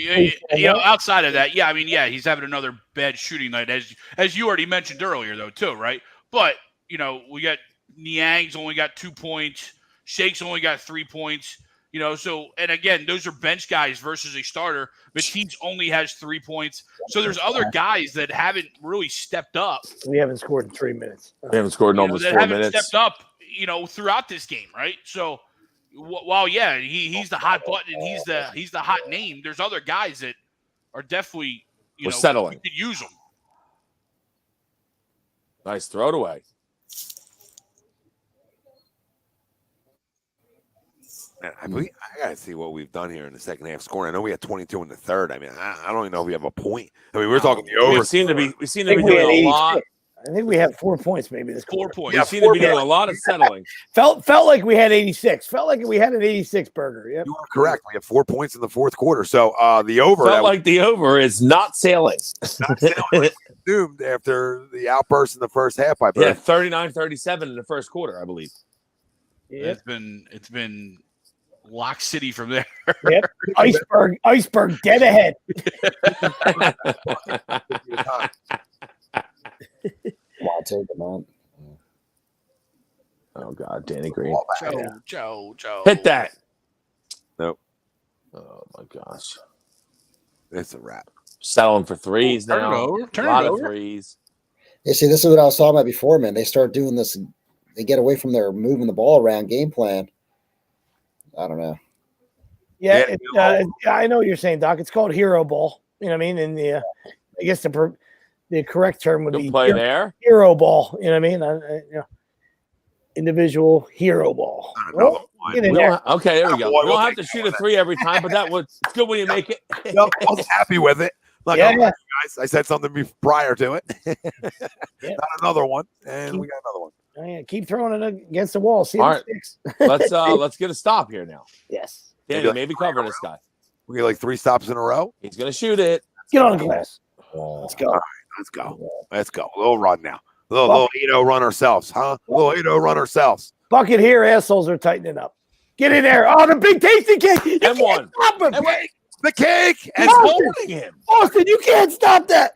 outside of that, I mean, he's having another bad shooting night, as you already mentioned earlier, though, too, right? But we got Niang's only got 2 points, Shake's only got 3 points, So and again, those are bench guys versus a starter. Matisse only has 3 points, so there's other guys that haven't really stepped up. We haven't scored in 3 minutes. We haven't scored in almost 4 haven't minutes. Stepped up, throughout this game, right? So. While he's the hot button and he's the hot name, there's other guys that are definitely settling. We could use them. Nice throw it away. Man, I gotta see what we've done here in the second half scoring. I know we had 22 in the third. I mean, I don't even know if we have a point. I mean, we're talking the over. We seem to be doing a lot. I think we have 4 points, maybe this 4 quarter. points. We seem to be doing a lot of settling. Felt like we had 86. Felt like we had an 86 burger. Yep. You are correct. We have 4 points in the fourth quarter. So the over Felt like the over is not sailing. not doomed after the outburst in the first half. I believe. 39-37 in the first quarter, I believe. Yep. It's been Lock City from there. Yep. Iceberg dead ahead. take them out. Oh God, Danny Green. Joe. Hit that. Nope. Oh my gosh. It's a wrap. Settling for threes Turn now. it over. Turn a lot it of over. threes. Yeah, see, this is what I was talking about before, man. They start doing this. They get away from their moving the ball around game plan. I don't know. Yeah, I know what you're saying, Doc. It's called hero ball. You know what I mean? And I guess the correct term would Good be play there. hero ball. You know what I mean? Individual hero ball. Get in there. Okay, there we go. Boy, We we'll don't have take to shoot a three every time, but it's good when you make it. No, I was happy with it. Like, Yeah. guys, I said something prior to it. Yeah. Not another one, and we got another one. Oh, yeah, keep throwing it against the wall. See All if right. it sticks. Let's get a stop here now. Yes. Danny, maybe cover this guy. We get like 3 stops in a row. He's gonna shoot it. Get on the glass. Let's go. All right, let's go. A little run now. A little 8-0 run ourselves, huh? A little 8-0 run ourselves. Bucket here. Assholes are tightening up. Get in there. Oh, the big tasty cake. You And can't one. stop him. And wait, The cake and he's holding him. Austin, you can't stop that.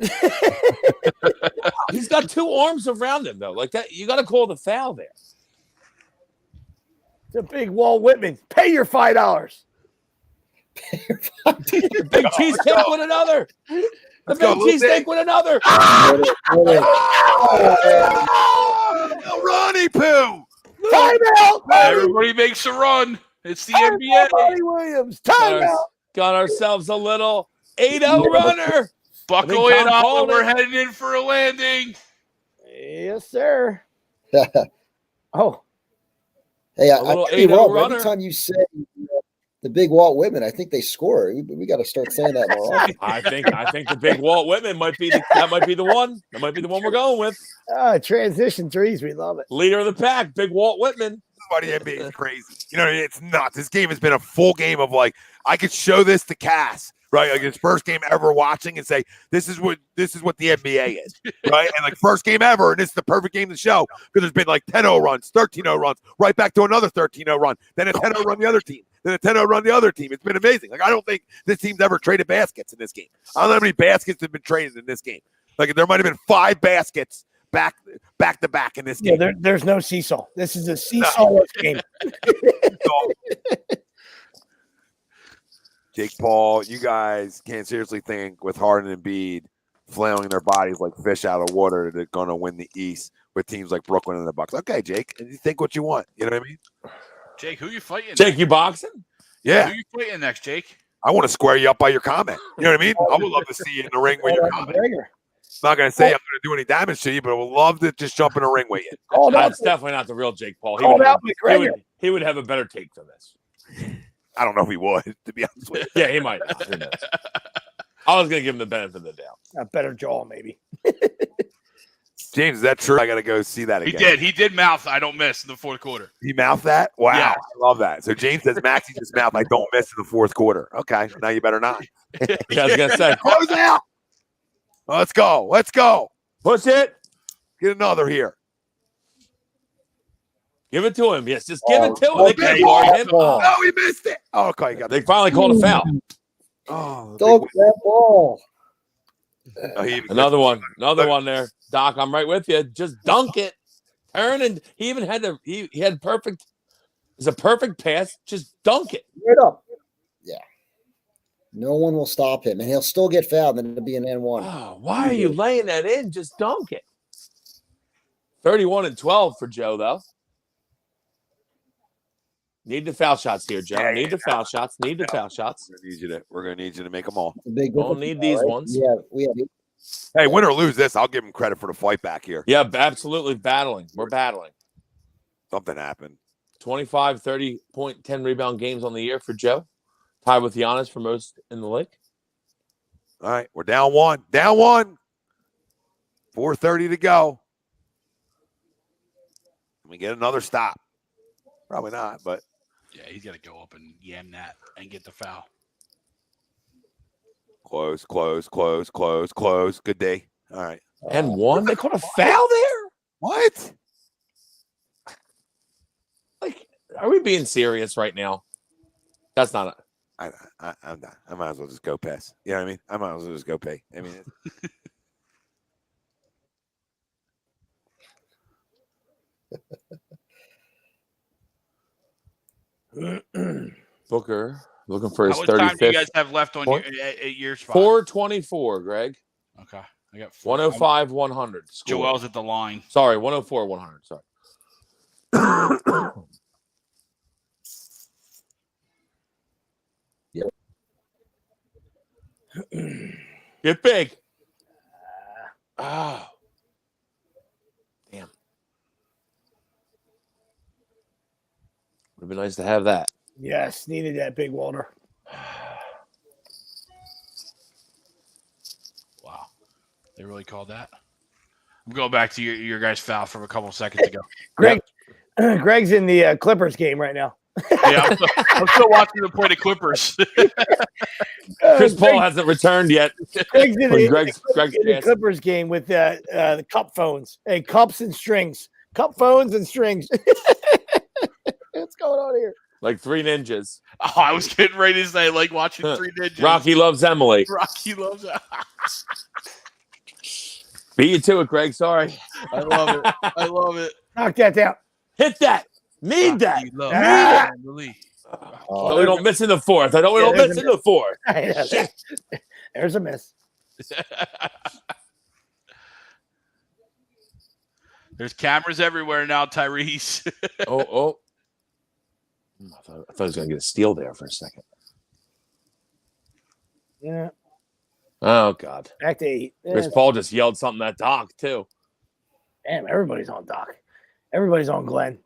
He's got 2 arms around him though. Like that, you got to call the foul there. The big Walt Whitman. Pay your $5. The big cheesecake with another. The Let's go, big little cheesesteak big. with another. Oh, Ronnie Poo. Timeout. Everybody makes a run. It's the NBA. Monty Williams. Timeout. Got ourselves a little 8-0 runner. Buckle I think in, Tom Oliver. called We're it. heading in for a landing. Yes, sir. Oh, Hey, A I little tell you 8-0 what, runner. every time you say the big Walt Whitman. I think they score. We got to start saying that more often. I think the big Walt Whitman might be the one. That might be the one we're going with. Transition threes. We love it. Leader of the pack, big Walt Whitman. Everybody in the NBA is crazy. You know, it's nuts. This game has been a full game of like, I could show this to Cass, right? Like his first game ever watching and say, this is what the NBA is, right? And like first game ever, and this is the perfect game to show because there's been like 10-0 runs, 13-0 runs, right back to another 13-0 run, then a 10-0 run the other team, then a 10-0 run the other team. It's been amazing. Like I don't think this team's ever traded baskets in this game. I don't know how many baskets have been traded in this game. Like there might have been 5 baskets back to back in this game. Yeah, there's no seesaw. This is a seesaw game. Jake Paul, you guys can't seriously think with Harden and Embiid flailing their bodies like fish out of water they're going to win the East with teams like Brooklyn and the Bucks. Okay, Jake, you think what you want. You know what I mean? Jake, who you fighting? Jake, you boxing? Yeah. Who you fighting next, Jake? I want to square you up by your comment. You know what I mean? I would love to see you in the ring with your comment. I'm not going to say I'm going to do any damage to you, but I would love to just jump in a ring with you. That's definitely not the real Jake Paul. He would have a better take for this. I don't know if he would, to be honest with you. Yeah, he might. I was going to give him the benefit of the doubt. A better jaw, maybe. James, is that true? I got to go see that again. He did mouth I don't miss in the fourth quarter. He mouthed that? Wow. Yeah. I love that. So James says Maxie just mouthed I don't miss in the fourth quarter. Okay. Now you better not. Yeah, I was going to say. Close out. Let's go. Push it. Get another here. Give it to him. Yes, just give it to him. They can't guard him. No, he missed it. Oh, okay. They finally called a foul. Oh, Dunk that ball. Another one there. Doc, I'm right with you. Just dunk it. Turn and he even had he had perfect. It's a perfect pass. Just dunk it. Right up. Yeah. No one will stop him, and he'll still get fouled, and it'll be an N1. Oh, why are you laying that in? Just dunk it. 31-12 for Joe, though. Need the foul shots here, Joe. Need the foul shots. We're gonna need you to make them all. Don't need these ones. Yeah, we have. Hey, win or lose this, I'll give him credit for the fight back here. Yeah, absolutely battling. We're battling. Something happened. 25, 30 point, 10 rebound games on the year for Joe. Tied with Giannis for most in the league. All right, we're down one. 4:30 to go. Can we get another stop? Probably not, but yeah, he's got to go up and yam that and get the foul. Close. Good day. All right. And one? They caught a foul there? What? Like, are we being serious right now? That's not a... I'm not. I might as well just go pass. You know what I mean? I might as well just go pay. I mean, Booker looking for his 35th. How much time do you guys have left on your spot? 424, Greg. Okay. I got 105, 100. Joel's at the line. Sorry, 104, 100. Sorry. Get big. Oh. Damn. Would have been nice to have that. Yes, needed that big Walter. Wow. They really called that? I'm going back to your guys' foul from a couple of seconds ago. Greg's in the Clippers game right now. Yeah, I'm still watching them play the Clippers. Chris Paul hasn't returned yet. Greg's in the Greg's Clippers game with the cup phones. Hey, cups and strings. Cup phones and strings. What's going on here? Like 3 ninjas. Oh, I was getting ready to say, like watching 3 ninjas. Rocky loves Emily. Rocky loves Beat you to it, Greg. Sorry. I love it. Knock that down. Hit that. Need that. Need So we don't miss in the fourth. We don't miss in the fourth. There's a miss. There's cameras everywhere now, Tyrese. Oh. I thought he was going to get a steal there for a second. Yeah. Oh, God. Back to 8. Chris Paul just yelled something at Doc, too. Damn, everybody's on Doc. Everybody's on Glenn.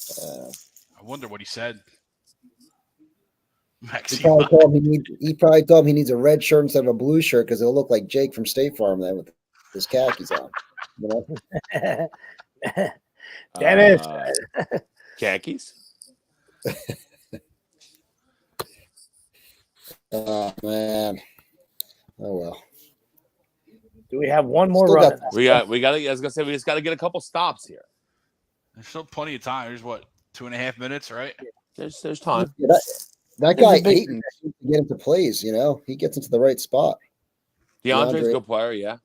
I wonder what he said. He Maxime. probably told him he needs a red shirt instead of a blue shirt because it'll look like Jake from State Farm then with his khakis on. You know? Dennis. Khakis. Oh man. Oh well. Do we have one more Still run? We got. I was gonna say we just got to get a couple stops here. There's still plenty of time. There's what, 2.5 minutes, right? There's time. Yeah, that guy a big- Ayton to get into plays, you know, he gets into the right spot. DeAndre's DeAndre. a good player. Yeah,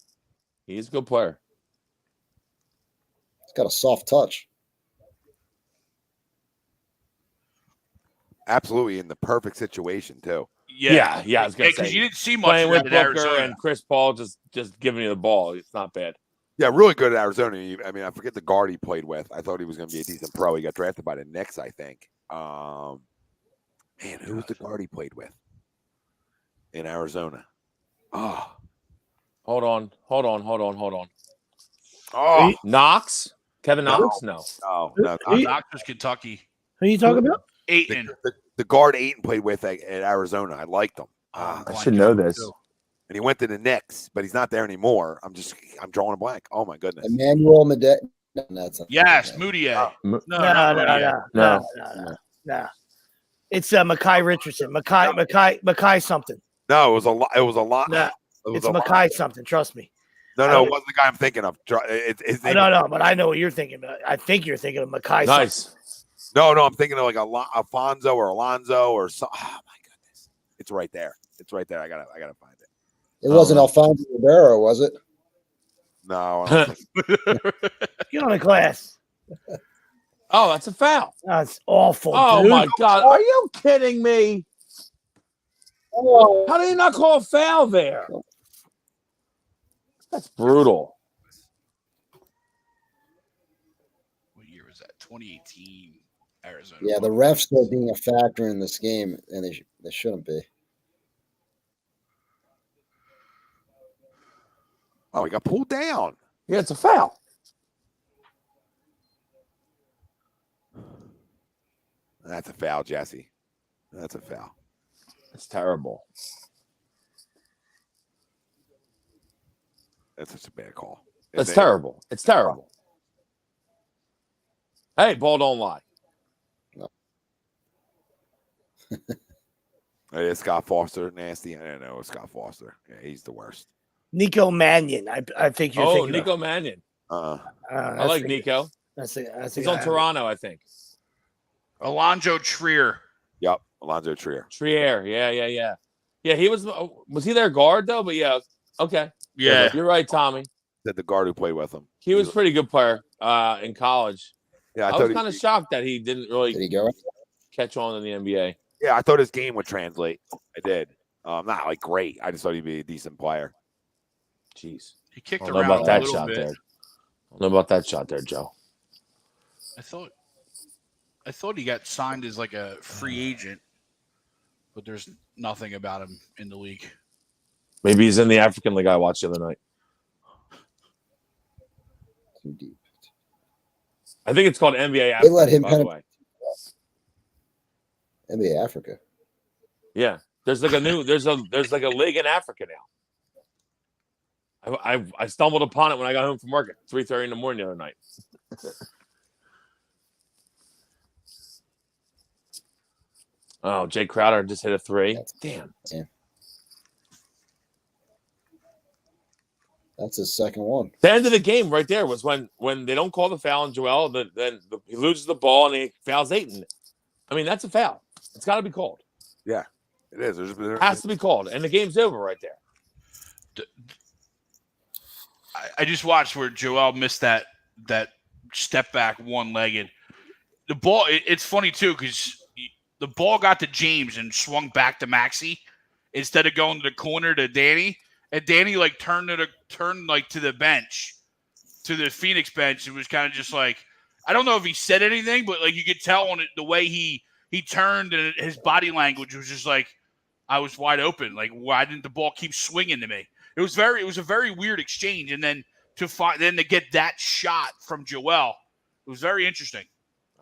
he's a good player. He's got a soft touch. Absolutely in the perfect situation too. Yeah. I was gonna because say you didn't see much playing of with that Booker at Arizona. and Chris Paul just giving you the ball. It's not bad. Yeah, really good at Arizona. I mean, I forget the guard he played with. I thought he was going to be a decent pro. He got drafted by the Knicks, I think. Man, who was the guard he played with in Arizona? Oh, Hold on. oh, Knox, Kevin No. Knox. No. no. Doctors Kentucky. Who are you talking about? Ayton. The guard Ayton played with at Arizona. I liked him. I should know this. And he went to the Knicks, but he's not there anymore. I'm drawing a blank. Oh my goodness. Emmanuel Medet. No, that's not Yes, yeah. Moutier. No. No. It's Makai Richardson. Makai something. No, it was a lot. It was a lot. No, It was it's a lot. Makai something. Trust me. No, I it don't- wasn't the guy I'm thinking of. His name- No, but I know what you're thinking. I think you're thinking of Makai. Nice. Something. No, I'm thinking of like Alfonso or Alonzo or so. Oh my goodness, it's right there. It's right there. I gotta find it. It wasn't Alfonso Ribeiro, was it? No, I don't think- Get on the glass. Oh, that's a foul. That's awful. Oh dude. my God, are you kidding me? How do you not call a foul there? That's brutal. What year was that? 2018 Arizona. Yeah, the refs still being a factor in this game, and they shouldn't be. Oh, he got pulled down. Yeah, it's a foul. That's a foul, Jesse. That's a foul. It's terrible. That's such a bad call. That's terrible. It's terrible. Hey, ball don't lie. Hey, it's Scott Foster, nasty. I don't know. It's Scott Foster. Yeah, he's the worst. Nico Mannion. I think you're thinking. Nico Mannion. I like Nico. That's He's on Toronto, I think. Alonzo Trier. Yep, Alonzo Trier. Trier. Yeah. Yeah, he was he their guard though? But yeah, okay. Yeah. You're right, Tommy. The guard who played with him. He was a pretty good player in college. Yeah, I was kind of shocked that he didn't really Did he go? catch on in the NBA. Yeah, I thought his game would translate. I did. Not like great. I just thought he'd be a decent player. Jeez. He kicked I don't know around about a that little shot bit. there. I don't know about that shot there, Joe. I thought he got signed as like a free agent, but there's nothing about him in the league. Maybe he's in the African League I watched the other night. Too deep. I think it's called NBA They African, let him by the penetrate. way. NBA Africa. Yeah. There's like a league in Africa now. I stumbled upon it when I got home from work at 3:30 in the morning the other night. Oh, Jay Crowder just hit a three. Damn. Yeah. That's his second one. The end of the game right there was when they don't call the foul on Joel, then he loses the ball and he fouls Ayton. I mean, that's a foul. It's got to be called. Yeah, it is. It has to be called, and the game's over right there. I just watched where Joel missed that step back one-legged. The ball, it's funny too because the ball got to James and swung back to Maxey instead of going to the corner to Danny. And Danny like turned like to the bench, to the Phoenix bench. It was kind of just like, I don't know if he said anything, but like you could tell on it the way he turned and his body language was just like, I was wide open. Like, why didn't the ball keep swinging to me? It was a very weird exchange, and then to get that shot from Joel, it was very interesting.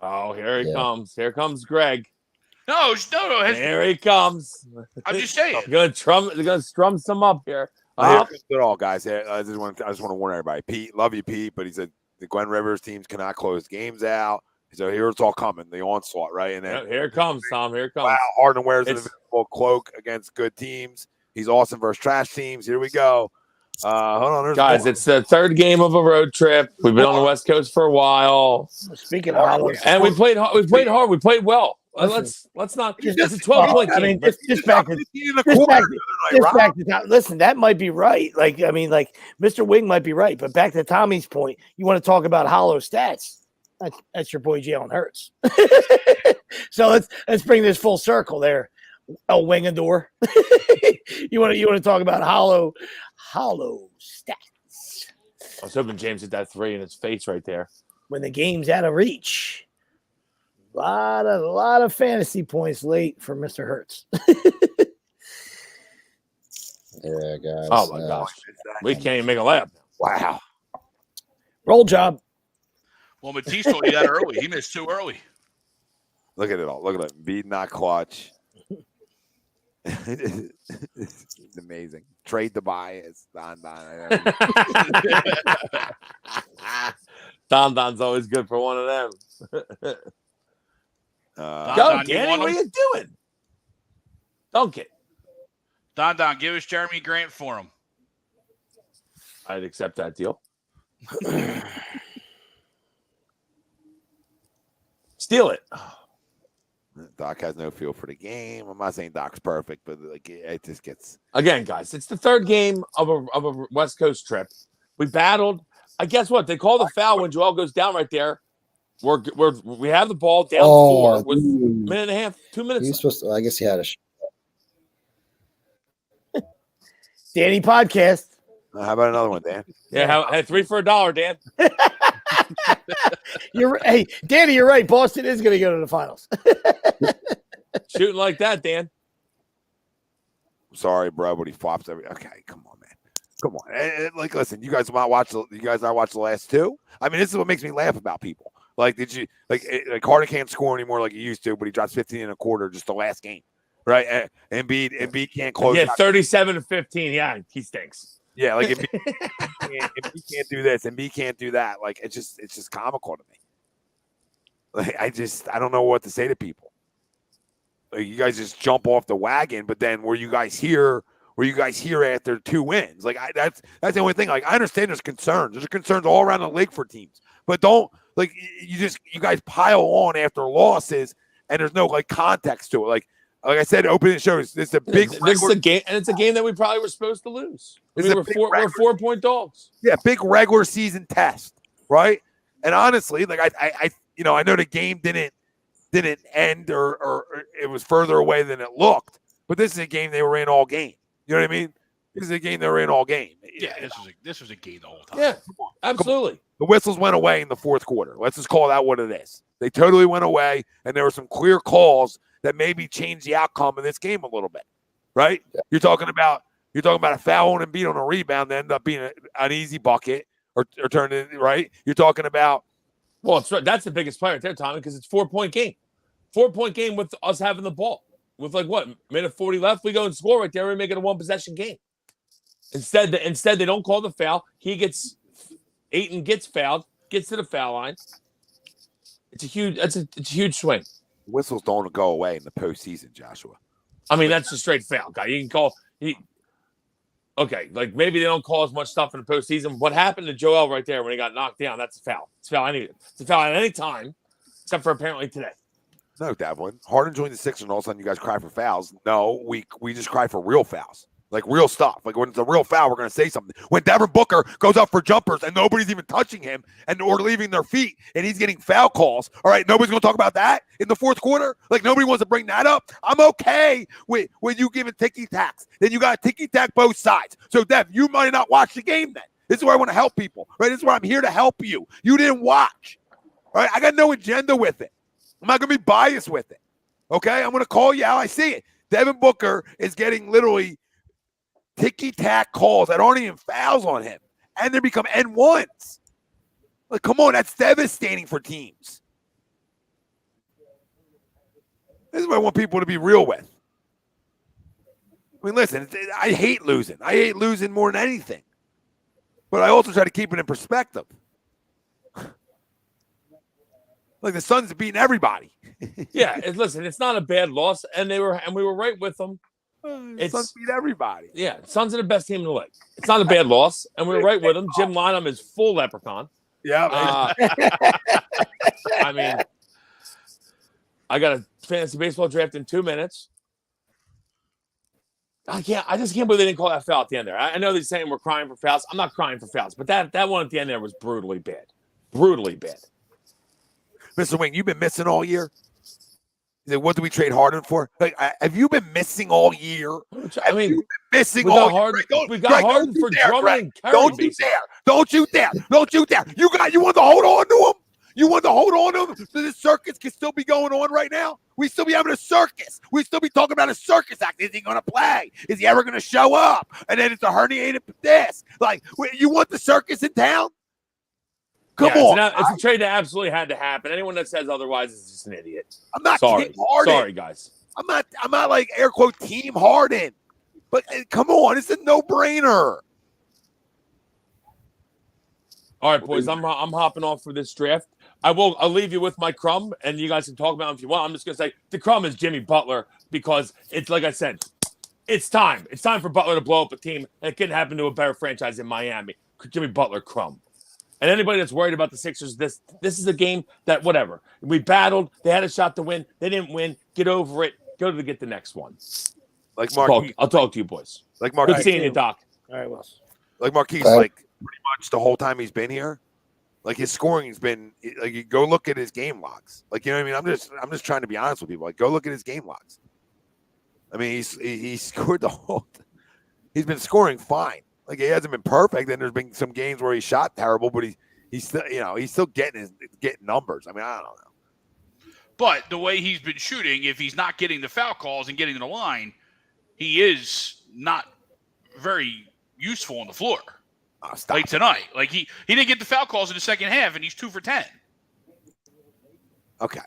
Oh, here he Yeah. comes. Here comes Greg. No. Here he comes. I'm just saying. They're gonna strum some up here. Here Up. comes it all, guys. I just want to warn everybody. Pete, love you, Pete, but he said the Gwen Rivers teams cannot close games out. So here it's all coming, the onslaught, right? And then Here it comes, Tom. Here it comes. wow, Harden wears an It's- invisible cloak against good teams. He's awesome versus trash teams. Here we go. Hold on, there's Guys, more. it's the third game of a road trip. We've been on the West Coast for a while, Speaking of hollow, and we played hard. We played hard. We played well. Listen. Let's not. It's a 12-point I game. mean, but just back to in the just corner back, tonight, just Rob. back to Tom. Listen, that might be right. Like Mr. Wing might be right, but back to Tommy's point, you want to talk about hollow stats. That's your boy Jalen Hurts. So let's bring this full circle there. Wingador. you want to talk about hollow stats I was hoping James hit that three in his face right there. when the game's out of reach. A lot of fantasy points late for Mr. Hurts. Yeah, guys. Oh my gosh, we can't even make a layup. Wow. Roll job. Well, Matisse told you that early. He missed too early. Look at it all. Look at it. Beat not clutch. It's amazing. Trade the bias. Don. Don's always good for one of them. Don, Go, you Danny. want What are him? you doing? Dunk it. Don, give us Jeremy Grant for him. I'd accept that deal. Steal it. Doc has no feel for the game. I'm not saying Doc's perfect, but like it just gets. Again, guys, it's the third game of a West Coast trip. We battled. I guess what they call the foul when Joel goes down right there. We have the ball down 4 with a minute and a half, 2 minutes. He's supposed to, I guess he had a Danny podcast. How about another one, Dan? Yeah, hey, 3 for $1, Dan. Hey, Danny, you're right. Boston is going to go to the finals. Shooting like that, Dan. Sorry, bro, but he flops every. Okay, come on, man. Come on. Like, listen, you guys not watch the last two? I mean, this is what makes me laugh about people. Like, did you like Harden can't score anymore like he used to, but he drops 15 and a quarter just the last game, right? Embiid can't close. Yeah, 37 to 15. Yeah, he stinks. Yeah, like Embiid can't do this, Embiid can't do that. Like, it's just comical to me. Like, I don't know what to say to people. Like, you guys just jump off the wagon, but then were you guys here after 2 wins? Like, that's the only thing. Like, I understand there's concerns. There's concerns all around the league for teams, but don't like you guys pile on after losses, and there's no like context to it. Like I said, opening shows. This is a big. This is a game, and it's a game that we probably were supposed to lose. We're 4-point dogs. Yeah, big regular season test, right? And honestly, like I know the game didn't end or it was further away than it looked, but this is a game they were in all game. You know what I mean? This is a game they were in all game. Yeah, this was a game the whole time. Yeah, absolutely. The whistles went away in the fourth quarter. Let's just call that what it is. They totally went away, and there were some clear calls that maybe changed the outcome of this game a little bit, right? Yeah. You're talking about a foul and beat on a rebound that ended up being an easy bucket or turned in, right? You're talking about. Well, that's the biggest play right there, Tommy, because it's 4-point game. 4-point game with us having the ball. With like what, minute 40 left, we go and score right there. We make it a 1-possession game. Instead, they don't call the foul. Ayton gets fouled, gets to the foul line. It's a huge swing. Whistles don't go away in the postseason, Joshua. I mean, that's a straight foul, guy. You can call. Okay, like maybe they don't call as much stuff in the postseason. What happened to Joel right there when he got knocked down? That's a foul. It's a foul at any time, except for apparently today. No, Devlin. Harden joined the Sixers, and all of a sudden you guys cry for fouls. No, we just cry for real fouls. Like real stuff. Like when it's a real foul, we're going to say something. When Devin Booker goes up for jumpers and nobody's even touching him or leaving their feet and he's getting foul calls, all right, nobody's going to talk about that in the fourth quarter? Like nobody wants to bring that up? I'm okay with you giving ticky-tacks. Then you got ticky-tack both sides. So, Dev, you might not watch the game then. This is where I want to help people, right? This is where I'm here to help you. You didn't watch, all right? I got no agenda with it. I'm not going to be biased with it, okay? I'm going to call you how I see it. Devin Booker is getting literally ticky-tack calls that aren't even fouls on him, and they become N1s. Like, come on, that's devastating for teams. This is what I want people to be real with. I mean, listen, I hate losing. I hate losing more than anything. But I also try to keep it in perspective. Like the Suns have beaten everybody. Yeah, listen, it's not a bad loss, and we were right with them. Suns beat everybody. Yeah, Suns are the best team in the league. It's not a bad loss, and we were right with them. Jim Lynam is full leprechaun. Yeah. I mean, I got a fantasy baseball draft in 2 minutes. I just can't believe they didn't call that foul at the end there. I know they're saying we're crying for fouls. I'm not crying for fouls, but that one at the end there was brutally bad. Brutally bad. Mr. Wing, you've been missing all year. What do we trade Harden for? Like, have you been missing all year? I mean, you've been missing all year. We got Harden for Drummond and Curry. Don't you dare! Don't you dare! Don't you dare! You want to hold on to him? You want to hold on to him so this circus can still be going on right now? We still be having a circus. We still be talking about a circus act. Is he going to play? Is he ever going to show up? And then it's a herniated disc. Like, you want the circus in town? Come on. It's a trade that absolutely had to happen. Anyone that says otherwise is just an idiot. I'm not Team Harden. Sorry, guys. I'm not like air quote Team Harden. But come on, it's a no-brainer. All right, boys, I'm hopping off for this draft. I'll leave you with my crumb, and you guys can talk about him if you want. I'm just gonna say the crumb is Jimmy Butler because it's like I said, it's time. It's time for Butler to blow up a team. It couldn't happen to a better franchise in Miami. Jimmy Butler crumb. And anybody that's worried about the Sixers, this is a game that whatever. We battled. They had a shot to win. They didn't win. Get over it. Go to get the next one. Like Mark, I'll talk to you, boys. Like Mark, good seeing you, Doc. All right, Wes. Like Marquise, like pretty much the whole time he's been here, like his scoring's been like you go look at his game logs. Like, you know what I mean? I'm just trying to be honest with people. Like, go look at his game logs. I mean, he scored the whole. He's been scoring fine. Like, he hasn't been perfect, and there's been some games where he shot terrible, but he's still, he's still getting numbers. I mean, I don't know. But the way he's been shooting, if he's not getting the foul calls and getting to the line, he is not very useful on the floor. Like tonight. Like he didn't get the foul calls in the second half, and he's 2 for 10. Okay,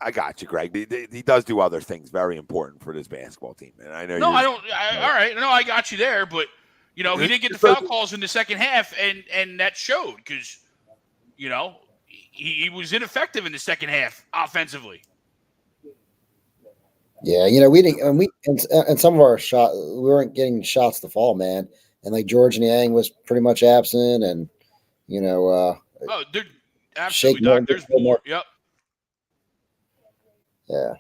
I got you, Greg. He does do other things very important for this basketball team, and I know. No, I don't. All right, no, I got you there, but he didn't get the foul calls in the second half, and that showed because he was ineffective in the second half offensively. Yeah, we didn't, and some of our shot, we weren't getting shots to fall, man. And like George Niang was pretty much absent, and they're absolutely not. There's more. Yep. Yeah,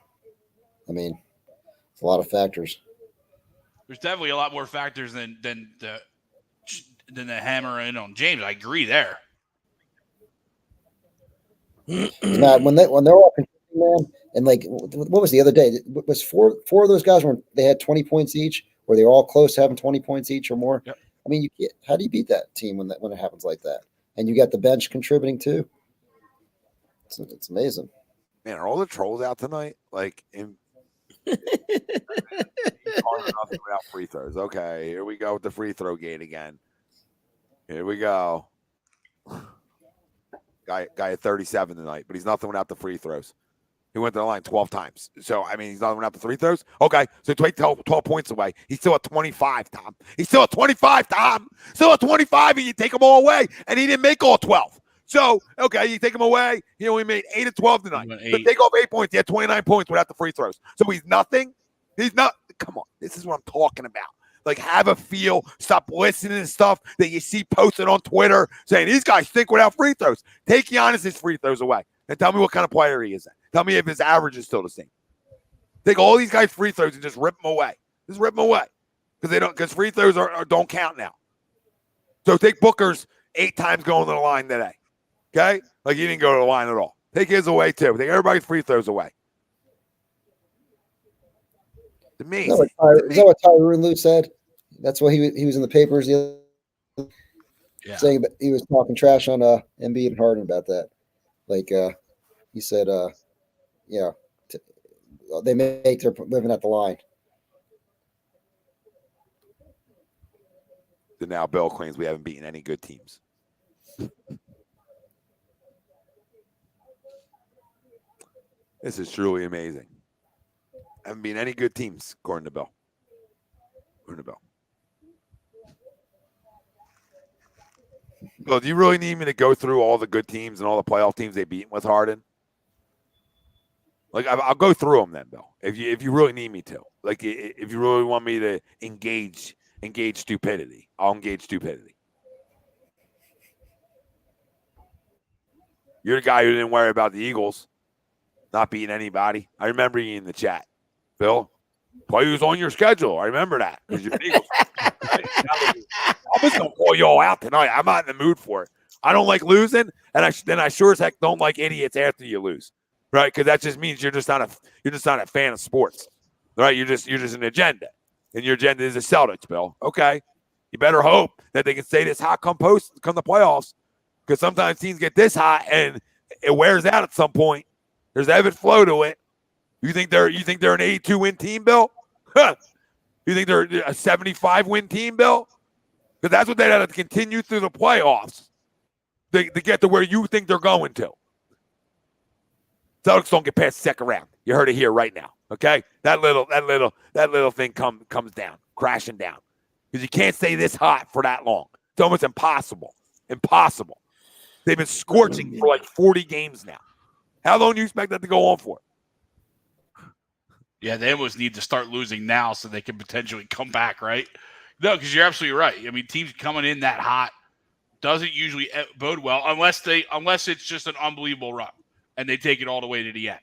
I mean, it's a lot of factors. There's definitely a lot more factors than the hammer in on James. I agree there. Matt, when they're all contributing, man, and like, what was the other day? It was four of those guys when they had 20 points each, where they were all close to having 20 points each or more. Yep. I mean, how do you beat that team when it happens like that? And you got the bench contributing too. It's amazing. Man, are all the trolls out tonight? Like, nothing without free throws. Okay, here we go with the free throw gate again. Here we go. Guy at 37 tonight, but he's nothing without the free throws. He went to the line 12 times. So, I mean, he's nothing without the free throws. Okay, so take 12 points away. He's still at 25, Tom. He's still at 25, Tom. Still at 25, and you take them all away, and he didn't make all 12. So, okay, you take him away. He only made 8 of 12 tonight. So take off 8 points. He had 29 points without the free throws. So he's nothing. He's not. Come on. This is what I'm talking about. Like, have a feel. Stop listening to stuff that you see posted on Twitter saying these guys think without free throws. Take Giannis's free throws away and tell me what kind of player he is. Tell me if his average is still the same. Take all these guys' free throws and just rip them away. Just rip them away because free throws don't count now. So take Booker's 8 times going to the line today. Okay, like he didn't go to the line at all. Take his away too. Take everybody's free throws away. It's amazing. Is that what Tyronn Lue said? That's what he was in the papers the other saying, but he was talking trash on Embiid and Harden about that. Like he said, they make their living at the line. So now Bill claims we haven't beaten any good teams. This is truly amazing. Haven't been any good teams, according to Bill. Bill, do you really need me to go through all the good teams and all the playoff teams they beat with Harden? Like, I'll go through them then, Bill. If you really need me to. Like, if you really want me to engage stupidity, I'll engage stupidity. You're the guy who didn't worry about the Eagles not beating anybody. I remember you in the chat, Bill. Play who's on your schedule. I remember that. Because you're the Eagles. I'm just gonna call you all out tonight. I'm not in the mood for it. I don't like losing, and I sure as heck don't like idiots after you lose, right? Because that just means you're just not a fan of sports, right? You're just an agenda, and your agenda is the Celtics, Bill. Okay, you better hope that they can stay this hot come the playoffs, because sometimes teams get this hot and it wears out at some point. There's ebb and flow to it. You think they're an 82-win team, Bill? Huh. You think they're a 75-win team, Bill? Because that's what they had to continue through the playoffs to get to where you think they're going to. Celtics don't get past the second round. You heard it here right now. Okay, that little thing comes down, crashing down, because you can't stay this hot for that long. It's almost impossible. Impossible. They've been scorching for like 40 games now. How long do you expect that to go on for? Yeah, they almost need to start losing now so they can potentially come back, right? No, because you're absolutely right. I mean, teams coming in that hot doesn't usually bode well unless it's just an unbelievable run and they take it all the way to the end.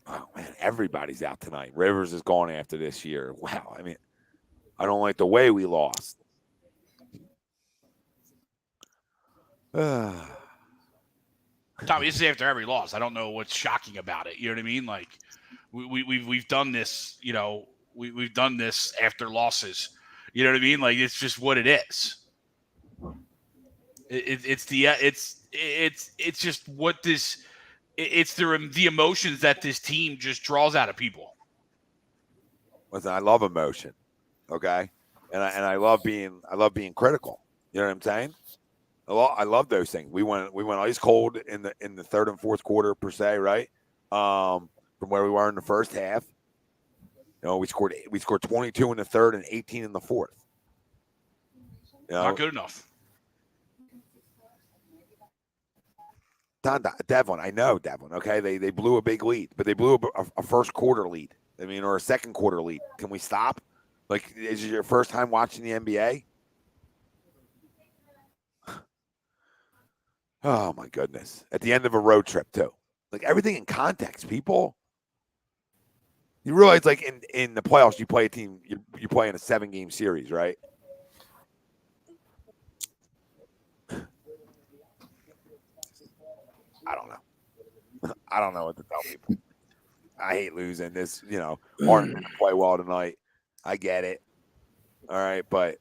Oh man, everybody's out tonight. Rivers is gone after this year. Wow. I mean, I don't like the way we lost. Tommy, this is after every loss. I don't know what's shocking about it. You know what I mean? Like we've done this. You know, we've done this after losses. You know what I mean? Like it's just what it is. It's just what this. It's the emotions that this team just draws out of people. Listen, I love emotion, okay, and I love being critical. You know what I'm saying? I love those things. We went ice cold in the third and fourth quarter per se, right? From where we were in the first half. You know, we scored 22 in the third and 18 in the fourth. You know, not good enough. Devlin, I know Devlin. Okay, they blew a big lead, but they blew a first quarter lead. I mean, or a second quarter lead. Can we stop? Like, is it your first time watching the NBA? Oh my goodness! At the end of a road trip too, like everything in context, people. You realize, like in the playoffs, you play a team, you play in a 7-game series, right? I don't know. I don't know what to tell people. I hate losing. This, Harden didn't play well tonight. I get it. All right, but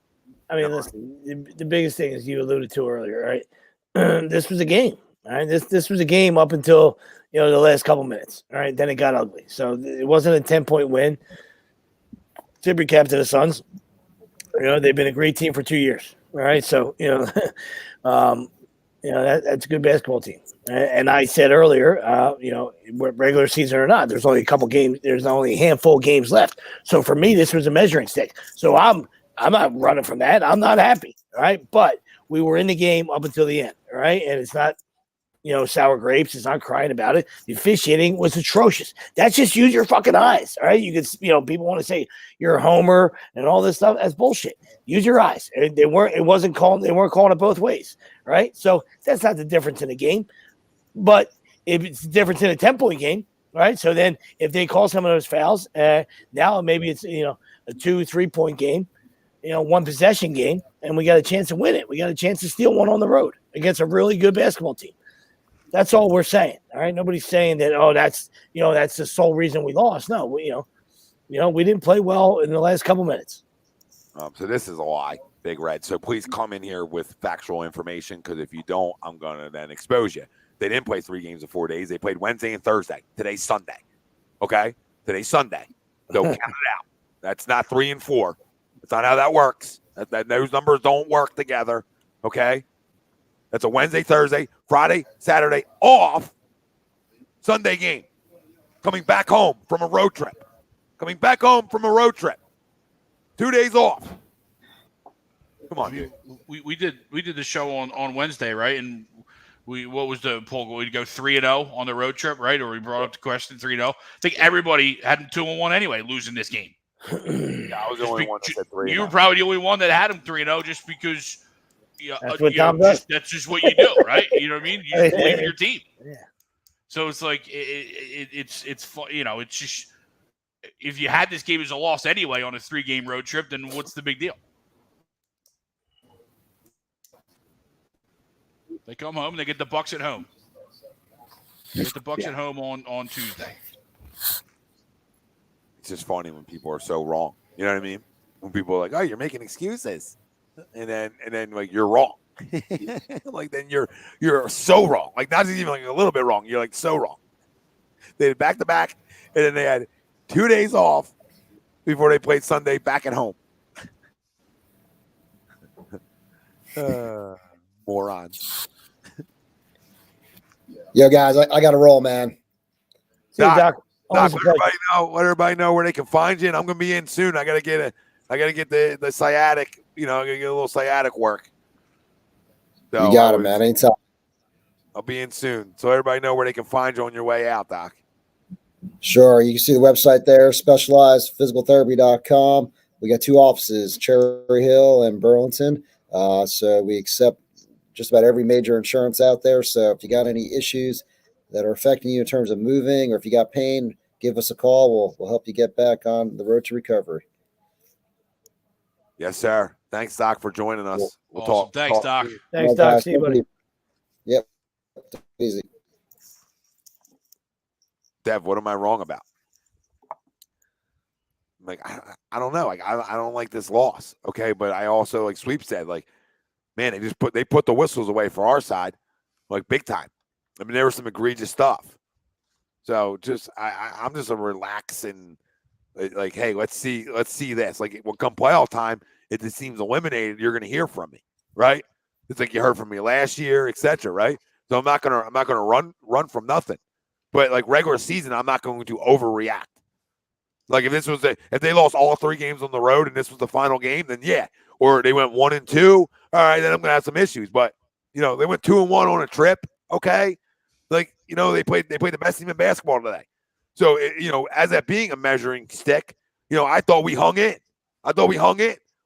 I mean, listen, the biggest thing is you alluded to earlier, right? This was a game. All right, this was a game up until the last couple minutes. All right, then it got ugly. So it wasn't a 10-point win. Tip recap to the Suns. They've been a great team for 2 years. All right, so that's a good basketball team. And I said earlier, regular season or not, there's only a couple games. There's only a handful of games left. So for me, this was a measuring stick. So I'm not running from that. I'm not happy. All right, but we were in the game up until the end. All right, and it's not sour grapes. It's not crying about it. The officiating was atrocious. That's just use your fucking eyes. All right, you could people want to say you're a homer and all this stuff. That's bullshit. Use your eyes. They weren't calling it both ways. Right, so that's not the difference in the game. But if it's the difference in a 10-point game, right? So then if they call some of those fouls, now maybe it's a 2-3 point game, one possession game, and we got a chance to win it. We got a chance to steal one on the road against a really good basketball team. That's all we're saying. All right. Nobody's saying that, that's the sole reason we lost. No, we didn't play well in the last couple minutes. So this is a lie, Big Red. So please come in here with factual information, because if you don't, I'm going to then expose you. They didn't play 3 games in 4 days. They played Wednesday and Thursday. Today's Sunday. Okay? Today's Sunday. So count it out. That's not 3 and 4. That's not how that works. Those numbers don't work together. Okay? That's a Wednesday, Thursday, Friday, Saturday off. Sunday game. Coming back home from a road trip. 2 days off. Come on, dude. We did the show on Wednesday, right? And what was the poll? We'd go 3-0 on the road trip, right? Or we brought up the question 3-0. I think everybody had them 2-1 anyway, losing this game. Yeah, I was the only one that said 3-0. You were probably the only one that had them 3-0 just because that's what Tom does. That's just what you do, right? You know what I mean? You just believe in your team. Yeah. So it's like it's it's just if you had this game as a loss anyway on a 3-game road trip, then what's the big deal? They come home, they get the Bucks at home. They get the Bucks at home on Tuesday. It's just funny when people are so wrong. You know what I mean? When people are like, "Oh, you're making excuses," and then like you're wrong. Like then you're so wrong. Like not even like a little bit wrong. You're like so wrong. They had back to back, and then they had 2 days off before they played Sunday back at home. Morons. Yo, guys, I got to roll, man. See you, Doc. Doc, let everybody know where they can find you. And I'm gonna be in soon. I gotta get the sciatic. I gotta get a little sciatic work. So you got it, man. Anytime. I'll be in soon. So everybody know where they can find you on your way out, Doc. Sure. You can see the website there, specializedphysicaltherapy.com. We got 2 offices, Cherry Hill and Burlington. So we accept just about every major insurance out there. So if you got any issues that are affecting you in terms of moving, or if you got pain, give us a call. We'll help you get back on the road to recovery. Yes, sir. Thanks, Doc, for joining us. We'll Awesome. talk. Thanks, Doc. Thanks, Doc. See you, buddy. Yep. Easy. Dev, what am I wrong about? Like, I don't know. Like, I don't like this loss. Okay. But I also, like Sweep said, like, man, they put the whistles away for our side, like big time. I mean, there was some egregious stuff. So I'm just a relaxing, like, hey, let's see this. Like, well, come playoff time, if it seems eliminated, you're going to hear from me, right? It's like you heard from me last year, etc. Right? So I'm not gonna run from nothing. But like regular season, I'm not going to overreact. Like if they lost all 3 games on the road and this was the final game, then yeah. Or they went 1-2, all right, then I'm gonna have some issues. But they went 2-1 on a trip, okay. Like they played the best team in basketball today. So as that being a measuring stick, I thought we hung in.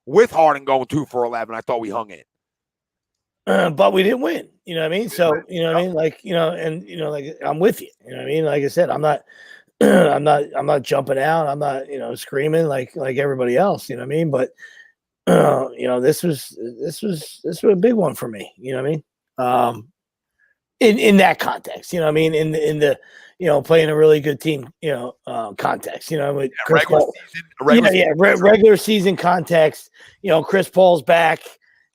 With Harden going 2 for 11. I thought we hung in. But we didn't win. You know what I mean? So, what I mean? Like, like I'm with you. You know what I mean? Like I said, I'm not jumping out. I'm not, screaming like everybody else, you know what I mean? But this was a big one for me, you know what I mean? In that context, you know what I mean? In the playing a really good team, context, with Chris Paul. Regular season context, Chris Paul's back.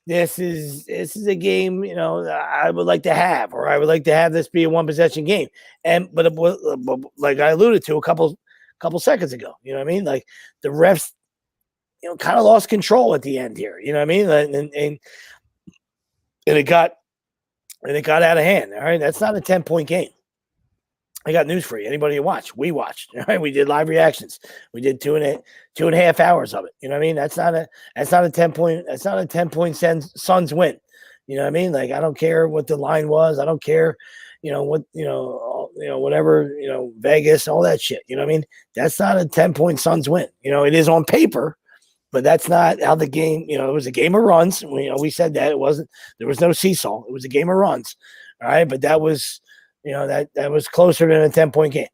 This is a game, I would like to have, or I would like to have this be a 1-possession game. But like I alluded to a couple seconds ago, you know what I mean? Like the refs, kind of lost control at the end here, you know what I mean? And it got out of hand. All right, that's not a 10-point game. I got news for you. Anybody who watched, we watched. All right, we did live reactions. We did 2.5 hours of it. You know what I mean? That's not a 10-point. That's not a 10-point Suns win. You know what I mean? Like I don't care what the line was. I don't care. Whatever. Vegas, all that shit. You know what I mean? That's not a 10-point Suns win. It is on paper, but that's not how the game. It was a game of runs. We said that it wasn't. There was no seesaw. It was a game of runs. All right, but that was. That was closer than a 10-point game.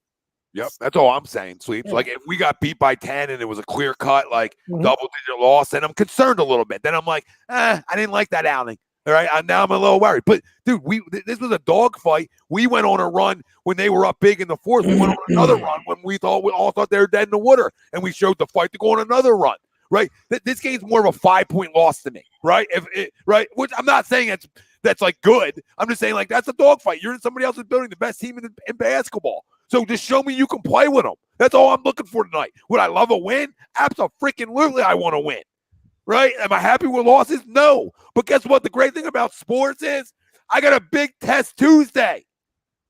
Yep, that's all I'm saying, Sweeps. Yeah. Like if we got beat by 10 and it was a clear cut, like double-digit loss, then I'm concerned a little bit. Then I'm like, I didn't like that outing. All right, now I'm a little worried. But dude, this was a dogfight. We went on a run when they were up big in the fourth. We went on another run when we all thought they were dead in the water, and we showed the fight to go on another run. Right, this game's more of a 5-point loss to me. Right, which I'm not saying that's like good. I'm just saying like that's a dogfight. You're in somebody else's building, the best team in basketball. So just show me you can play with them. That's all I'm looking for tonight. Would I love a win? Absolutely, I want to win. Right? Am I happy with losses? No. But guess what? The great thing about sports is I got a big test Tuesday.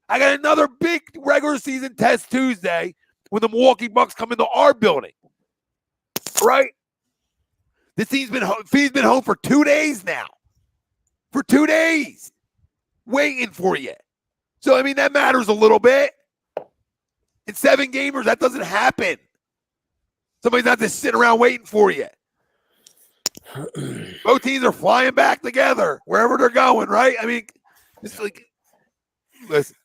I got another big regular season test Tuesday when the Milwaukee Bucks come into our building. Right? This team's been home for 2 days now. For 2 days. Waiting for you. So, I mean, that matters a little bit. In 7 gamers, that doesn't happen. Somebody's not just sitting around waiting for you. Both teams are flying back together wherever they're going, right? I mean, it's like, listen.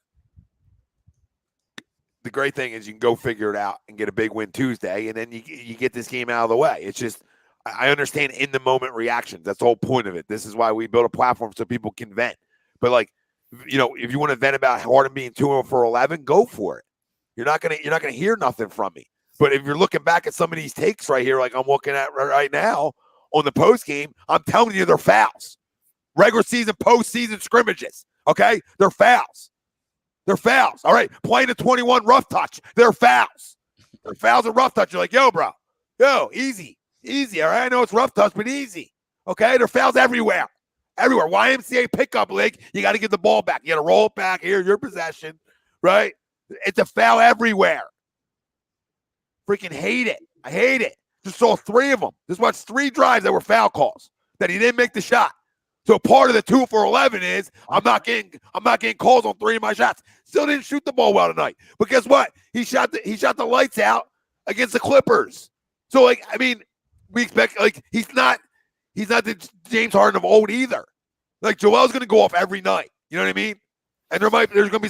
The great thing is you can go figure it out and get a big win Tuesday, and then you get this game out of the way. It's just, I understand in the moment reactions. That's the whole point of it. This is why we build a platform so people can vent. But like, you know, if you want to vent about Harden being 2-0 for 11, go for it. You're not gonna hear nothing from me. But if you're looking back at some of these takes right here, like I'm looking at right now on the post game, I'm telling you they're fouls. Regular season, postseason scrimmages. Okay, they're fouls. They're fouls. All right, playing a 21 rough touch. They're fouls. They're fouls and rough touch. You're like, yo, bro, easy. All right, I know it's rough touch, but easy. Okay, they're fouls everywhere. YMCA pickup league, you got to give the ball back. You got to roll it back. Here, your possession, right? It's a foul everywhere. Freaking hate it. I hate it. Just saw 3 of them. Just watched 3 drives that were foul calls that he didn't make the shot. So part of the 2 for 11 is I'm not getting calls on 3 of my shots. Still didn't shoot the ball well tonight. But guess what? He shot the lights out against the Clippers. So like, I mean, we expect like he's not the James Harden of old either. Like Joel's gonna go off every night. You know what I mean? And there's gonna be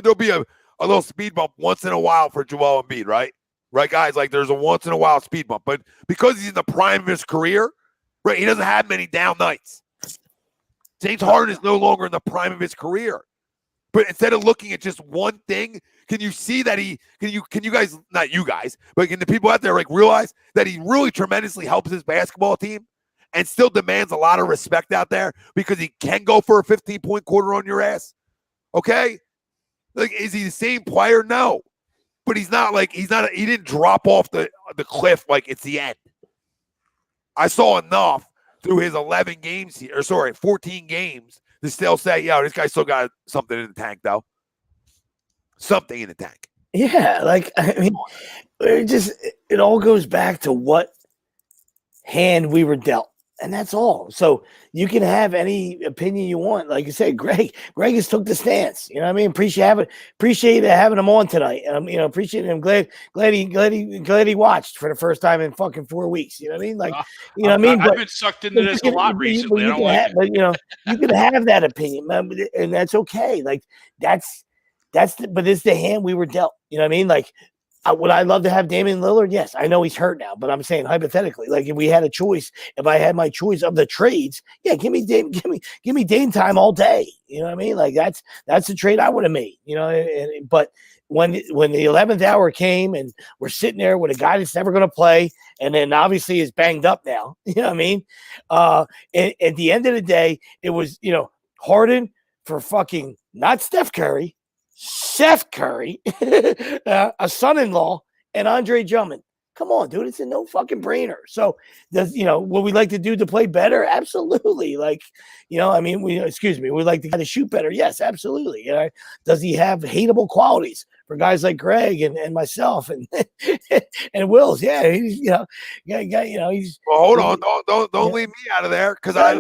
there'll be a little speed bump once in a while for Joel Embiid, right? Right, guys? Like there's a once in a while speed bump. But because he's in the prime of his career, right, he doesn't have many down nights. James Harden is no longer in the prime of his career. But instead of looking at just one thing, can you see that can you guys, not you guys, but can the people out there like realize that he really tremendously helps his basketball team and still demands a lot of respect out there because he can go for a 15-point quarter on your ass? Okay? Like, is he the same player? No. But he didn't drop off the cliff like it's the end. I saw enough through his 14 games to still say, yo, this guy still got something in the tank, though. Something in the tank. Yeah, like, I mean, it all goes back to what hand we were dealt. And that's all. So you can have any opinion you want. Like you said, Greg has took the stance. You know what I mean? Appreciate having him on tonight. Appreciate him. Glad he watched for the first time in fucking 4 weeks. You know what I mean? Like, you know what I mean? I've been sucked into this a lot recently. I don't like it. But you can have that opinion, man, and that's okay. Like but it's the hand we were dealt. You know what I mean? Like, would I love to have Damian Lillard? Yes, I know he's hurt now, but I'm saying hypothetically, like if we had a choice, if I had my choice of the trades, yeah, give me Dame time all day. You know what I mean? Like that's the trade I would have made. You know, but when the 11th hour came and we're sitting there with a guy that's never going to play, and then obviously is banged up now. You know what I mean? At the end of the day, it was Harden for fucking not Steph Curry. Seth Curry, a son-in-law, and Andre Drummond. Come on, dude. It's a no fucking brainer. So what we like to do to play better? Absolutely. Like, I mean, we like the guy to shoot better. Yes, absolutely. Does he have hateable qualities for guys like Greg and myself and and Wills? Yeah, he's he's. Well, hold on, don't leave me out of there because no. I'm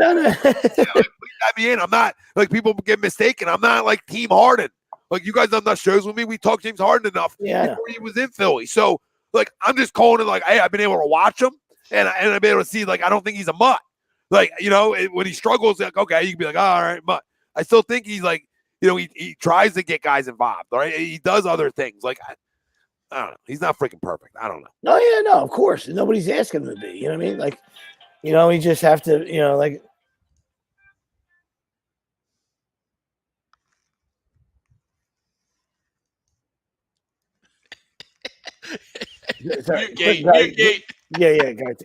not like people get mistaken. I'm not like Team Harden. Like you guys done enough shows with me. We talked James Harden enough before he was in Philly. So like I'm just calling it like, hey, I've been able to watch him and I've been able to see like I don't think he's a mutt. Like, when he struggles, like, okay, you can be like, oh, all right, mutt. I still think he's like, he tries to get guys involved, all right? He does other things. Like I don't know. He's not freaking perfect. I don't know. No, of course. Nobody's asking him to be. You know what I mean? Like, we just have to, like. Sorry. Yeah, guys.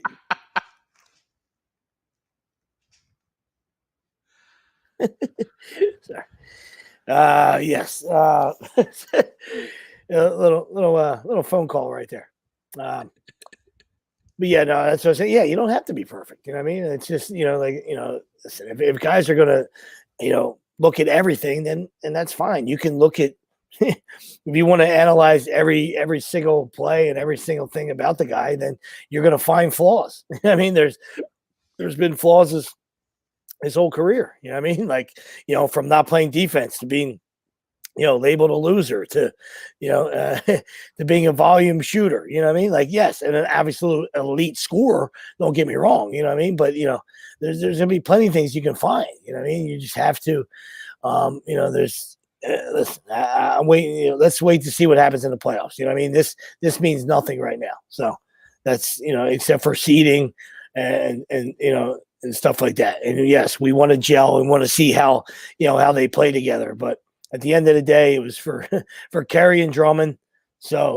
Sorry. Yes. A little phone call right there. But yeah, no, that's what I'm saying. Yeah, you don't have to be perfect. You know what I mean? It's just, listen, if guys are gonna, look at everything, then that's fine. You can look at if you want to analyze every single play and every single thing about the guy, then you're going to find flaws. I mean, there's been flaws his whole career. You know what I mean? Like, from not playing defense to being, labeled a loser to, to being a volume shooter. You know what I mean? Like, yes, and an absolute elite scorer. Don't get me wrong. You know what I mean? But there's going to be plenty of things you can find. You know what I mean? You just have to, there's. Listen, I'm waiting. Let's wait to see what happens in the playoffs. You know what I mean? This means nothing right now. So that's except for seeding and stuff like that. And yes, we want to gel and want to see how how they play together. But at the end of the day, it was for Kerry and Drummond. So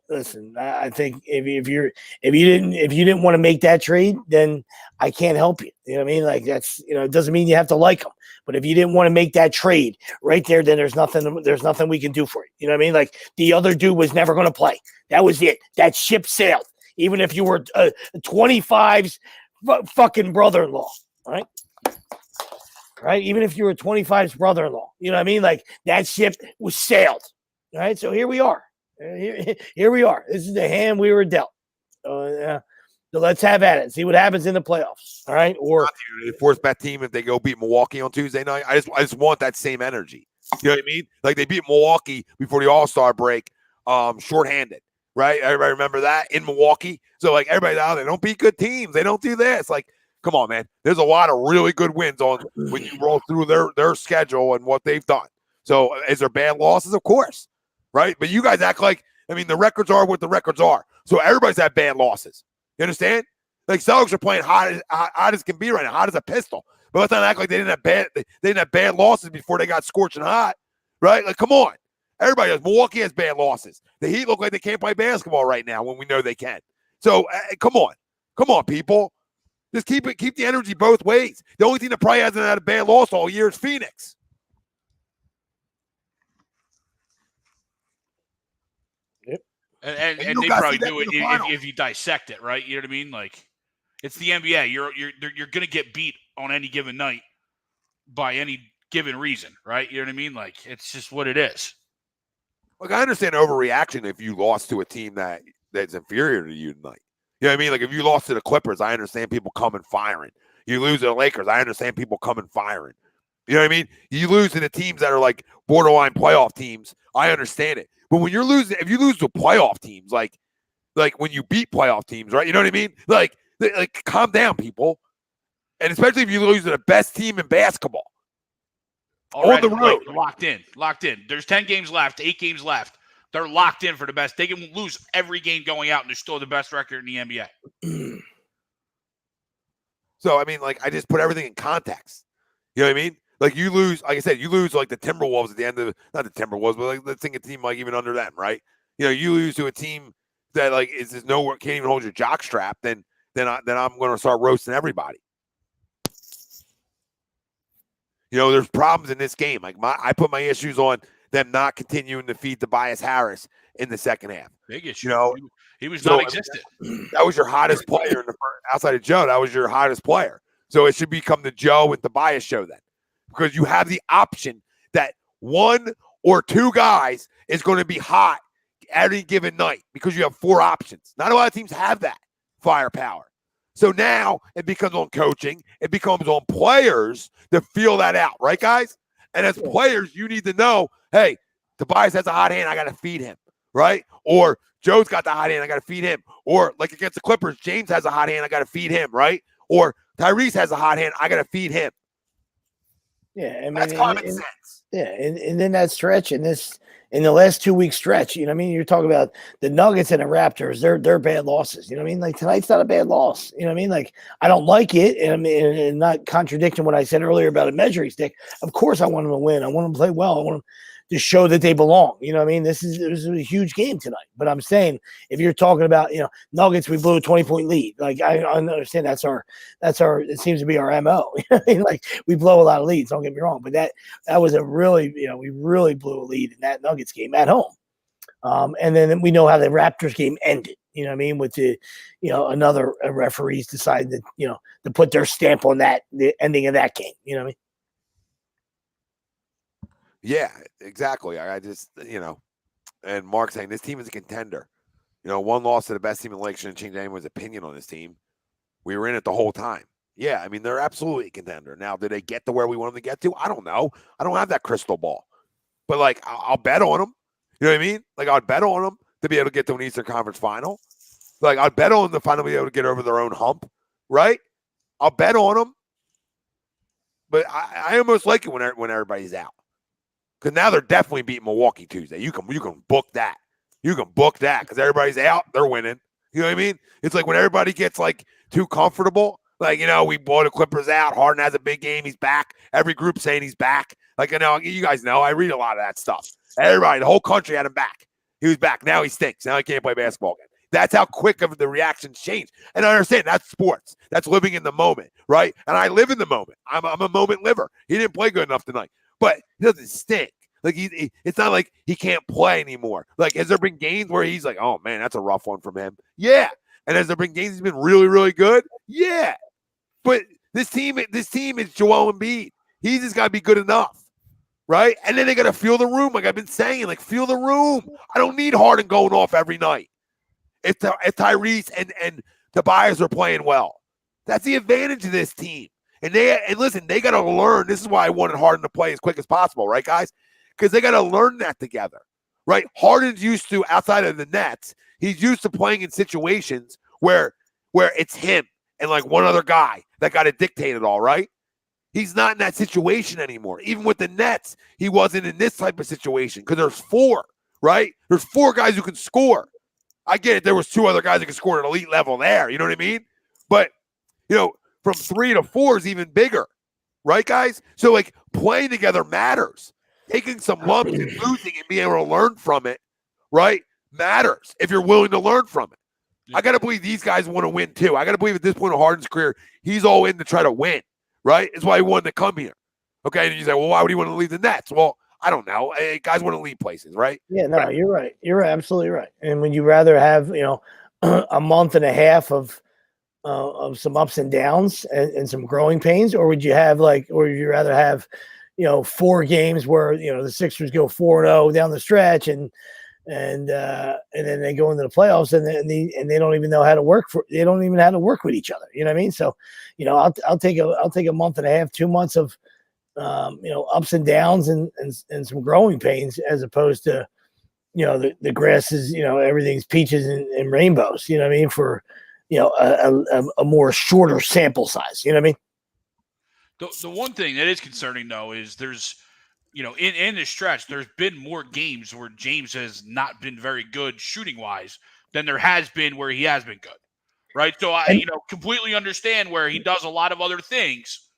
listen, I think if you didn't want to make that trade, then I can't help you. You know what I mean? Like that's it doesn't mean you have to like them. But if you didn't want to make that trade right there, then there's nothing we can do for you. You know what I mean? Like the other dude was never going to play. That was it. That ship sailed. Even if you were 25's fucking brother-in-law, right? Right? Even if you were 25's brother-in-law, you know what I mean? Like that ship was sailed. All right. So here we are. Here we are. This is the hand we were dealt. So let's have at it. See what happens in the playoffs. All right. Or the fourth bet team, if they go beat Milwaukee on Tuesday night, I just want that same energy. You know what I mean? Like they beat Milwaukee before the All-Star break, shorthanded, right? Everybody remember that in Milwaukee. So like everybody out there, they don't beat good teams. They don't do this. Like, come on, man. There's a lot of really good wins on when you roll through their schedule and what they've done. So is there bad losses? Of course, right? But you guys act like, the records are what the records are. So everybody's had bad losses. You understand? Like Celtics are playing hot as can be right now, hot as a pistol. But let's not act like they didn't have bad losses before they got scorching hot, right? Like, come on. Everybody does. Milwaukee has bad losses. The Heat look like they can't play basketball right now when we know they can. So come on, people. Just keep the energy both ways. The only team that probably hasn't had a bad loss all year is Phoenix. And they probably do it if you dissect it, right? You know what I mean? Like, it's the NBA. You're gonna get beat on any given night by any given reason, right? You know what I mean? Like, it's just what it is. Look, I understand overreaction if you lost to a team that's inferior to you tonight. You know what I mean? Like, if you lost to the Clippers, I understand people coming firing. You lose to the Lakers, I understand people coming firing. You know what I mean? You lose to the teams that are like borderline playoff teams, I understand it. But when you're losing, if you lose to playoff teams, like when you beat playoff teams, right? You know what I mean? Like calm down, people. And especially if you lose to the best team in basketball. Already, on the road. Locked in. There's 10 games left, 8 games left. They're locked in for the best. They can lose every game going out, and they're still the best record in the NBA. So, I just put everything in context. You know what I mean? Like, you lose, like I said, like the Timberwolves at the end of not the Timberwolves, but like let's think a team like even under them, right? You lose to a team that like is just nowhere, can't even hold your jock strap, then I'm going to start roasting everybody. There's problems in this game. Like I put my issues on them not continuing to feed Tobias Harris in the second half. Big issue. He was non-existent. That was your hottest player in the first, outside of Joe. That was your hottest player. So it should become the Joe and Tobias show then. Because you have the option that one or two guys is going to be hot every given night because you have 4 options. Not a lot of teams have that firepower. So now it becomes on coaching. It becomes on players to feel that out, right, guys? And as players, you need to know, hey, Tobias has a hot hand. I got to feed him, right? Or Joe's got the hot hand. I got to feed him. Or like against the Clippers, James has a hot hand. I got to feed him, right? Or Tyrese has a hot hand. I got to feed him. Yeah, that's common sense. Yeah, and then that stretch in the last 2-week stretch, you know what I mean? You're talking about the Nuggets and the Raptors, they're bad losses. You know what I mean? Like tonight's not a bad loss. You know what I mean? Like I don't like it, and not contradicting what I said earlier about a measuring stick. Of course I want them to win. I want them to play well. I want them to show that they belong. You know what I mean? This is a huge game tonight. But I'm saying if you're talking about, Nuggets, we blew a 20-point lead. Like I understand that's our it seems to be our MO. You know what I mean? Like we blow a lot of leads, don't get me wrong. But that was a really, we really blew a lead in that Nuggets game at home. And then we know how the Raptors game ended. You know what I mean? With the, another referees decided that, to put their stamp on that, the ending of that game. You know what I mean? Yeah, exactly. I just, and Mark saying this team is a contender. One loss to the best team in the league shouldn't change anyone's opinion on this team. We were in it the whole time. Yeah, I mean, they're absolutely a contender. Now, did they get to where we want them to get to? I don't know. I don't have that crystal ball. But, I'll bet on them. You know what I mean? I'd bet on them to be able to get to an Eastern Conference final. I'd bet on them to finally be able to get over their own hump, right? I'll bet on them. But I almost like it when everybody's out. Because now they're definitely beating Milwaukee Tuesday. You can book that. You can book that because everybody's out. They're winning. You know what I mean? It's like when everybody gets too comfortable. We blow the Clippers out. Harden has a big game. He's back. Every group saying he's back. You guys know. I read a lot of that stuff. Everybody, the whole country had him back. He was back. Now he stinks. Now he can't play basketball again. That's how quick of the reactions change. And I understand that's sports. That's living in the moment, right? And I live in the moment. I'm a moment liver. He didn't play good enough tonight, but he doesn't stink. It's not like he can't play anymore. Has there been games where he's like, oh man, that's a rough one from him? Yeah. And has there been games he's been really, really good? Yeah. But this team is Joel Embiid. He's just got to be good enough, right? And then they got to feel the room, like I've been saying, feel the room. I don't need Harden going off every night. If Tyrese and Tobias are playing well, that's the advantage of this team. And listen, they got to learn. This is why I wanted Harden to play as quick as possible, right, guys? Because they got to learn that together, right? Harden's used to, outside of the Nets, he's used to playing in situations where it's him and one other guy that got to dictate it all, right? He's not in that situation anymore. Even with the Nets, he wasn't in this type of situation because there's 4, right? There's 4 guys who can score. I get it. There was 2 other guys that could score at elite level there. You know what I mean? But, from 3 to 4 is even bigger, right, guys? So, playing together matters. Taking some lumps and losing and being able to learn from it, right, matters if you're willing to learn from it. I got to believe these guys want to win too. I got to believe at this point of Harden's career, he's all in to try to win, right? That's why he wanted to come here. Okay, and you say, well, why would he want to leave the Nets? Well, I don't know. Hey, guys want to leave places, right? Yeah, no, you're right. You're right, absolutely right. And would you rather have, a month and a half of some ups and downs and some growing pains, or would you rather have 4 games where the Sixers go 4-0 down the stretch and then they go into the playoffs and they don't even know how to work they don't even know how to work with each other. You know what I mean? So, I'll take a month and a half, 2 months of ups and downs and some growing pains as opposed to the grass is everything's peaches and rainbows. You know what I mean? For a more shorter sample size. You know what I mean? The one thing that is concerning, though, is there's, in this stretch, there's been more games where James has not been very good shooting-wise than there has been where he has been good, right? So I, completely understand where he does a lot of other things,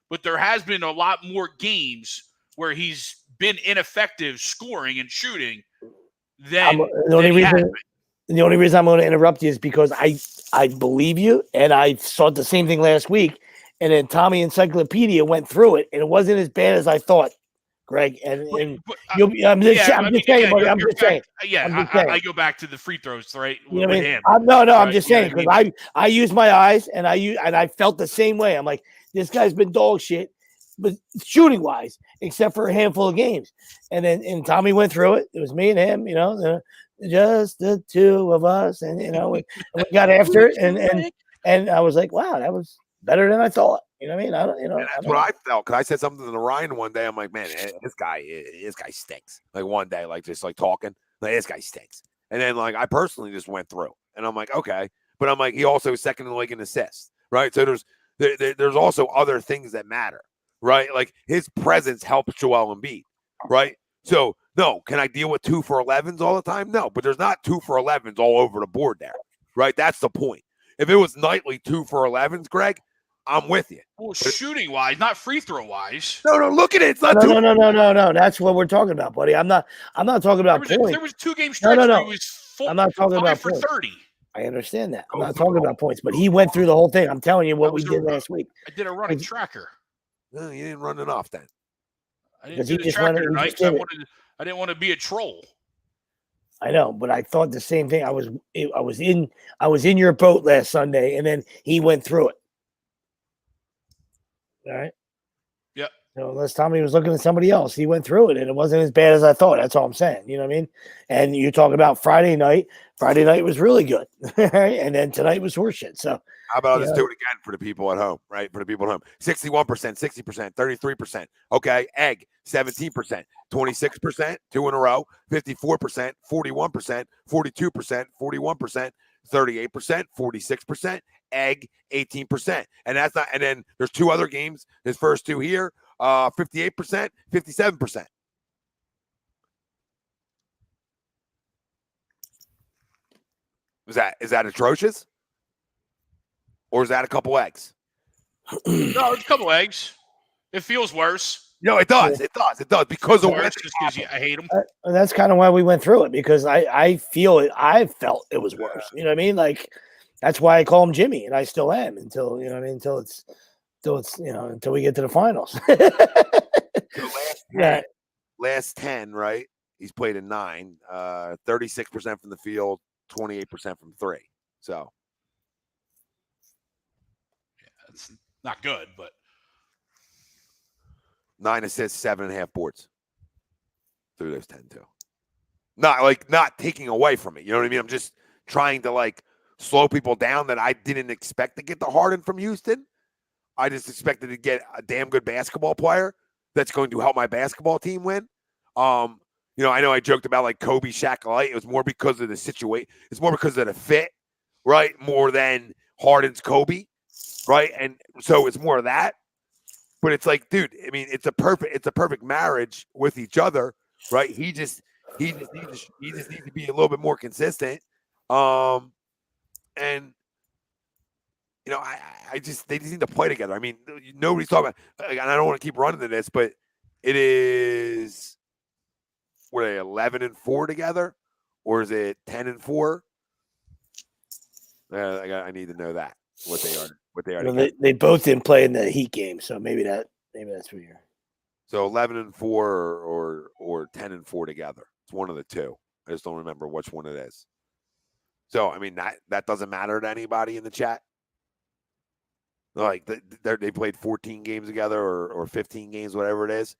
but there has been a lot more games where he's been ineffective scoring and shooting than the only reason I'm going to interrupt you is because I believe you, and I saw the same thing last week. And then Tommy Encyclopedia went through it, and it wasn't as bad as I thought, Greg. I'm just saying. I go back to the free throws, right? You know what I mean? I'm just saying because I use my eyes, and I felt the same way. I'm like, this guy's been dog shit, but shooting wise, except for a handful of games. And then Tommy went through it. It was me and him, just the 2 of us, and we got after it, and I was like, wow, that was better than I thought. You know what I mean? That's what I felt. Cause I said something to Ryan one day. I'm like, man, this guy stinks. One day, just talking, this guy stinks. And then I personally just went through, and I'm like, okay, but I'm like, he also is second in the league in assists, right? So there's also other things that matter, right? His presence helps Joel Embiid, right? So no, can I deal with 2 for 11s all the time? No, but there's not 2 for 11s all over the board there, right? That's the point. If it was nightly 2 for 11s, Greg, I'm with you. Well, shooting wise, not free throw wise. No, look at it. It's not no. That's what we're talking about, buddy. I'm not talking about points. There was 2 game stretch where he was I'm not talking about for points. 30. I understand that. I'm not talking about points, but he went through the whole thing. I'm telling you what we did last week. I did a running tracker. No, you didn't run enough then. I didn't do the tracker tonight. I didn't want to be a troll. I know, but I thought the same thing. I was in your boat last Sunday, and then he went through it. All right. Yep. So unless Tommy was looking at somebody else, he went through it, and it wasn't as bad as I thought. That's all I'm saying. You know what I mean? And you talk about Friday night. Friday night was really good, and then tonight was horseshit. So how about I just do it again for the people at home, right? For the people at home, 61%, 60%, 33%. Okay, egg 17%, 26%, 2 in a row, 54%, 41%, 42%, 41%, 38%, 46%, egg 18%, and that's not. And then there's 2 other games. His first 2 here, 58%, 57%. Is that atrocious? Or is that a couple eggs? No, it's a couple eggs. It feels worse. No, it does. It does because of Worse just because I hate them. And that's kind of why we went through it, because I feel it. I felt it was worse. You know what I mean? Like that's why I call him Jimmy, and I still am until you know what I mean. Until it's until we get to the finals. So last 10, right? He's played in 9, 36% from the field, 28% from 3. So It's not good, but 9 assists, 7.5 boards through those 10 too. Not taking away from it. You know what I mean? I'm just trying to slow people down that I didn't expect to get the Harden from Houston. I just expected to get a damn good basketball player that's going to help my basketball team win. I know I joked about Kobe, Shaq Light. It was more because of the situation. It's more because of the fit, right? More than Harden's Kobe, right? And so it's more of that. But it's dude, I mean, it's a perfect marriage with each other, right? He just needs to be a little bit more consistent. And they just need to play together. I mean, nobody's talking about, and I don't want to keep running to this, but it is, were they 11-4 together, or is it 10-4? I need to know that what they are. They both didn't play in the Heat game, so maybe that's what you're. So 11-4 or 10-4 together. It's one of the two. I just don't remember which one it is. So I mean that doesn't matter to anybody in the chat. They played 14 games together or 15 games, whatever it is.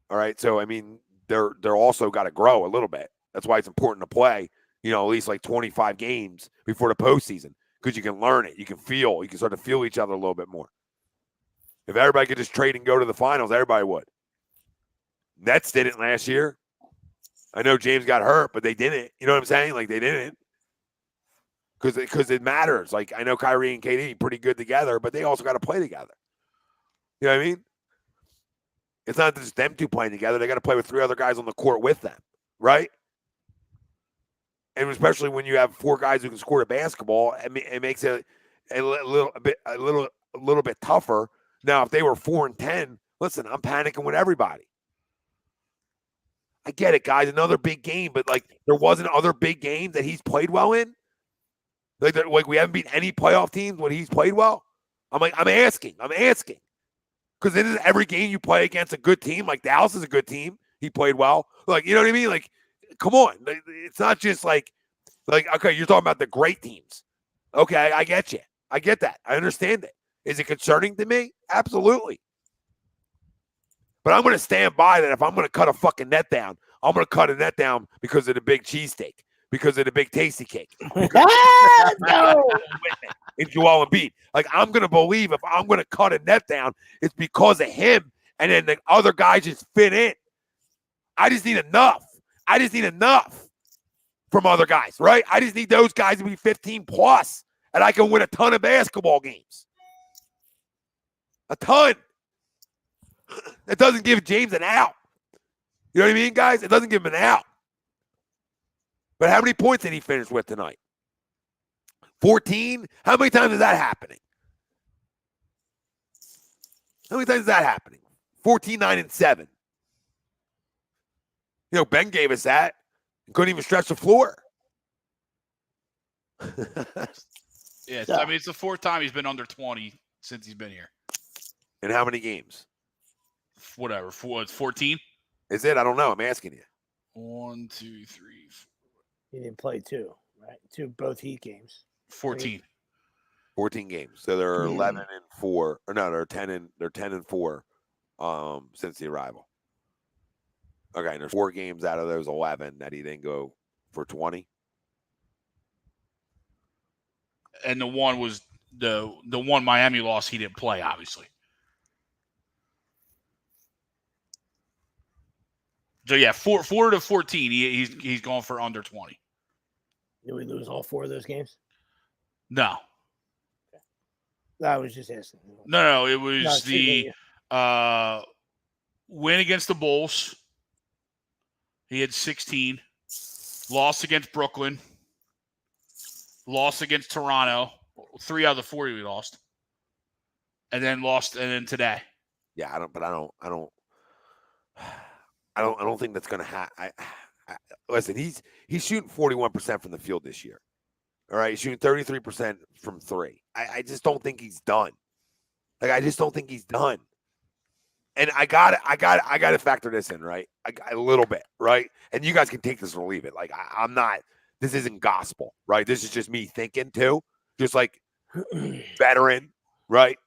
All right. So I mean they're also got to grow a little bit. That's why it's important to play, at least 25 games before the postseason, because you can learn it. You can start to feel each other a little bit more. If everybody could just trade and go to the finals, everybody would. Nets didn't last year. I know James got hurt, but they didn't. You know what I'm saying? They didn't. Because it matters. I know Kyrie and KD pretty good together, but they also got to play together. You know what I mean? It's not just them two playing together. They got to play with 3 other guys on the court with them, right? And especially when you have 4 guys who can score a basketball, it makes it a little bit tougher. Now, if they were 4-10, listen, I'm panicking with everybody. I get it, guys. Another big game, but there wasn't other big games that he's played well in. We haven't beat any playoff teams when he's played well. I'm asking. Because it is every game you play against a good team. Dallas is a good team. He played well. You know what I mean? Come on. It's not just okay, you're talking about the great teams. Okay, I get you. I get that. I understand it. Is it concerning to me? Absolutely. But I'm going to stand by that if I'm going to cut a fucking net down, I'm going to cut a net down because of the big cheesesteak, because of the big tasty cake. No. And Joel Embiid. I'm going to believe if I'm going to cut a net down, it's because of him, and then the other guys just fit in. I just need enough. From other guys, right? I just need those guys to be 15 plus, and I can win a ton of basketball games. A ton. That doesn't give James an out. You know what I mean, guys? It doesn't give him an out. But how many points did he finish with tonight? 14? How many times is that happening? 14, 9, and 7. Ben gave us that. Couldn't even stretch the floor. Yeah, I mean, it's the 4th time he's been under 20 since he's been here. In how many games? Whatever. It's 14? Is it? I don't know. I'm asking you. 1, 2, 3, 4. He didn't play 2, right? Both Heat games. 14. 14 games. So they're 11-4. Or no, they're 10-4. since the arrival. Okay, and there's 4 games out of those 11 that he didn't go for 20. And the one was the one Miami lost. He didn't play, obviously. So yeah, 4 to 14. He's going for under 20. Did we lose all 4 of those games? No. I was just asking. No, it was the win against the Bulls. He had 16. Loss against Brooklyn. Loss against Toronto. 3 out of the 4 we lost. And then lost, and then today. Yeah, I don't think that's going to happen. Listen, he's shooting 41% from the field this year. All right, he's shooting 33% from 3. I just don't think he's done. Like, I just don't think he's done. And I got to factor this in, right? A little bit, right? And you guys can take this or leave it. Like, I'm not. This isn't gospel, right? This is just me thinking too. Just like veteran, right?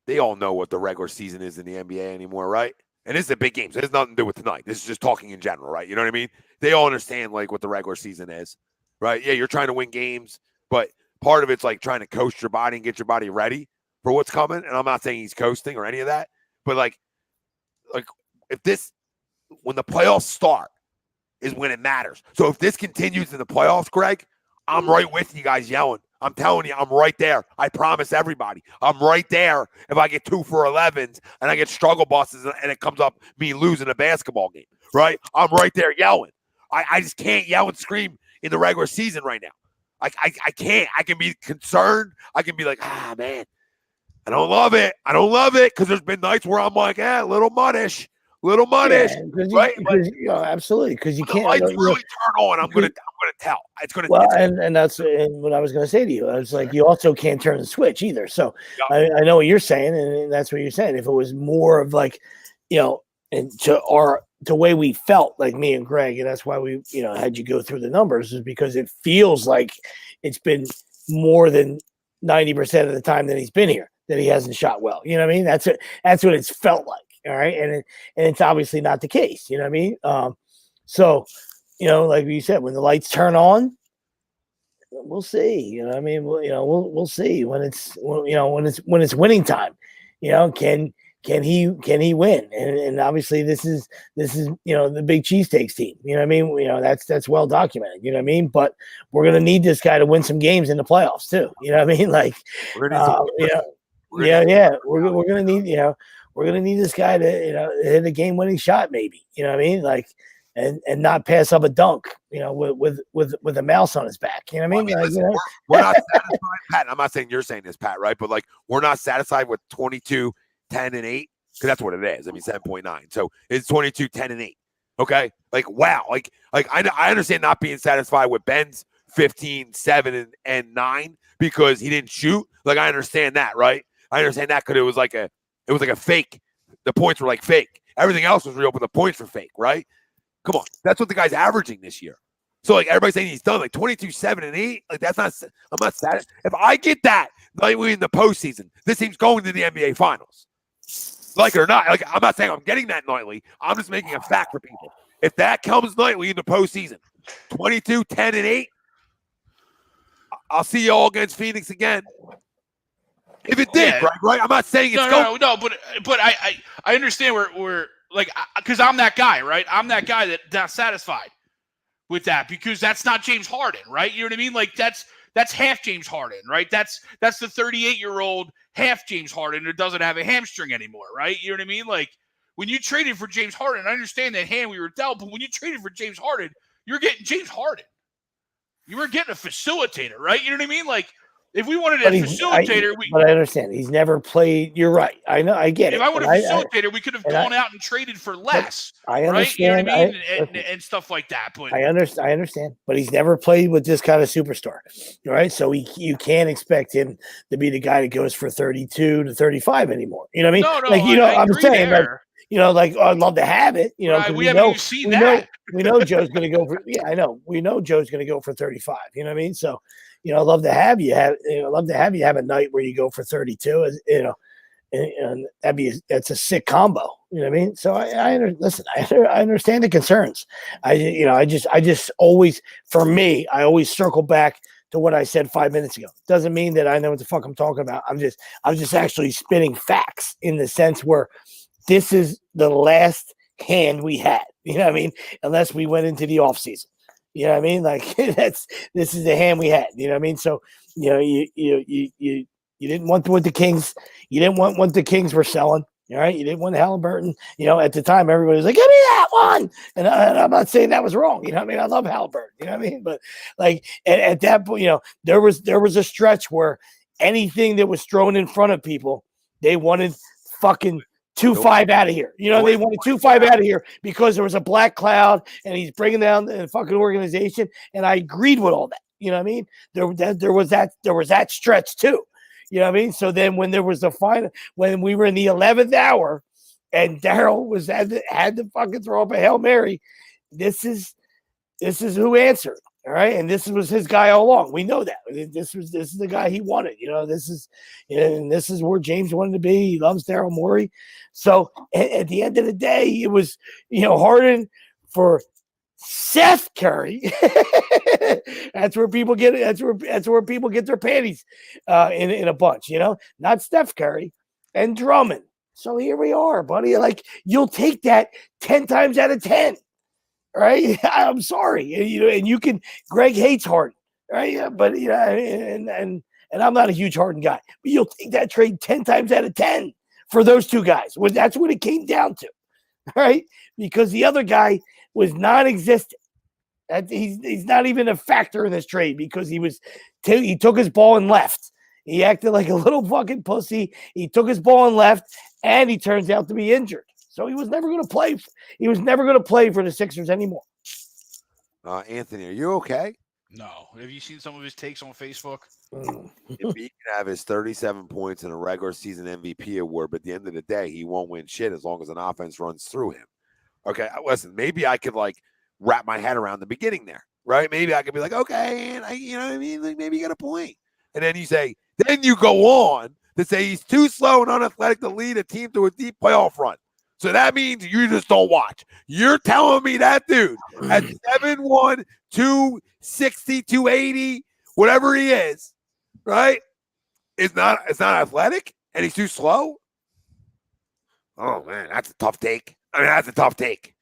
They all know what the regular season is in the NBA anymore, right? And this is a big game. So it has nothing to do with tonight. This is just talking in general, right? You know what I mean? They all understand like what the regular season is, right? Yeah, you're trying to win games, but part of it's like trying to coast your body and get your body ready for what's coming. And I'm not saying he's coasting or any of that, but like if this, when the playoffs start, is when it matters. So if this continues in the playoffs, Greg, I'm right with you guys yelling. I'm telling you, I'm right there. I promise everybody. I'm right there if I get 2 for 11s and I get struggle buses and it comes up me losing a basketball game, right? I'm right there yelling. I just can't yell and scream in the regular season right now. I can't. I can be concerned. I can be like, man, I don't love it. I don't love it because there's been nights where I'm like, a little muddish. Right? Absolutely, because you can't. Lights really turn on. I'm gonna tell. It's gonna. Well, and that's what I was gonna say to you. I was like, you also can't turn the switch either. So I know what you're saying, and that's what you're saying. If it was more of like, and to way we felt, like me and Greg, and that's why we had you go through the numbers, is because it feels like it's been more than 90% of the time that he's been here that he hasn't shot well. You know what I mean? That's what it's felt like. All right. And it's obviously not the case. You know what I mean? So, like you said, when the lights turn on, we'll see. You know what I mean? We'll see when it's winning time. Can he win? And obviously this is the big cheesesteaks team. You know what I mean? That's well documented. You know what I mean? But we're gonna need this guy to win some games in the playoffs too. You know what I mean? Like, we're gonna need we're going to need this guy to, hit a game-winning shot, maybe. You know what I mean? Like, and not pass up a dunk, with a mouse on his back. You know what I mean? Listen, we're not satisfied, Pat. I'm not saying you're saying this, Pat, right? But like, we're not satisfied with 22, 10, and 8 because that's what it is. I mean, 7.9. So it's 22, 10, and 8. Okay, like wow, like I understand not being satisfied with Ben's 15, 7, and 9 because he didn't shoot. Like I understand that, right? I understand that because it was like a fake. The points were like fake. Everything else was real, but the points were fake, right? Come on. That's what the guy's averaging this year. So, like, everybody's saying he's done, like, 22, 7, and 8. Like, that's not – I'm not sad. If I get that nightly in the postseason, this team's going to the NBA Finals. Like it or not. Like, I'm not saying I'm getting that nightly. I'm just making a fact for people. If that comes nightly in the postseason, 22, 10, and 8, I'll see you all against Phoenix again. If it did, right? I'm not saying it's no, but I understand we're like, because I'm that guy, right? I'm that guy that's not satisfied with that because that's not James Harden, right? You know what I mean? Like that's half James Harden, right? That's the 38-year-old half James Harden who doesn't have a hamstring anymore, right? You know what I mean? Like when you traded for James Harden, I understand that hand we were dealt, but when you traded for James Harden, you're getting James Harden. You were getting a facilitator, right? You know what I mean? Like. If we wanted a facilitator, but I understand he's never played. You're right. I know. I get it. If I wanted a facilitator, we could have gone out and traded for less. I understand. Right? You know what I mean? And stuff like that. But I understand. But he's never played with this kind of superstar, right? So you can't expect him to be the guy that goes for 32 to 35 anymore. You know what I mean? No, I'm saying there. I'd love to have it. Right, we haven't even seen that. We know Joe's going to go for. Yeah, I know. We know Joe's going to go for 35. You know what I mean? So. I'd love to have you have a night where you go for 32, and that's a sick combo. You know what I mean? So I understand the concerns. I just always, for me, I always circle back to what I said 5 minutes ago. Doesn't mean that I know what the fuck I'm talking about. I'm just actually spitting facts in the sense where this is the last hand we had. You know what I mean? Unless we went into the off season. You know what I mean? Like this is the hand we had. You know what I mean? So you didn't want what the Kings. You didn't want what the Kings were selling. All right, you didn't want Halliburton. At the time, everybody was like, "Give me that one," and I'm not saying that was wrong. You know what I mean? I love Halliburton. You know what I mean? But like at that point, there was a stretch where anything that was thrown in front of people, they wanted fucking 2-5 out of here. They wanted 2-5 out of here because there was a black cloud and he's bringing down the fucking organization. And I agreed with all that. You know what I mean? There was that stretch too. You know what I mean? So then when there was the final, when we were in the 11th hour and Daryl had to fucking throw up a Hail Mary, this is who answered. All right. And this was his guy all along. We know that. This is the guy he wanted. This is where James wanted to be. He loves Daryl Morey. So at the end of the day, it was, Harden for Seth Curry. That's where people get it. That's where people get their panties in a bunch, not Steph Curry and Drummond. So here we are, buddy. Like, you'll take that 10 times out of 10. Right? I'm sorry. And you can, Greg hates Harden, right? Yeah, but and I'm not a huge Harden guy, but you'll take that trade 10 times out of 10 for those two guys. Well, that's what it came down to. Right? Because the other guy was non-existent. He's not even a factor in this trade because he took his ball and left. He acted like a little fucking pussy. He took his ball and left, and he turns out to be injured. So he was never going to play. He was never going to play for the Sixers anymore. Anthony, are you okay? No. Have you seen some of his takes on Facebook? If he can have his 37 points and a regular season MVP award, but at the end of the day, he won't win shit as long as an offense runs through him. Okay, listen, maybe I could wrap my head around the beginning there, right? Maybe I could be like, okay, and you know what I mean? Like, maybe you got a point. And then you go on to say he's too slow and unathletic to lead a team to a deep playoff run. So that means you just don't watch. You're telling me that dude at 7'1", 260, 280, whatever he is, right? It's not athletic and he's too slow. Oh man, that's a tough take. That's a tough take.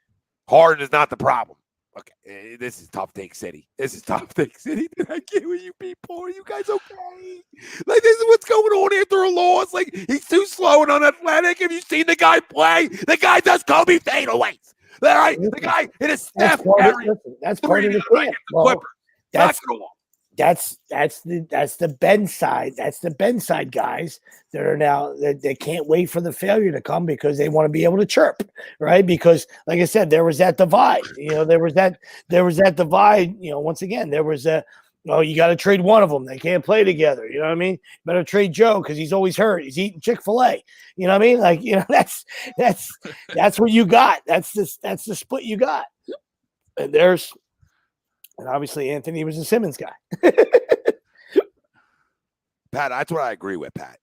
Harden is not the problem. Okay, this is tough take city. This is tough take city. Did I get with you people? Are you guys okay? Like, this is what's going on after a loss. Like, he's too slow and unathletic. Have you seen the guy play? The guy does Kobe fadeaways. All right, the guy in a Steph Curry. That's part of the plan. Well, that's the Ben side. That's the Ben side guys that are now they can't wait for the failure to come because they want to be able to chirp, right? Because, like I said, there was that divide. There was that divide. Once again, there was you got to trade one of them. They can't play together. You know what I mean? Better trade Joe because he's always hurt. He's eating Chick-fil-A. You know what I mean? Like, that's what you got. That's the split you got. And obviously, Anthony was a Simmons guy. Pat, that's what I agree with, Pat.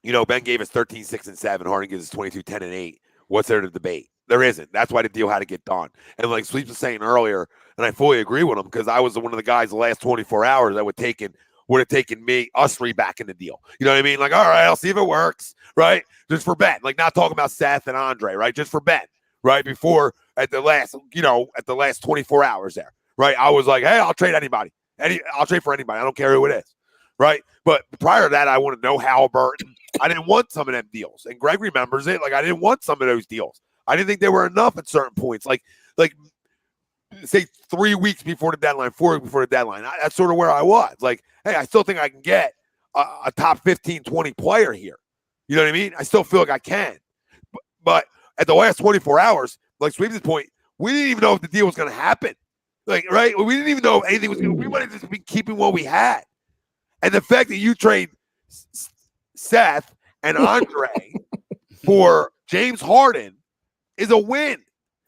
Ben gave us 13, 6, and 7. Harden gives us 22, 10, and 8. What's there to debate? There isn't. That's why the deal had to get done. And like Sleep was saying earlier, and I fully agree with him because I was one of the guys the last 24 hours that would have taken us three back in the deal. You know what I mean? Like, all right, I'll see if it works, right? Just for Ben. Like, not talking about Seth and Andre, right? Just for Ben, right? Before at the last 24 hours there, right? I was like, hey, I'll trade anybody. I'll trade for anybody. I don't care who it is, right? But prior to that, I want to know Halliburton. I didn't want some of them deals. And Greg remembers it. Like, I didn't want some of those deals. I didn't think they were enough at certain points. Like say 3 weeks before the deadline, 4 weeks before the deadline. That's sort of where I was. Like, hey, I still think I can get a top 15, 20 player here. You know what I mean? I still feel like I can. But at the last 24 hours, like Sweep's point, we didn't even know if the deal was going to happen. Like, right? We didn't even know if anything was going to. We wanted to just be keeping what we had. And the fact that you trade Seth and Andre for James Harden is a win.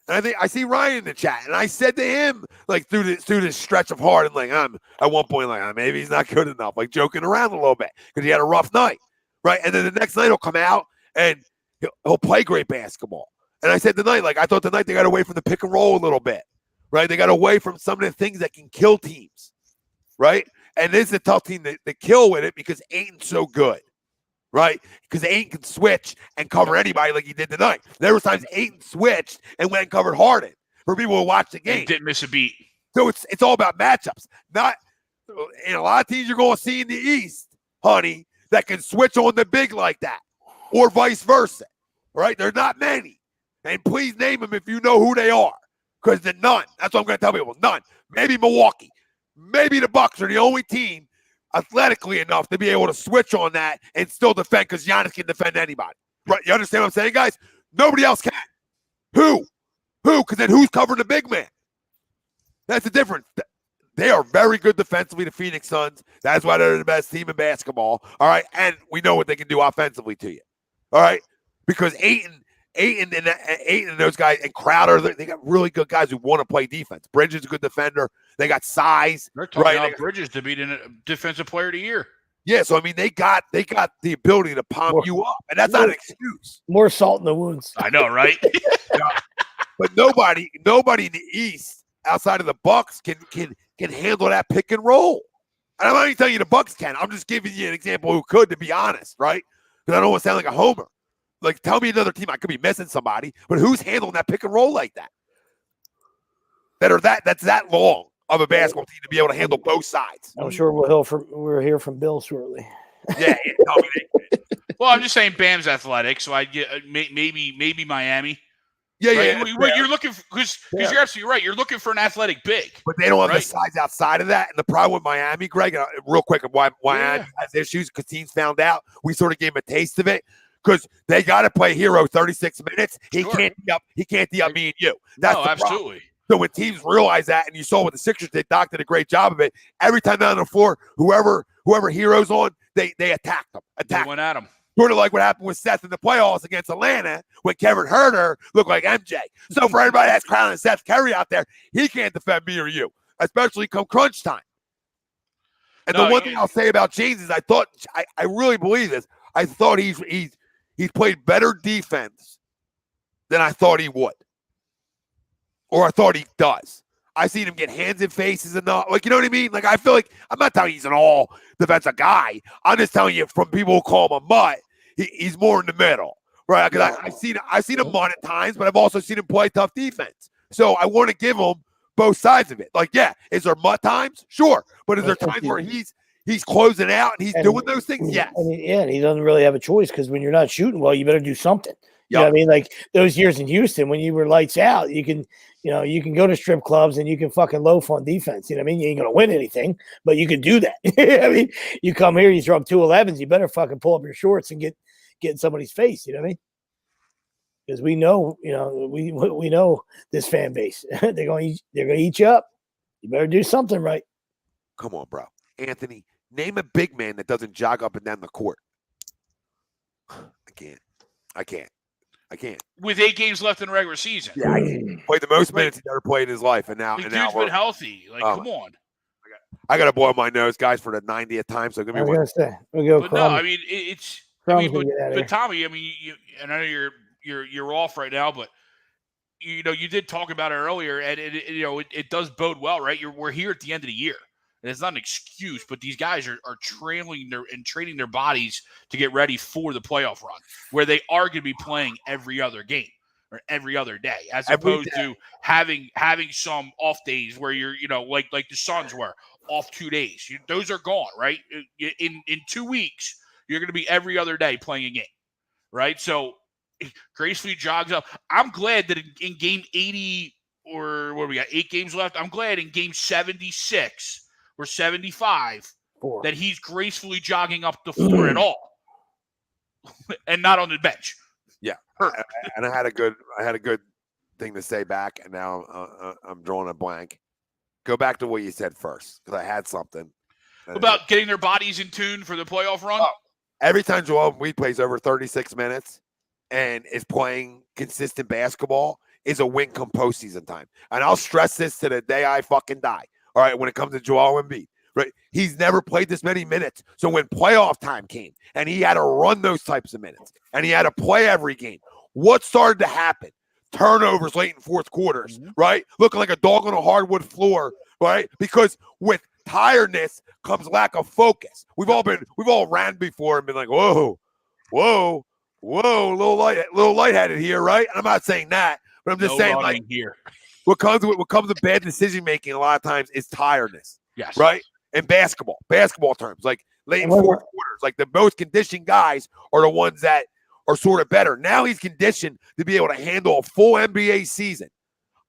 And I think I see Ryan in the chat, and I said to him, like through this stretch of Harden, like I'm at one point, like maybe he's not good enough, like joking around a little bit because he had a rough night. right? And then the next night he'll come out and he'll play great basketball. And I said tonight, like I thought tonight they got away from the pick and roll a little bit, right? They got away from some of the things that can kill teams, right? And this is a tough team to kill with it because Ayton's so good, right? Because Ayton can switch and cover anybody like he did tonight. There was times Ayton switched and went and covered Harden for people who watch the game. He didn't miss a beat. So it's all about matchups. Not in a lot of teams you're going to see in the East, honey, that can switch on the big like that, or vice versa, right? There's not many. And please name them if you know who they are, because they're none. That's what I'm going to tell people. None. Maybe Milwaukee. Maybe the Bucks are the only team athletically enough to be able to switch on that and still defend, because Giannis can defend anybody. Right? You understand what I'm saying, guys? Nobody else can. Who? Because then who's covering the big man? That's the difference. They are very good defensively, the Phoenix Suns. That's why they're the best team in basketball. All right. And we know what they can do offensively to you. All right. Because Ayton and those guys and Crowder, they got really good guys who want to play defense. Bridges is a good defender. They got size. They're talking about Bridges to be the defensive player of the year. Yeah, so I mean they got the ability to pump you up, and that's not an excuse. More salt in the wounds. I know, right? But nobody in the East outside of the Bucks can handle that pick and roll. And I'm not even telling you the Bucks can. I'm just giving you an example who could, to be honest, right? Because I don't want to sound like a homer. Like, tell me another team. I could be missing somebody, but who's handling that pick and roll like that? That's that long of a basketball team to be able to handle both sides. I'm sure we'll hear from Bill shortly. Yeah. Well, I'm just saying Bam's athletic, so I'd get maybe Miami. Yeah. You're looking because you're absolutely right. You're looking for an athletic big, but they don't have the size outside of that. And the problem with Miami, Greg, real quick, why Miami has issues because teams found out. We sort of gave him a taste of it. Because they got to play hero 36 minutes. He can't be up me and you. That's the absolutely. Problem. So when teams realize that, and you saw what the Sixers did, Doc did a great job of it. Every time down on the floor, whoever heroes on, they attacked them. They went at him. Sort of like what happened with Seth in the playoffs against Atlanta when Kevin Huerter looked like MJ. So for everybody that's crowning Seth Curry out there, he can't defend me or you, especially come crunch time. And the one thing I'll say about James is I really believe this. I thought he's played better defense than I thought he would. Or I thought he does. I've seen him get hands in faces and all. Like, you know what I mean? Like, I feel like I'm not telling you he's an all defensive guy. I'm just telling you from people who call him a mutt, he's more in the middle. Right? Because I've seen him mutt at times, but I've also seen him play tough defense. So I want to give him both sides of it. Like, yeah, is there mutt times? Sure. But is there times where he's closing out and he's doing those things? Yes. And he doesn't really have a choice because when you're not shooting well, you better do something. You know what I mean? Like those years in Houston when you were lights out, you can go to strip clubs and you can fucking loaf on defense. You know what I mean? You ain't going to win anything, but you can do that. I mean, you come here, you throw up 2 11s, you better fucking pull up your shorts and get in somebody's face. You know what I mean? Because we know, we know this fan base. they're going to eat you up. You better do something right. Come on, bro. Anthony, name a big man that doesn't jog up and down the court. I can't. With 8 games left in the regular season. Yeah, he played the most minutes he's ever played in his life, and now dude's been healthy. Like, come on. I got to boil my nose, guys, for the 90th time. So give me one. But no, I mean it's. But Tommy, I mean, I know you're off right now, but you did talk about it earlier, and it does bode well, right? We're here at the end of the year. And it's not an excuse, but these guys are training their bodies to get ready for the playoff run, where they are going to be playing every other game or every other day, as opposed to having some off days where you're, like the Suns were off 2 days. Those are gone, right? In 2 weeks, you're going to be every other day playing a game, right? So gracefully jogs up. I'm glad that in game 80, or what do we got, 8 games left? I'm glad in game 76 or 75 that he's gracefully jogging up the floor at all and not on the bench. Yeah. And I had a good thing to say back, and now I'm drawing a blank. Go back to what you said first, because I had something about getting their bodies in tune for the playoff run. Every time Joel Embiid plays over 36 minutes and is playing consistent basketball is a win come postseason time. And I'll stress this to the day I fucking die. All right, when it comes to Joel Embiid. right? He's never played this many minutes. So when playoff time came and he had to run those types of minutes and he had to play every game, what started to happen? Turnovers late in fourth quarters, right? Looking like a dog on a hardwood floor, right? Because with tiredness comes lack of focus. We've all ran before and been like, whoa, a little lightheaded here, right? And I'm not saying that, but I'm just saying, like, here. What comes with bad decision making a lot of times is tiredness. Yes. Right? In basketball terms, like late in fourth quarters, like the most conditioned guys are the ones that are sort of better. Now he's conditioned to be able to handle a full NBA season.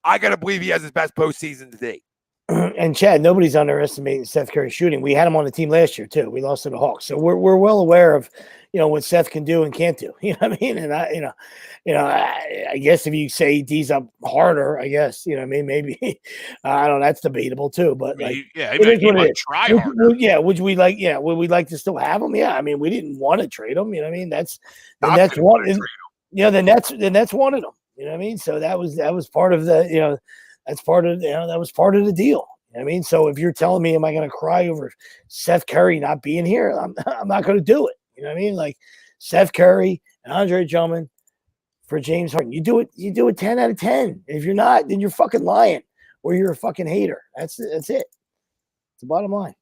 I got to believe he has his best postseason to date. And Chad, nobody's underestimating Seth Curry's shooting. We had him on the team last year too. We lost to the Hawks, so we're well aware of what Seth can do and can't do. You know what I mean? And I guess if you say D's up harder, I guess maybe I don't know. That's debatable too. But he might try harder. Would we like to still have him? Yeah, I mean, we didn't want to trade him. You know what I mean? That's one. The Nets wanted him. You know what I mean? So that was part of the That's part of that was part of the deal. You know what I mean? So if you're telling me, am I going to cry over Seth Curry not being here? I'm not going to do it. You know what I mean? Like Seth Curry and Andre Drummond for James Harden. You do it 10 out of 10. If you're not, then you're fucking lying or you're a fucking hater. That's it. It's the bottom line.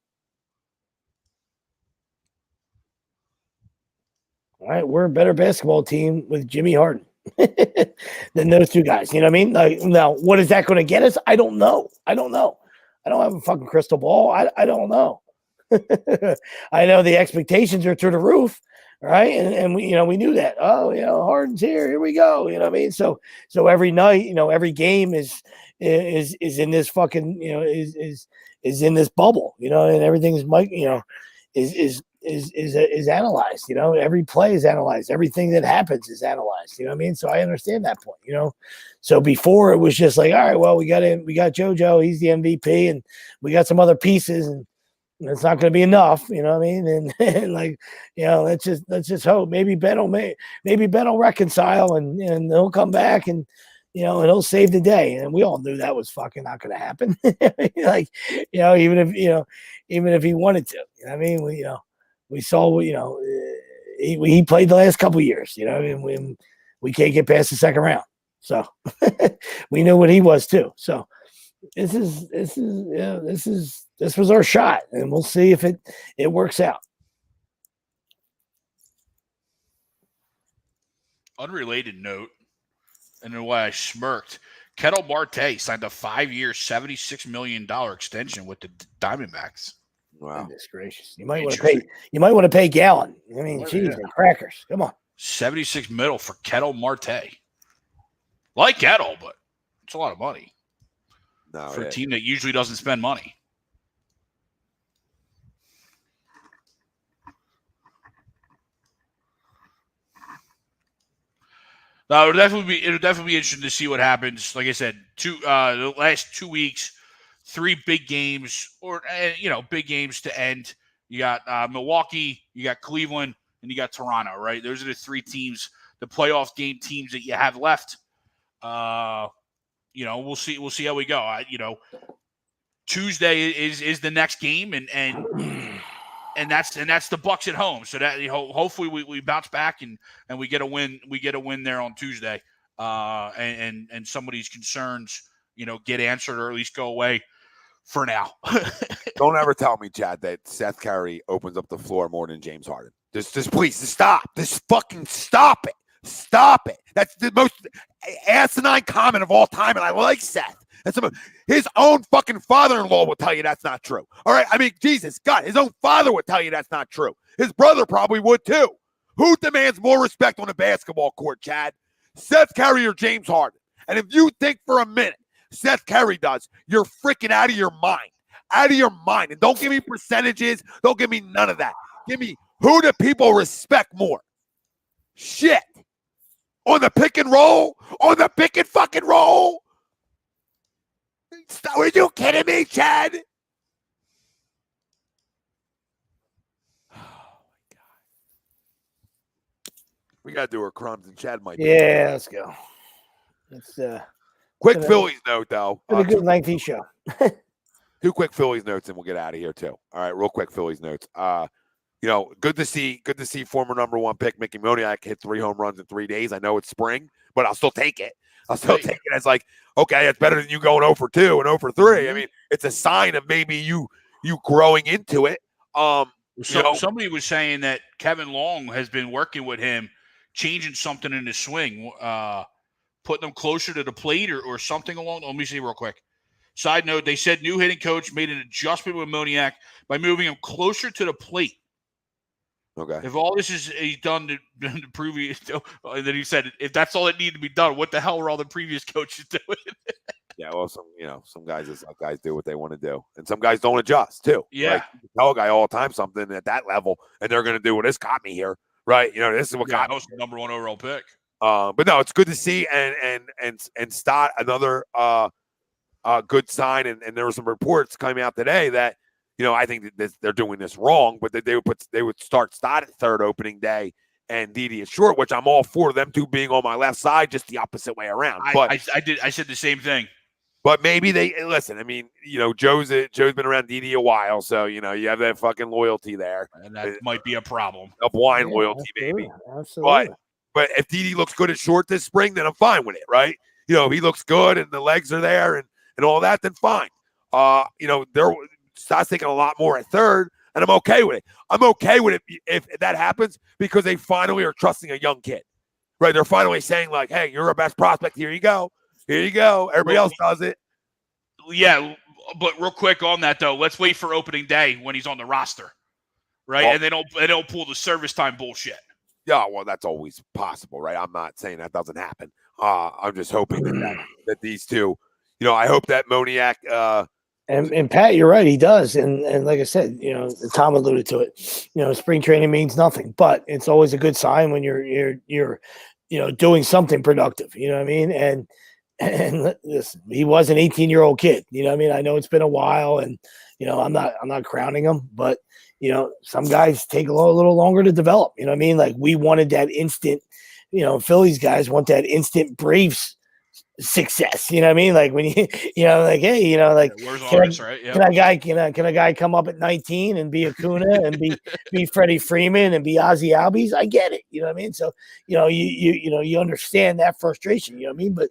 All right, we're a better basketball team with Jimmy Harden than those two guys. You know what I mean? Like, now, what is that going to get us? I don't know. I don't have a fucking crystal ball. I don't know. I know the expectations are through the roof, right? And we knew that. Oh, Harden's here we go. You know what I mean? So every night, every game is in this fucking, is in this bubble, and everything's is analyzed. Every play is analyzed. Everything that happens is analyzed. You know what I mean? So I understand that point. So before it was just like, all right, well, we got JoJo, he's the MVP, and we got some other pieces, and it's not going to be enough. You know what I mean? And like, let's just hope maybe Ben will reconcile and he'll come back and he'll save the day. And we all knew that was fucking not going to happen. Like, even if he wanted to, I mean, we saw, he played the last couple of years, and we can't get past the second round. So we knew what he was too. So this was our shot, and we'll see if it works out. Unrelated note, and then why I smirked, Kettle Marte signed a 5-year, $76 million extension with the Diamondbacks. Wow. Goodness gracious. You might want to pay Gallon. I mean, geez, crackers. Come on. 76 middle for Kettle Marte. Like Kettle, but it's a lot of money for a team that usually doesn't spend money. Now, it'll definitely be interesting to see what happens. Like I said, the last 2 weeks, 3 big games, big games to end. You got Milwaukee, you got Cleveland, and you got Toronto. Right, those are the 3 teams, the playoff game teams that you have left. We'll see how we go. Tuesday is the next game, and that's the Bucks at home. So that hopefully we bounce back and we get a win. We get a win there on Tuesday, and some of these concerns get answered or at least go away for now. Don't ever tell me, Chad, that Seth Curry opens up the floor more than James Harden. Just please stop. Just fucking stop it. Stop it. That's the most asinine comment of all time, and I like Seth. And his own fucking father-in-law will tell you that's not true. All right? I mean, Jesus, God, his own father would tell you that's not true. His brother probably would too. Who demands more respect on a basketball court, Chad? Seth Curry or James Harden? And if you think for a minute Seth Curry does, you're freaking out of your mind. Out of your mind. And don't give me percentages. Don't give me none of that. Give me who do people respect more? Shit. On the pick and roll? On the pick and fucking roll? Stop. Are you kidding me, Chad? Oh, my God. We got to do our crumbs, and Chad might be. Yeah, let's go. It's quick Phillies note, though. Been a good 19 show. 2 quick Phillies notes, and we'll get out of here too. All right, real quick Phillies notes. Good to see former number 1 pick Mickey Moniak hit 3 home runs in 3 days. I know it's spring, but I'll still take it. I'll still take it as like, okay, it's better than you going 0 for 2 and 0 for 3. I mean, it's a sign of maybe you growing into it. Somebody was saying that Kevin Long has been working with him, changing something in his swing, putting him closer to the plate or something along. Let me see real quick. Side note, they said new hitting coach made an adjustment with Moniak by moving him closer to the plate. Okay. If all this is done to prove and then he said, if that's all that needed to be done, what the hell were all the previous coaches doing? Yeah, well, some guys do what they want to do, and some guys don't adjust too. Yeah, like, you tell a guy all the time something at that level, and they're going to do what this got me here, right? This is what got me. Number 1 overall pick. But no, it's good to see, and Stott, another good sign, and there were some reports coming out today that I think that they're doing this wrong, but that they would start Stott at 3rd opening day and Didi at short, which I'm all for them 2 being on my left side, just the opposite way around. But I said the same thing. But maybe they listen. I mean, Joe's been around Didi a while, so you have that fucking loyalty there, and that might be a problem. A blind loyalty, maybe. Absolutely. But if Didi looks good at short this spring, then I'm fine with it, right? If he looks good and the legs are there and all that, then fine. Stott's taking a lot more at 3rd, and I'm okay with it. I'm okay with it if that happens because they finally are trusting a young kid, right? They're finally saying like, "Hey, you're our best prospect. Here you go. Here you go." Everybody else does it. Yeah, but real quick on that though, let's wait for opening day when he's on the roster, right? Well, and they don't pull the service time bullshit. Yeah, well, that's always possible, right? I'm not saying that doesn't happen. I'm just hoping that these two, I hope that Moniak. And Pat, you're right, he does, and like I said, Tom alluded to it. Spring training means nothing, but it's always a good sign when you're doing something productive. You know what I mean? And listen, he was an 18-year-old kid. You know what I mean? I know it's been a while, and I'm not crowning him, but some guys take a little longer to develop. You know what I mean? Like we wanted that instant. Phillies guys want that instant Braves success. You know what I mean? Like when hey, where's Lawrence, right? Yeah. Can a guy come up at 19 and be Acuna and be Freddie Freeman and be Ozzie Albies? I get it. You know what I mean? So you understand that frustration. You know what I mean? But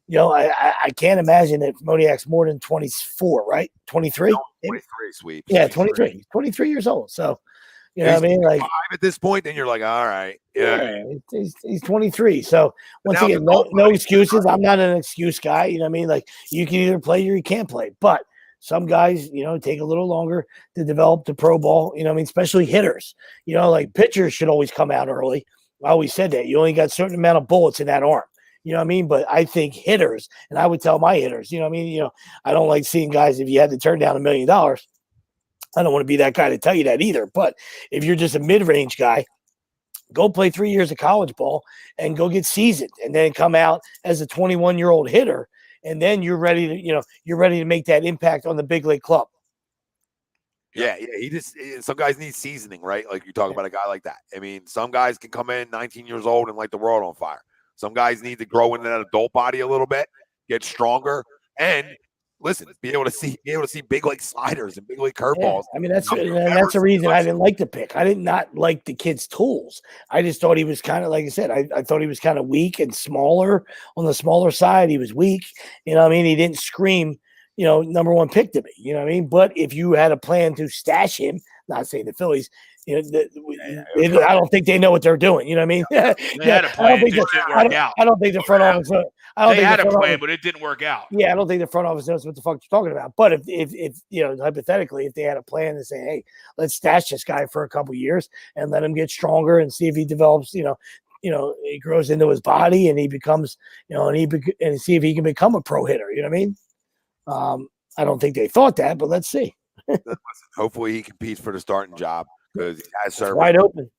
I can't imagine that Moniak's more than 24, right? 23? 23 sweep. Yeah, 23. He's 23 years old. So, what I mean? Like 5 at this point, then you're like, all right. Yeah. He's 23. So once again, no excuses. I'm not an excuse guy. You know what I mean? Like you can either play or you can't play. But some guys, take a little longer to develop the pro ball. You know what I mean? Especially hitters. Like pitchers should always come out early. I always said that. You only got a certain amount of bullets in that arm. You know what I mean? But I think hitters, and I would tell my hitters, you know what I mean? I don't like seeing guys, if you had to turn down $1 million, I don't want to be that guy to tell you that either. But if you're just a mid-range guy, go play 3 years of college ball and go get seasoned and then come out as a 21-year-old hitter. And then you're ready to make that impact on the big league club. Yeah. Some guys need seasoning, right? Like you talk about a guy like that. I mean, some guys can come in 19 years old and light the world on fire. Some guys need to grow into that adult body a little bit, get stronger, and listen, be able to see big league sliders and big league curveballs. Yeah. I mean, that's the reason I didn't like the pick. I did not like the kid's tools. I just thought he was kind of, like I said, I thought he was kind of weak and smaller. On the smaller side, he was weak. You know what I mean? He didn't scream, number 1 pick to me. You know what I mean? But if you had a plan to stash him, not saying the Phillies, I don't think they know what they're doing. You know what I mean? They had a plan. It didn't work out. I don't think the front office. They had a plan, but it didn't work out. Yeah, I don't think the front office knows what the fuck you're talking about. But if hypothetically, if they had a plan to say, hey, let's stash this guy for a couple years and let him get stronger and see if he develops, he grows into his body and he becomes, and see if he can become a pro hitter. You know what I mean? I don't think they thought that, but let's see. Hopefully he competes for the starting job. Because he has service. Wide open.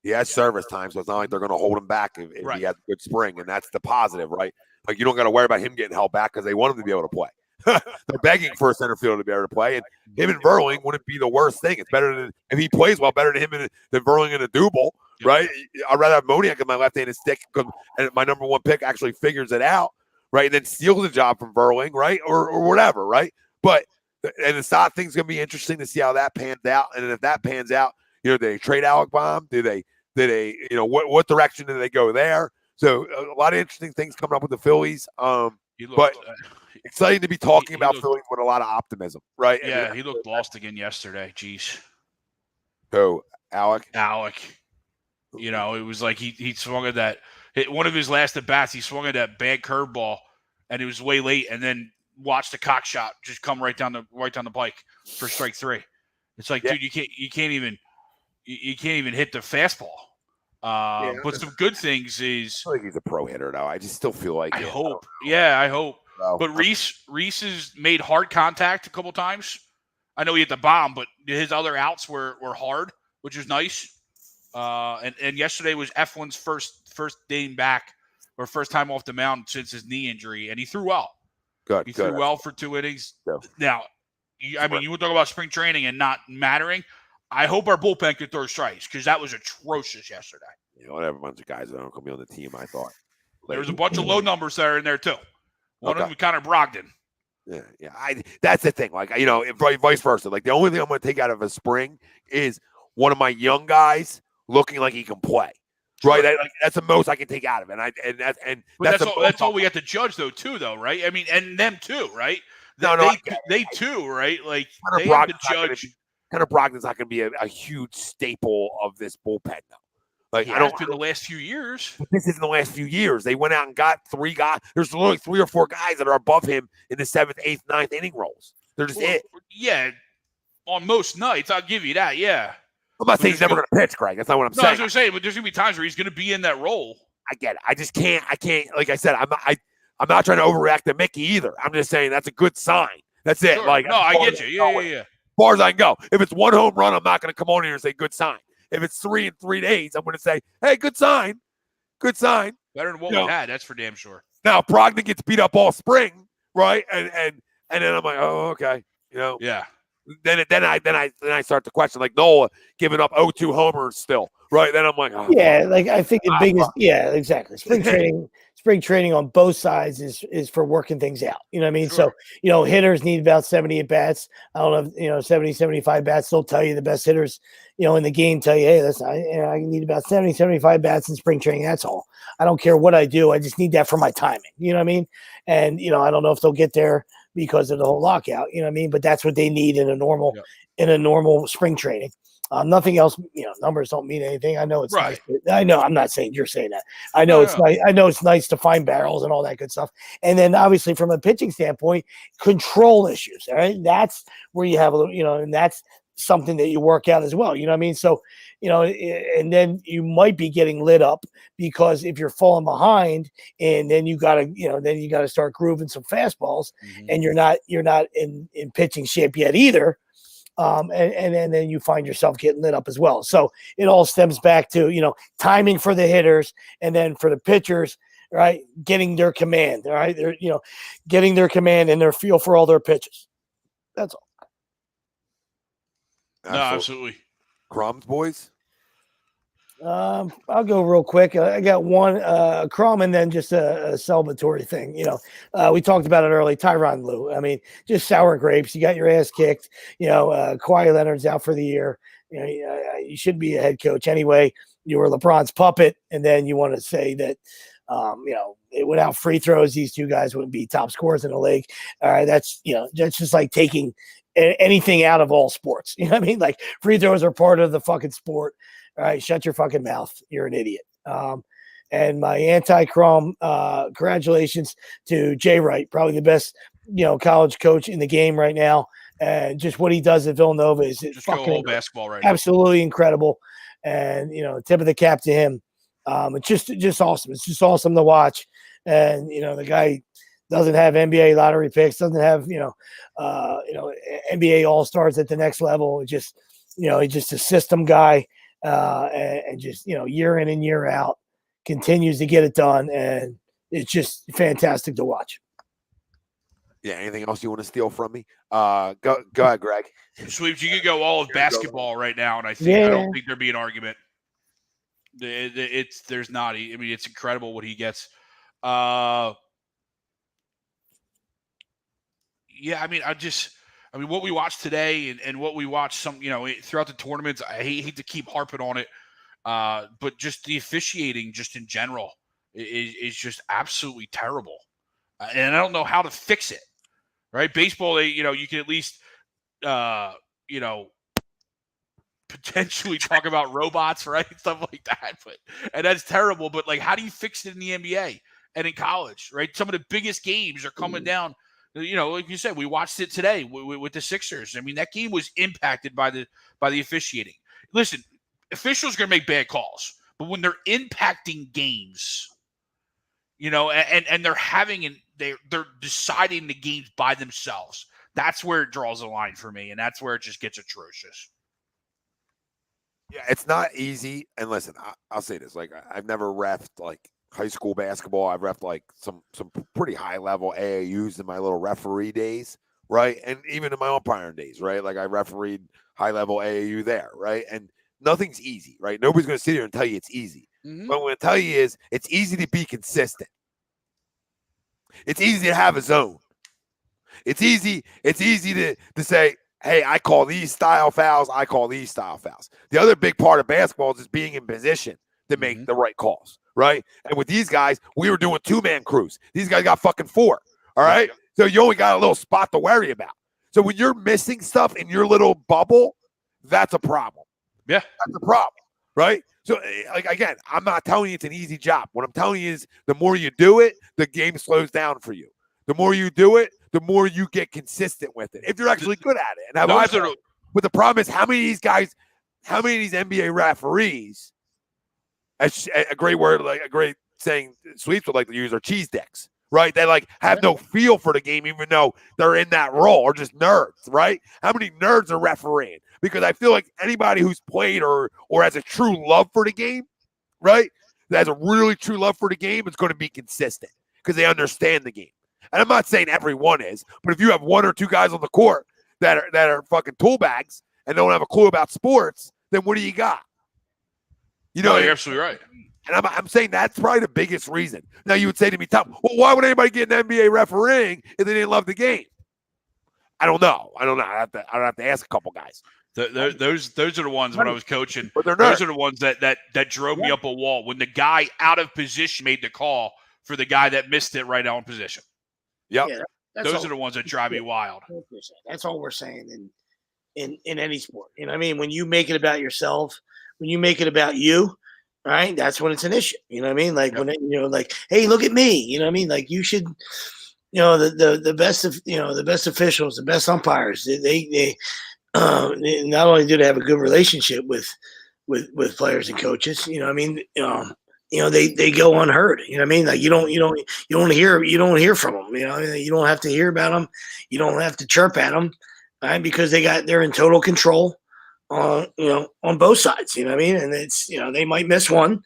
He has service time, so it's not like they're going to hold him back if he has a good spring, and that's the positive, right? Like you don't got to worry about him getting held back because they want him to be able to play. They're begging for a center fielder to be able to play, and him and Verling wouldn't be the worst thing. It's better than if he plays well, better than him than Verling in a double, right? I'd rather have Moniak in my left-handed stick because my number 1 pick actually figures it out, right? And then steals the job from Verling, right, or whatever, right? But And the stock thing's going to be interesting to see how that pans out. And if that pans out, do they trade Alec Baum? Do they, what direction do they go there? So a lot of interesting things coming up with the Phillies. But exciting to be talking about Phillies with a lot of optimism, right? Yeah, he looked lost again yesterday. Jeez. So Alec. It was like he swung at that. One of his last at bats, he swung at that bad curveball, and it was way late. And then watched the cock shot just come right down the pike for strike 3. It's like, dude, you can't even hit the fastball. But some good things is I feel like he's a pro hitter though. I just still feel like I hope. But Reese has made hard contact a couple times. I know he hit the bomb, but his other outs were hard, which is nice. And yesterday was Eflin's first game back or first time off the mound since his knee injury, and he threw well. He threw well for 2 innings. Yeah. Now, you were talking about spring training and not mattering. I hope our bullpen could throw strikes because that was atrocious yesterday. Whatever bunch of guys that aren't going to be on the team, I thought. There was a bunch of low numbers there in there too. One of them, Connor Brogdon. Yeah. That's the thing. Like, vice versa. Like, the only thing I'm going to take out of a spring is one of my young guys looking like he can play. Right, that's the most I can take out of it, That's all we have to judge, though, right? I mean, and them too, right? They too, right? Like they have to judge. Kind of Brogdon's not going to be a huge staple of this bullpen, though. Like I don't. In the last few years, but this isn't the last few years. They went out and got 3 guys. There's only 3 or 4 guys that are above him in the 7th, 8th, 9th inning roles. They're just it. Yeah, on most nights, I'll give you that. Yeah. I'm not saying he's never going to pitch, Greg. That's not what I'm saying. I was going to say, but there's going to be times where he's going to be in that role. I get it. I just can't. I can't. Like I said, I'm not trying to overreact to Mickey either. I'm just saying that's a good sign. That's it. Sure. Like, no, I get you. Yeah. As far as I can go. If it's 1 home run, I'm not going to come on here and say good sign. If it's 3 in 3 days, I'm going to say, hey, good sign. Good sign. Better than what we had. That's for damn sure. Now, Brogdon gets beat up all spring, right? And then I'm like, oh, okay. Yeah. Then I start to question, like Nola giving up 0-2 homers still, right? Then I'm like, oh, yeah, like I think the biggest, yeah, exactly. Spring training on both sides is for working things out. You know what I mean? Sure. So, hitters need about 70 at bats. I don't know, 70, 75 bats. They'll tell you the best hitters, in the game tell you, hey, listen, I need about 70, 75 bats in spring training. That's all. I don't care what I do. I just need that for my timing. You know what I mean? And, I don't know if they'll get there because of the whole lockout, you know what I mean? But that's what they need in a normal spring training. Nothing else, numbers don't mean anything. I know it's right. Nice. I know I'm not saying you're saying that. I know nice. I know it's nice to find barrels and all that good stuff. And then obviously from a pitching standpoint, control issues. All right. That's where you have a little, and that's something that you work out as well. You know what I mean? So, and then you might be getting lit up because if you're falling behind and then you gotta start grooving some fastballs and you're not in pitching shape yet either. And then you find yourself getting lit up as well. So it all stems back to, timing for the hitters and then for the pitchers, right? Getting their command, all right? They're, getting their command and their feel for all their pitches. That's all. No, absolutely. Crumbs, boys? I'll go real quick. I got one crumb and then just a celebratory thing. We talked about it early. Tyronn Lue. I mean, just sour grapes. You got your ass kicked. Kawhi Leonard's out for the year. You should be a head coach anyway. You were LeBron's puppet, and then you want to say that, without free throws, these 2 guys wouldn't be top scorers in the league. All right, that's just like taking anything out of all sports. You know what I mean? Like free throws are part of the fucking sport. All right, shut your fucking mouth. You're an idiot. And my anti-Crum, congratulations to Jay Wright, probably the best, college coach in the game right now. And just what he does at Villanova is just fucking basketball right now. Absolutely incredible. And, tip of the cap to him. It's just awesome. It's just awesome to watch. And, the guy doesn't have NBA lottery picks, doesn't have, NBA all-stars at the next level. It just, he's just a system guy. And just, year in and year out continues to get it done. And it's just fantastic to watch. Yeah. Anything else you want to steal from me? Go ahead, Greg. Sweeps, you could go all of basketball right now. And I don't think there'd be an argument. There's not, I mean, it's incredible what he gets. Yeah. I mean, I mean, what we watched today and what we watched throughout the tournaments, I hate to keep harping on it, but just the officiating just in general is just absolutely terrible. And I don't know how to fix it, right? Baseball, you can at least, potentially talk about robots, right? Stuff like that. And that's terrible. But like, how do you fix it in the NBA and in college, right? Some of the biggest games are coming down. Like you said, we watched it today with the Sixers. I mean, that game was impacted by the officiating. Listen, officials are going to make bad calls, but when they're impacting games, and they're deciding the games by themselves, that's where it draws a line for me, and that's where it just gets atrocious. Yeah, it's not easy. And listen, I'll say this: like, I've never reffed like high school basketball. I've reffed like some pretty high level AAUs in my little referee days, right? And even in my umpiring days, right? Like, I refereed high level AAU there, right? And nothing's easy, right? Nobody's going to sit here and tell you it's easy. Mm-hmm. What I'm going to tell you is it's easy to be consistent. It's easy to have a zone. It's easy to say, hey, I call these style fouls. I call these style fouls. The other big part of basketball is just being in position to make the right calls, right? And with these guys, we were doing 2-man crews. These guys got fucking 4, all right? So you only got a little spot to worry about. So when you're missing stuff in your little bubble, that's a problem. Yeah. That's a problem, right? So, like, again, I'm not telling you it's an easy job. What I'm telling you is the more you do it, the game slows down for you. The more you do it, the more you get consistent with it. If you're actually good at it. And but the problem is, how many of these NBA referees, a great word, like a great saying Sweeps would like to use, are cheese dicks, right? They like have no feel for the game, even though they're in that role, or just nerds, right? How many nerds are refereeing? Because I feel like anybody who's played or has a true love for the game, right? That has a really true love for the game is going to be consistent because they understand the game. And I'm not saying everyone is, but if you have 1 or 2 guys on the court that are fucking tool bags and don't have a clue about sports, then what do you got? You're absolutely right. And I'm saying that's probably the biggest reason. Now you would say to me, Tom, well, why would anybody get an NBA refereeing if they didn't love the game? I don't know. I'd have to ask a couple guys. Those are the ones when I was coaching. Those are the ones that drove me up a wall when the guy out of position made the call for the guy that missed it right on position. Yep. Yeah, those are the ones that drive me wild. That's all we're saying in any sport. You know what I mean? When you make it about yourself, when you make it about you, right? That's when it's an issue. You know what I mean? Like when like, hey, look at me. You know what I mean? Like you should, the best of the best officials, the best umpires. They not only do they have a good relationship with players and coaches. You know what I mean? They go unheard. You know what I mean? Like you don't hear from them. You don't have to hear about them. You don't have to chirp at them, right? Because they're in total control on both sides. You know what I mean? And it's they might miss one,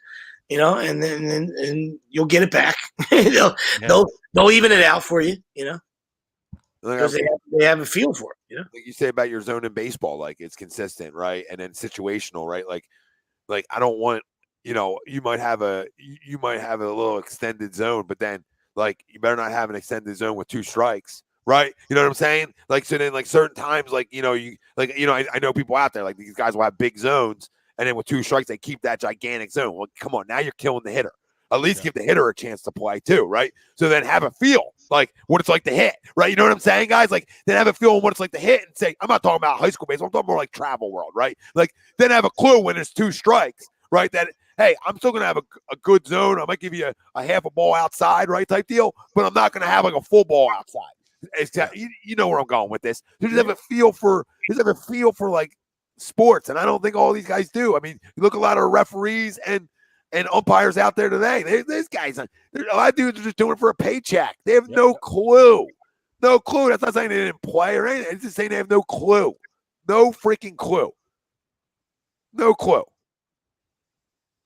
and then you'll get it back. They'll even it out for you. Because they have a feel for it. Like you say about your zone in baseball, like it's consistent, right? And then situational, right? Like I don't want. You might have a little extended zone, but then like you better not have an extended zone with 2 strikes, right? You know what I'm saying? Like so then like certain times, like I know people out there like these guys will have big zones, and then with 2 strikes they keep that gigantic zone. Well, come on, now you're killing the hitter. At least give the hitter a chance to play too, right? So then have a feel like what it's like to hit, right? You know what I'm saying, guys? Like then have a feel on what it's like to hit and say, I'm not talking about high school baseball, I'm talking more like travel world, right? Like then have a clue when there's 2 strikes, right? That hey, I'm still going to have a good zone. I might give you a half a ball outside, right, type deal, but I'm not going to have like a full ball outside. You know where I'm going with this. They just have a feel for like sports, and I don't think all these guys do. I mean, you look at a lot of referees and umpires out there today. These guys, a lot of dudes are just doing it for a paycheck. They have no clue. No clue. That's not saying they didn't play or anything. It's just saying they have no clue. No freaking clue. No clue.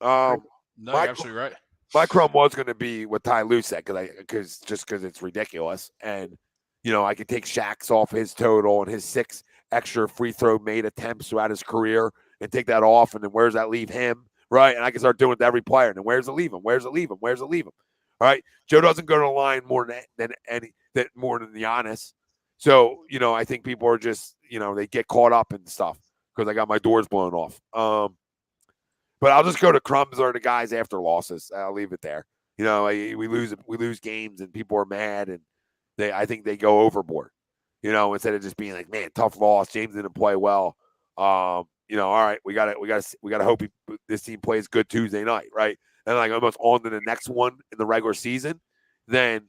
No, you're absolutely right. My crumb was going to be what Ty Lue said because it's ridiculous, and I could take Shaq's off his total and his 6 extra free throw made attempts throughout his career and take that off, and then where's that leave him, right? And I can start doing it to every player, and then where's it leave him? Where's it leave him? Where's it leave him? All right, Joe doesn't go to the line more than Giannis. So, I think people are just, they get caught up in stuff because I got my doors blown off. But I'll just go to crumbs or the guys after losses. I'll leave it there. We lose games and people are mad and I think they go overboard. Instead of just being like, man, tough loss. James didn't play well. All right, we gotta hope this team plays good Tuesday night, right? And like almost on to the next one in the regular season. Then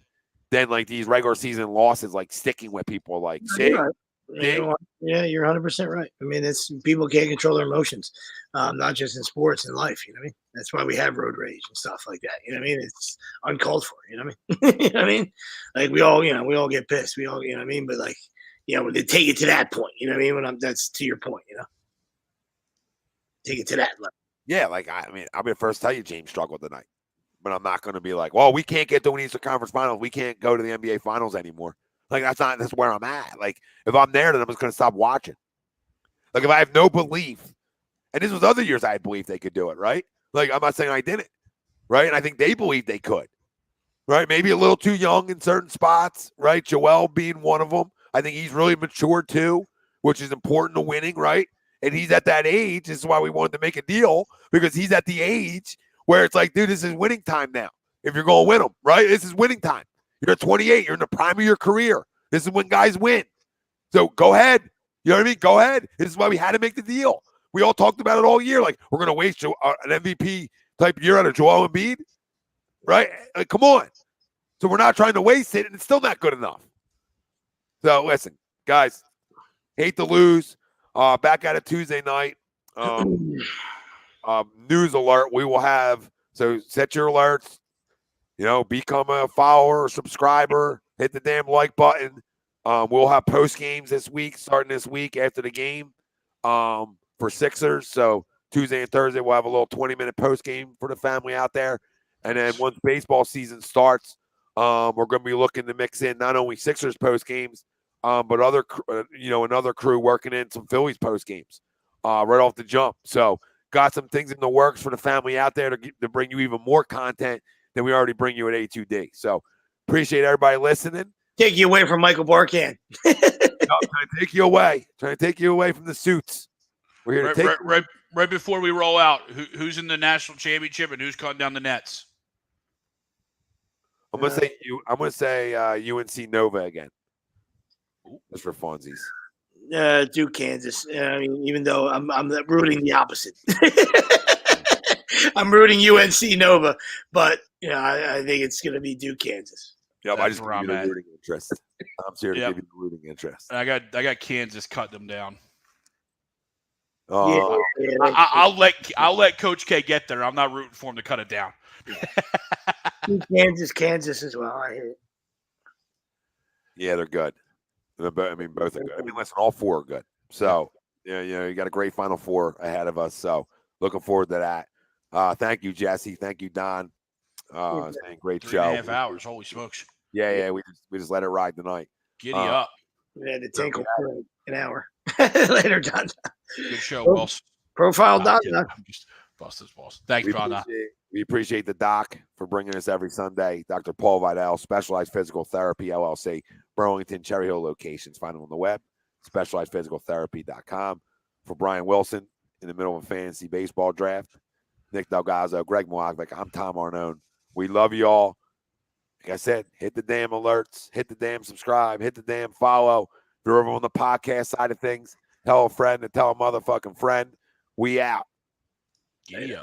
like these regular season losses, like sticking with people, like You're you're 100% right. I mean, it's people can't control their emotions, not just in sports, in life. You know what I mean? That's why we have road rage and stuff like that. You know what I mean? It's uncalled for. You know what I mean? You know what I mean? Like we all get pissed. We all, you know what I mean? But like, they take it to that point. You know what I mean? That's to your point. Take it to that level. Yeah, like I'll be the first to tell you James struggled tonight, but I'm not going to be like, well, we can't get to an Eastern Conference Finals. We can't go to the NBA Finals anymore. Like that's where I'm at. Like if I'm there, then I'm just going to stop watching. Like if I have no belief, and this was other years I had belief they could do it, right? Like I'm not saying I didn't, right? And I think they believed they could, right? Maybe a little too young in certain spots, right? Joel being one of them. I think he's really mature too, which is important to winning, right? And he's at that age. This is why we wanted to make a deal, because he's at the age where it's like, dude, this is winning time now. If you're going to win them, right? This is winning time. You're 28. You're in the prime of your career. This is when guys win. So go ahead. You know what I mean? Go ahead. This is why we had to make the deal. We all talked about it all year. Like, we're going to waste an MVP type year out of Joel Embiid, right? Like, come on. So we're not trying to waste it, and it's still not good enough. So listen, guys, hate to lose. Back at it Tuesday night. News alert. We will have, so set your alerts. Become a follower or subscriber. Hit the damn like button. We'll have post games this week, starting this week after the game for Sixers. So Tuesday and Thursday, we'll have a little 20-minute post game for the family out there. And then once baseball season starts, we're going to be looking to mix in not only Sixers post games, but another crew working in some Phillies post games right off the jump. So got some things in the works for the family out there to bring you even more content than we already bring you at A2D. So appreciate everybody listening. Take you away from Michael Barkan. Trying to take you away. Trying to take you away from the suits. We're here to take right before we roll out. Who's in the national championship and who's cutting down the Nets? I'm gonna say UNC Nova again. Just for funsies. Duke, Kansas. I mean, even though I'm rooting the opposite. I'm rooting UNC Nova, but I think it's going to be Duke, Kansas. Yep, I just give you the rooting interest. I'm here to give you the rooting interest. I got Kansas cut them down. I'll I'll let Coach K get there. I'm not rooting for him to cut it down. Kansas as well. I hear it. Yeah, they're good. I mean, both are good. I mean, listen, all four are good. So, you got a great Final Four ahead of us. So, looking forward to that. Thank you, Jesse. Thank you, Don. It's been a great show. 3.5 hours. Holy smokes. Yeah. We just let it ride tonight. Giddy up. We had to tinkle for an hour. Later, Don. Good show, Wells. Profile Don. I'm just busted balls. Thank you, Don. We appreciate the doc for bringing us every Sunday. Dr. Paul Vidal, Specialized Physical Therapy, LLC, Burlington, Cherry Hill locations. Find them on the web, specializedphysicaltherapy.com. For Brian Wilson, in the middle of a fantasy baseball draft, Nick Delgazzo, Greg Moagvik, I'm Tom Arnone. We love you all. Like I said, hit the damn alerts, hit the damn subscribe, hit the damn follow. If you're over on the podcast side of things, tell a friend and tell a motherfucking friend. We out. Yeah.